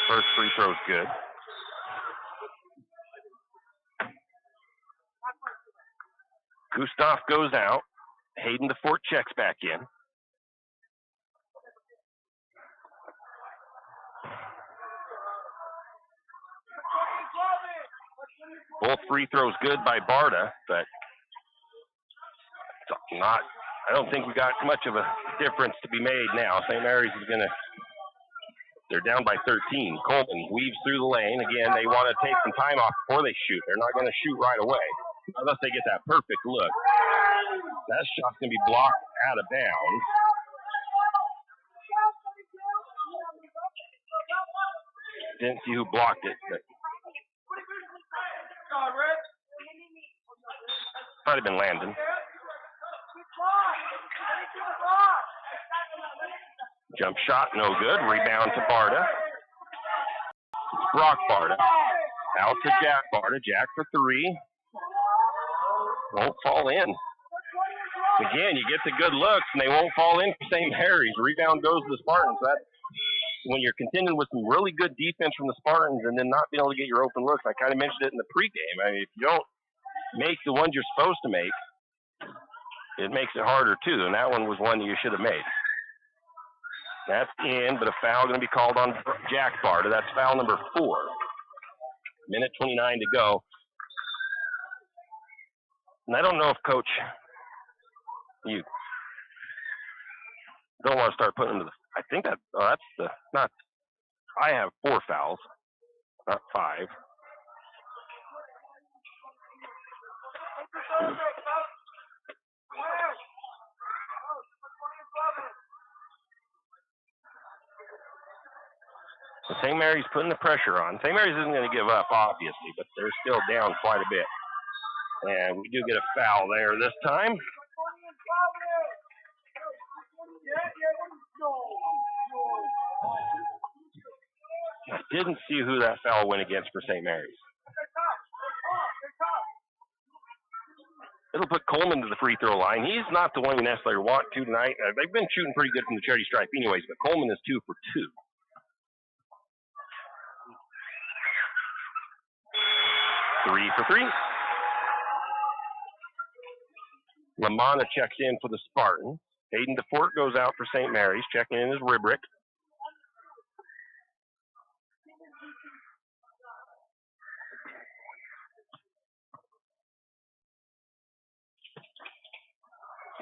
First free throw is good. Gustav goes out. Hayden DeFort checks back in. Both free throws good by Barta, but not. I don't think we got much of a difference to be made now. St. Mary's is going to. They're down by 13. Coleman weaves through the lane. Again, they want to take some time off before they shoot. They're not going to shoot right away unless they get that perfect look. That shot's going to be blocked out of bounds. Didn't see who blocked it, but might have been Landon. Jump shot, no good. Rebound to Barta. It's Brock Barta. Out to Jack Barta. Jack for 3. Won't fall in. Again, you get the good looks, and they won't fall in for St. Mary's. Rebound goes to the Spartans. That, when you're contending with some really good defense from the Spartans and then not being able to get your open looks, I kind of mentioned it in the pregame. I mean, if you don't make the ones you're supposed to make, it makes it harder, too, and that one was one you should have made. That's in, but a foul going to be called on Jack Barta. That's foul number 4. Minute 29 to go. And I don't know if Coach, you don't want to start putting them to the, I think that, that's the, not, I have 4 fouls, not 5. So St. Mary's putting the pressure on. St. Mary's isn't going to give up, obviously, but they're still down quite a bit. And we do get a foul there this time. Didn't see who that foul went against for St. Mary's. It'll put Coleman to the free throw line. He's not the one you necessarily want to tonight. They've been shooting pretty good from the charity stripe anyways, but Coleman is 2 for 2. Three for 3. LaManna checks in for the Spartans. Hayden DeFort goes out for St. Mary's. Checking in is Ribrick.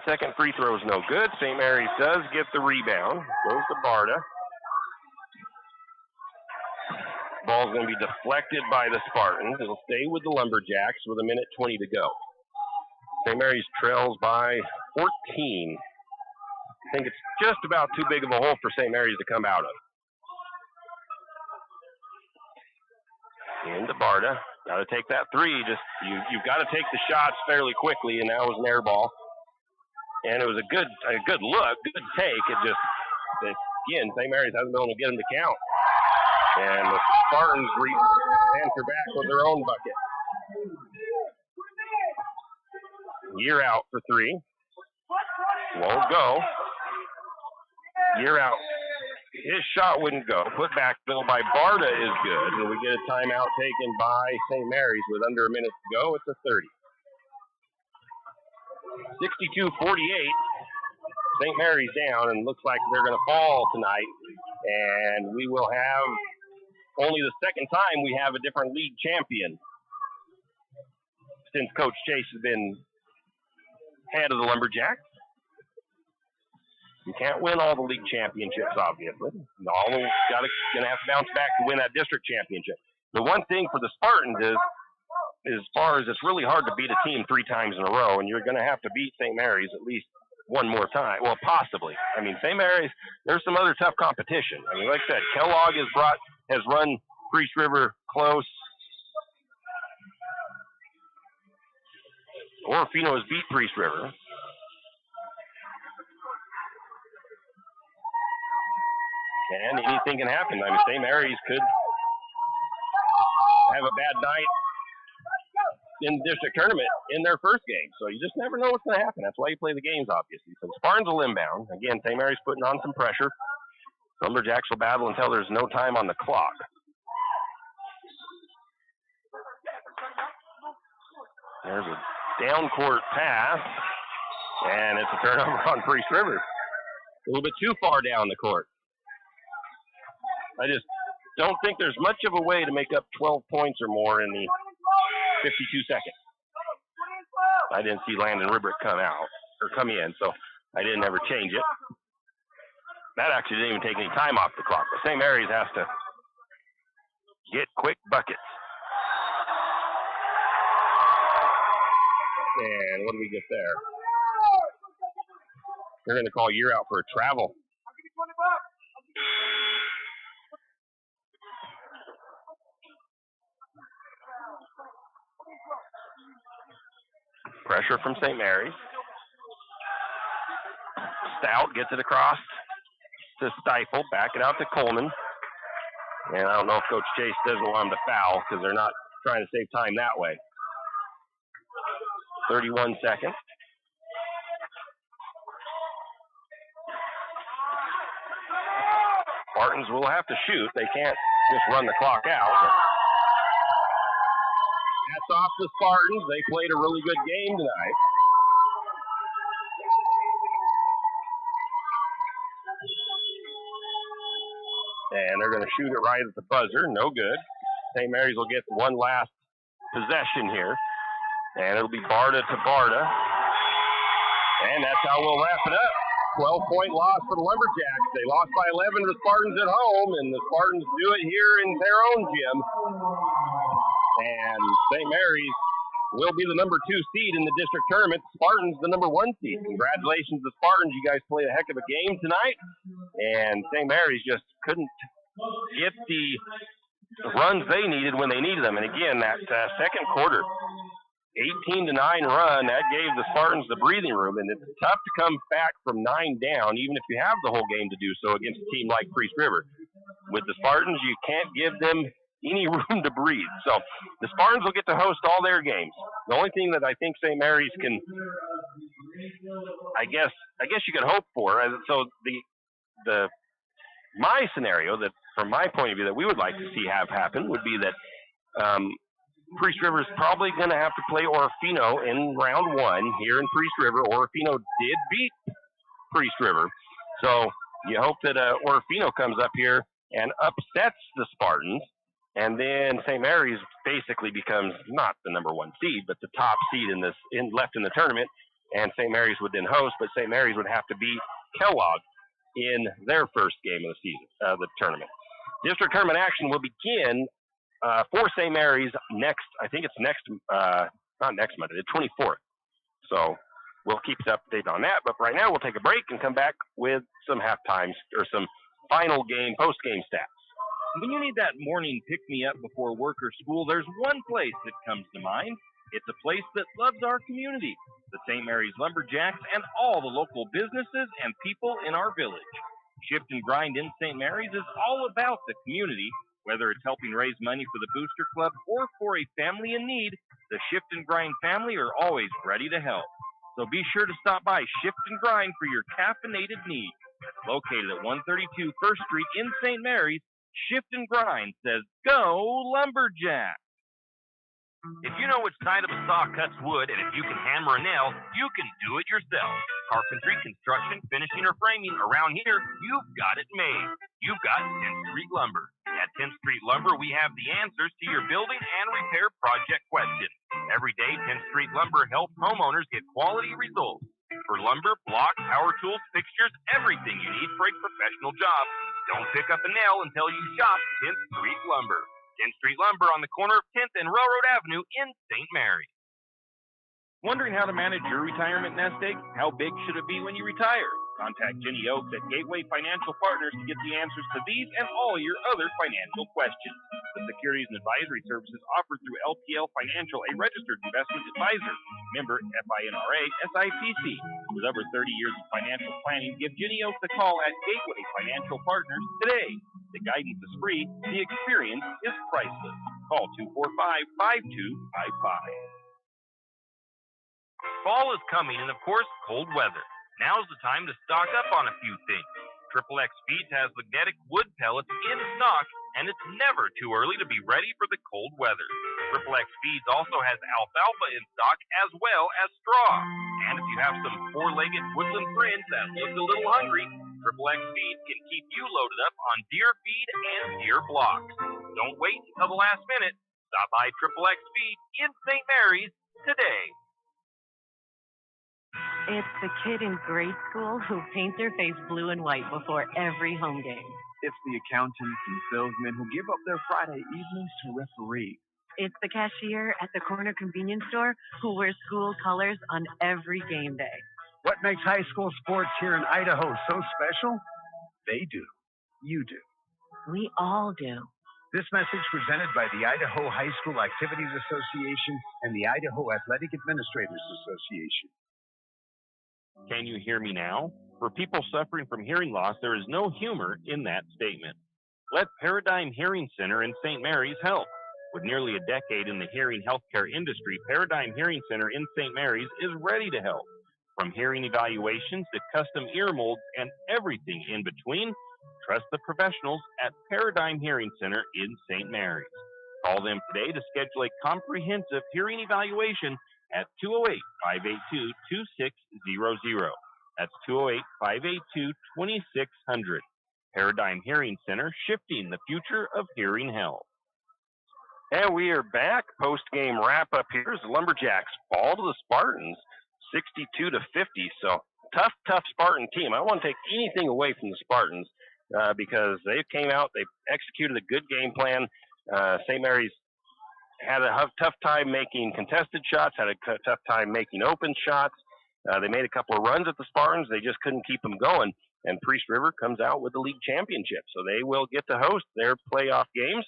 Second free throw is no good. St. Mary's does get the rebound. Goes to Barta. Ball's going to be deflected by the Spartans. It'll stay with the Lumberjacks with 1:20 to go. St. Mary's trails by 14. I think it's just about too big of a hole for St. Mary's to come out of. Into Barta. Got to take that three. You've got to take the shots fairly quickly, and that was an air ball. And it was a good look, good take. Again, St. Mary's hasn't been able to get them to count. And the Spartans answer back with their own bucket. Year out for 3. Won't go. Year out. His shot wouldn't go. Put back though by Barta is good. And we get a timeout taken by St. Mary's with under 1 minute to go. It's a 30. 62-48. St. Mary's down, and looks like they're going to fall tonight. And we will have only the second time we have a different league champion since Coach Chase has been head of the Lumberjacks. You can't win all the league championships, obviously. Going to have to bounce back to win that district championship. The one thing for the Spartans is, as far as it's really hard to beat a team 3 times in a row, and you're going to have to beat St. Mary's at least one more time. Well, possibly. I mean, St. Mary's, there's some other tough competition. I mean, like I said, Kellogg has run Priest River close. Orofino has beat Priest River. And anything can happen. I mean, St. Mary's could have a bad night in the district tournament in their first game. So you just never know what's going to happen. That's why you play the games, obviously. So the Spartans will inbound. Again, St. Mary's putting on some pressure. Lumberjacks will battle until there's no time on the clock. There's a down court pass, and it's a turnover on Priest River. A little bit too far down the court. I just don't think there's much of a way to make up 12 points or more in the 52 seconds. I didn't see Landon Ribrick come in, so I didn't ever change it. That actually didn't even take any time off the clock, but St. Mary's has to get quick buckets. And what do we get there? They're going to call year out for a travel. Pressure from St. Mary's. Stout gets it across to Stifle. Back it out to Coleman. And I don't know if Coach Chase doesn't want him to foul because they're not trying to save time that way. 31 seconds. Spartans will have to shoot. They can't just run the clock out. That's off the Spartans. They played a really good game tonight. And they're going to shoot it right at the buzzer. No good. St. Mary's will get one last possession here. And it'll be Barta to Barta. And that's how we'll wrap it up. 12-point loss for the Lumberjacks. They lost by 11 to the Spartans at home, and the Spartans do it here in their own gym. And St. Mary's will be the number 2 seed in the district tournament. Spartans the number 1 seed. Congratulations to Spartans. You guys played a heck of a game tonight. And St. Mary's just couldn't get the runs they needed when they needed them. And again, that second quarter, 18-9 run, that gave the Spartans the breathing room, and it's tough to come back from 9 down, even if you have the whole game to do so against a team like Priest River. with the Spartans, you can't give them any room to breathe. So the Spartans will get to host all their games. The only thing that I think St. Mary's can, I guess you could hope for. So my scenario that, from my point of view, that we would like to see have happen would be that Priest River is probably going to have to play Orofino in round 1 here in Priest River. Orofino did beat Priest River, so you hope that Orofino comes up here and upsets the Spartans, and then St. Mary's basically becomes not the number 1 seed, but the top seed left in the tournament, and St. Mary's would then host, but St. Mary's would have to beat Kellogg in their first game of the season, the tournament. District tournament action will begin for St. Mary's not next Monday, the 24th. So we'll keep you updated on that. But right now, we'll take a break and come back with some halftimes or some final game, post-game stats. When you need that morning pick-me-up before work or school, there's one place that comes to mind. It's a place that loves our community, the St. Mary's Lumberjacks, and all the local businesses and people in our village. Shift and Grind in St. Mary's is all about the community. Whether it's helping raise money for the Booster Club or for a family in need, the Shift and Grind family are always ready to help. So be sure to stop by Shift and Grind for your caffeinated needs. Located at 132 First Street in St. Mary's, Shift and Grind says, "Go Lumberjack!" If you know which side of a saw cuts wood, and if you can hammer a nail, you can do it yourself. Carpentry, construction, finishing, or framing, around here, you've got it made. You've got 10th Street Lumber. At 10th Street Lumber, we have the answers to your building and repair project questions. Every day, 10th Street Lumber helps homeowners get quality results. For lumber, blocks, power tools, fixtures, everything you need for a professional job. Don't pick up a nail until you shop 10th Street Lumber. 10th Street Lumber on the corner of 10th and Railroad Avenue in St. Mary. Wondering how to manage your retirement nest egg? How big should it be when you retire? Contact Jenny Oaks at Gateway Financial Partners to get the answers to these and all your other financial questions. The securities and advisory services offered through LPL Financial, a registered investment advisor. Member FINRA SIPC. With over 30 years of financial planning, give Jenny Oaks a call at Gateway Financial Partners today. The guidance is free. The experience is priceless. Call 245-5255. Fall is coming and, of course, cold weather. Now's the time to stock up on a few things. XXX Feeds has magnetic wood pellets in stock, and it's never too early to be ready for the cold weather. XXX Feeds also has alfalfa in stock as well as straw. And if you have some four-legged woodland friends that look a little hungry, XXX Feeds can keep you loaded up on deer feed and deer blocks. Don't wait until the last minute. Stop by XXX Feeds in St. Mary's today. It's the kid in grade school who paints their face blue and white before every home game. It's the accountants and salesmen who give up their Friday evenings to referee. It's the cashier at the corner convenience store who wears school colors on every game day. What makes high school sports here in Idaho so special? They do. You do. We all do. This message presented by the Idaho High School Activities Association and the Idaho Athletic Administrators Association. Can you hear me now? For people suffering from hearing loss, there is no humor in that statement. Let Paradigm Hearing Center in St. Mary's help. With nearly a decade in the hearing healthcare industry, Paradigm Hearing Center in St. Mary's is ready to help. From hearing evaluations to custom ear molds and everything in between, trust the professionals at Paradigm Hearing Center in St. Mary's. Call them today to schedule a comprehensive hearing evaluation at 208-582-2600. That's 208-582-2600. Paradigm Hearing Center, shifting the future of hearing health. And we are back. Post-game wrap-up here as the Lumberjacks fall to the Spartans, 62-50. So tough Spartan team. I don't want to take anything away from the Spartans because they came out, they executed a good game plan. St. Mary's had a tough time making contested shots, had a tough time making open shots. They made a couple of runs at the Spartans. They just couldn't keep them going. And Priest River comes out with the league championship. So they will get to host their playoff games.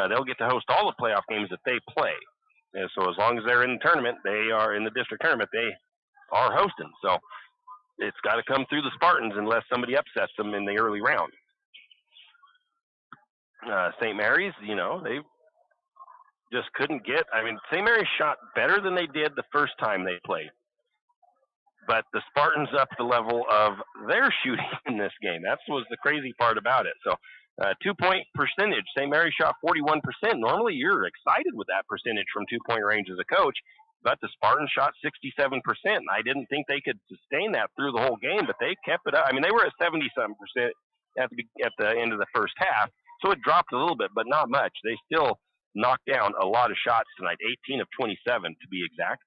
They'll get to host all the playoff games that they play. And so as long as they're in the tournament, they are in the district tournament, they are hosting. So it's got to come through the Spartans unless somebody upsets them in the early round. St. Mary's, they just couldn't get. I mean, St. Mary's shot better than they did the first time they played, but the Spartans upped the level of their shooting in this game. That was the crazy part about it. So, 2-point percentage. St. Mary's shot 41%. Normally, you're excited with that percentage from 2-point range as a coach, but the Spartans shot 67%. And I didn't think they could sustain that through the whole game, but they kept it up. I mean, they were at 70-something% at the end of the first half, so it dropped a little bit, but not much. They still knocked down a lot of shots tonight, 18 of 27 to be exact.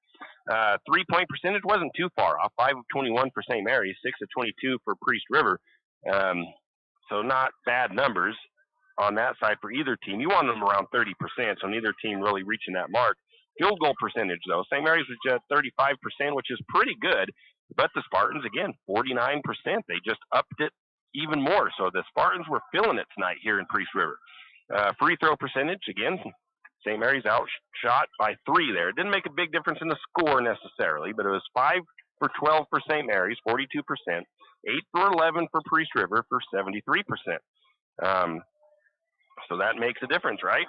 3-point percentage wasn't too far off, 5 of 21 for St. Mary's, 6 of 22 for Priest River. So not bad numbers on that side for either team. You want them around 30%, so neither team really reaching that mark. Field goal percentage, though, St. Mary's was just 35%, which is pretty good, but the Spartans, again, 49%. They just upped it even more. So the Spartans were feeling it tonight here in Priest River. Free throw percentage, again, St. Mary's outshot by 3 there. It didn't make a big difference in the score necessarily, but it was 5 for 12 for St. Mary's, 42%, 8 for 11 for Priest River for 73%. So that makes a difference, right?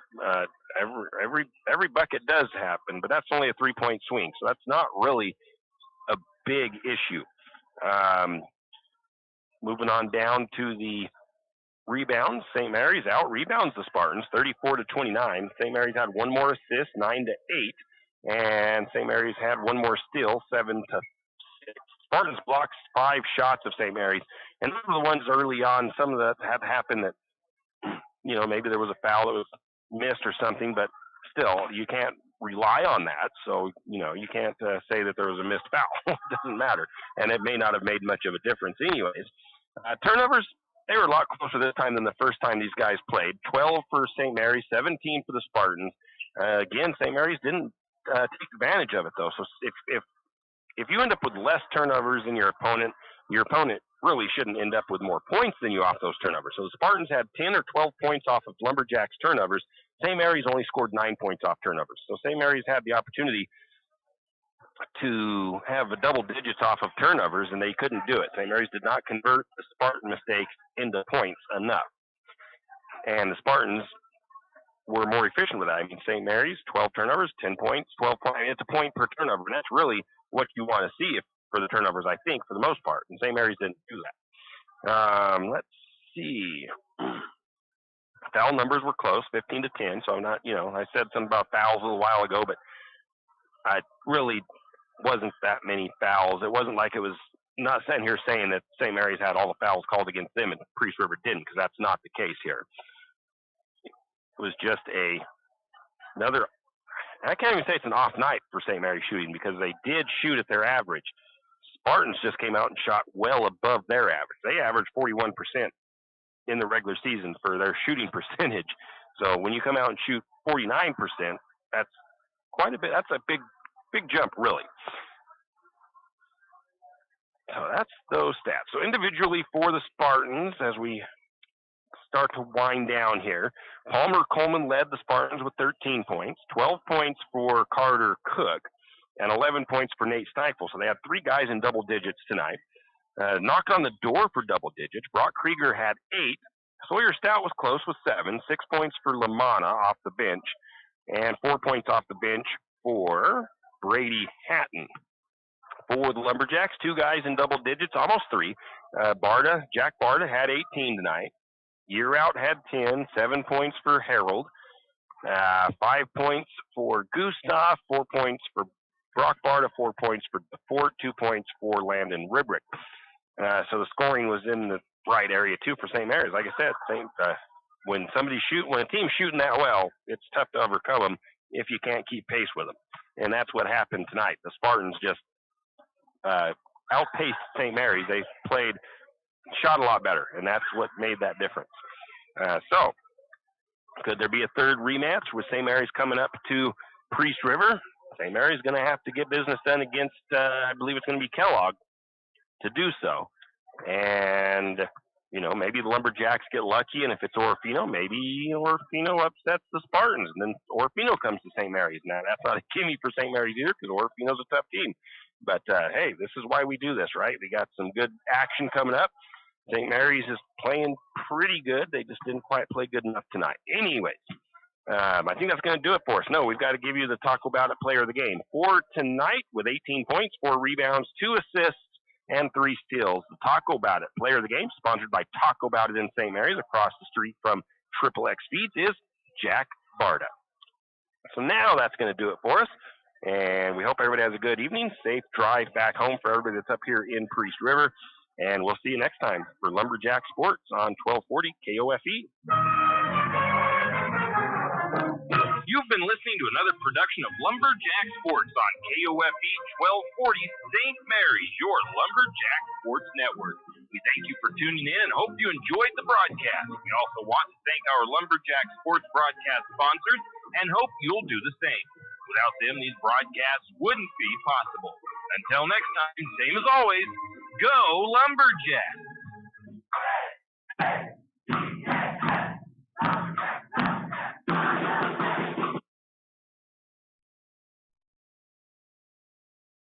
Every bucket does happen, but that's only a 3-point swing, so that's not really a big issue. Moving on down to the rebounds, St. Mary's out rebounds the Spartans 34-29. St. Mary's had one more assist, 9-8, and St. Mary's had one more steal, 7-6. Spartans blocked 5 shots of St. Mary's, and those were the ones early on. Some of that have happened that, maybe there was a foul that was missed or something, but still, you can't rely on that. So, you can't say that there was a missed foul. It doesn't matter, and it may not have made much of a difference anyways. Turnovers, they were a lot closer this time than the first time these guys played. 12 for St. Mary's, 17 for the Spartans. Again, St. Mary's didn't take advantage of it, though. So if you end up with less turnovers than your opponent really shouldn't end up with more points than you off those turnovers. So the Spartans had 10 or 12 points off of Lumberjack's turnovers. St. Mary's only scored 9 points off turnovers. So St. Mary's had the opportunity to have a double digits off of turnovers, and they couldn't do it. St. Mary's did not convert the Spartan mistakes into points enough. And the Spartans were more efficient with that. I mean, St. Mary's, 12 turnovers, 10 points, 12 points. It's a point per turnover, and that's really what you want to see for the turnovers, I think, for the most part. And St. Mary's didn't do that. Let's see. Foul numbers were close, 15-10, so I'm not, I said something about fouls a little while ago, but I really wasn't that many fouls. It wasn't like it was, not sitting here saying that St. Mary's had all the fouls called against them and Priest River didn't, because that's not the case here. It was just another, I can't even say it's an off night for St. Mary's shooting, because they did shoot at their average. Spartans just came out and shot well above their average. They averaged 41% in the regular season for their shooting percentage. So when you come out and shoot 49%, that's quite a bit. That's a big jump, really. So that's those stats. So individually for the Spartans, as we start to wind down here, Palmer Coleman led the Spartans with 13 points, 12 points for Carter Cook, and 11 points for Nate Stifel. So they had 3 guys in double digits tonight. Knocked on the door for double digits. Brock Krieger had 8. Sawyer Stout was close with 7. 6 points for Lamanna off the bench, and 4 points off the bench for Brady Hatton. For the Lumberjacks, 2 guys in double digits, almost 3. Jack Barta had 18 tonight. Year Out had 10, 7 points for Harold, 5 points for Gustav, 4 points for Brock Barta, 4 points for DeFort, 2 points for Landon Ribrick. So the scoring was in the right area too for St. Mary's. Like I said, when a team's shooting that well, it's tough to overcome them if you can't keep pace with them. And that's what happened tonight. The Spartans just outpaced St. Mary's. They shot a lot better, and that's what made that difference. So could there be a third rematch with St. Mary's coming up to Priest River? St. Mary's going to have to get business done against, I believe it's going to be Kellogg to do so. And, maybe the Lumberjacks get lucky, and if it's Orofino, maybe Orofino upsets the Spartans, and then Orofino comes to St. Mary's. Now, that's not a gimme for St. Mary's either, because Orofino's a tough team. But, hey, this is why we do this, right? We got some good action coming up. St. Mary's is playing pretty good. They just didn't quite play good enough tonight. Anyways, I think that's going to do it for us. No, we've got to give you the Taco About It player of the game. For tonight with 18 points, 4 rebounds, 2 assists, and 3 steals. The Taco About It player of the game, sponsored by Taco About It in St. Mary's across the street from Triple X Feeds, is Jack Barta. So now that's going to do it for us. And we hope everybody has a good evening. Safe drive back home for everybody that's up here in Priest River. And we'll see you next time for Lumberjack Sports on 1240 KOFE. You've been listening to another production of Lumberjack Sports on KOFE 1240 St. Mary's, your Lumberjack Sports Network. We thank you for tuning in and hope you enjoyed the broadcast. We also want to thank our Lumberjack Sports broadcast sponsors and hope you'll do the same. Without them, these broadcasts wouldn't be possible. Until next time, same as always, go Lumberjack!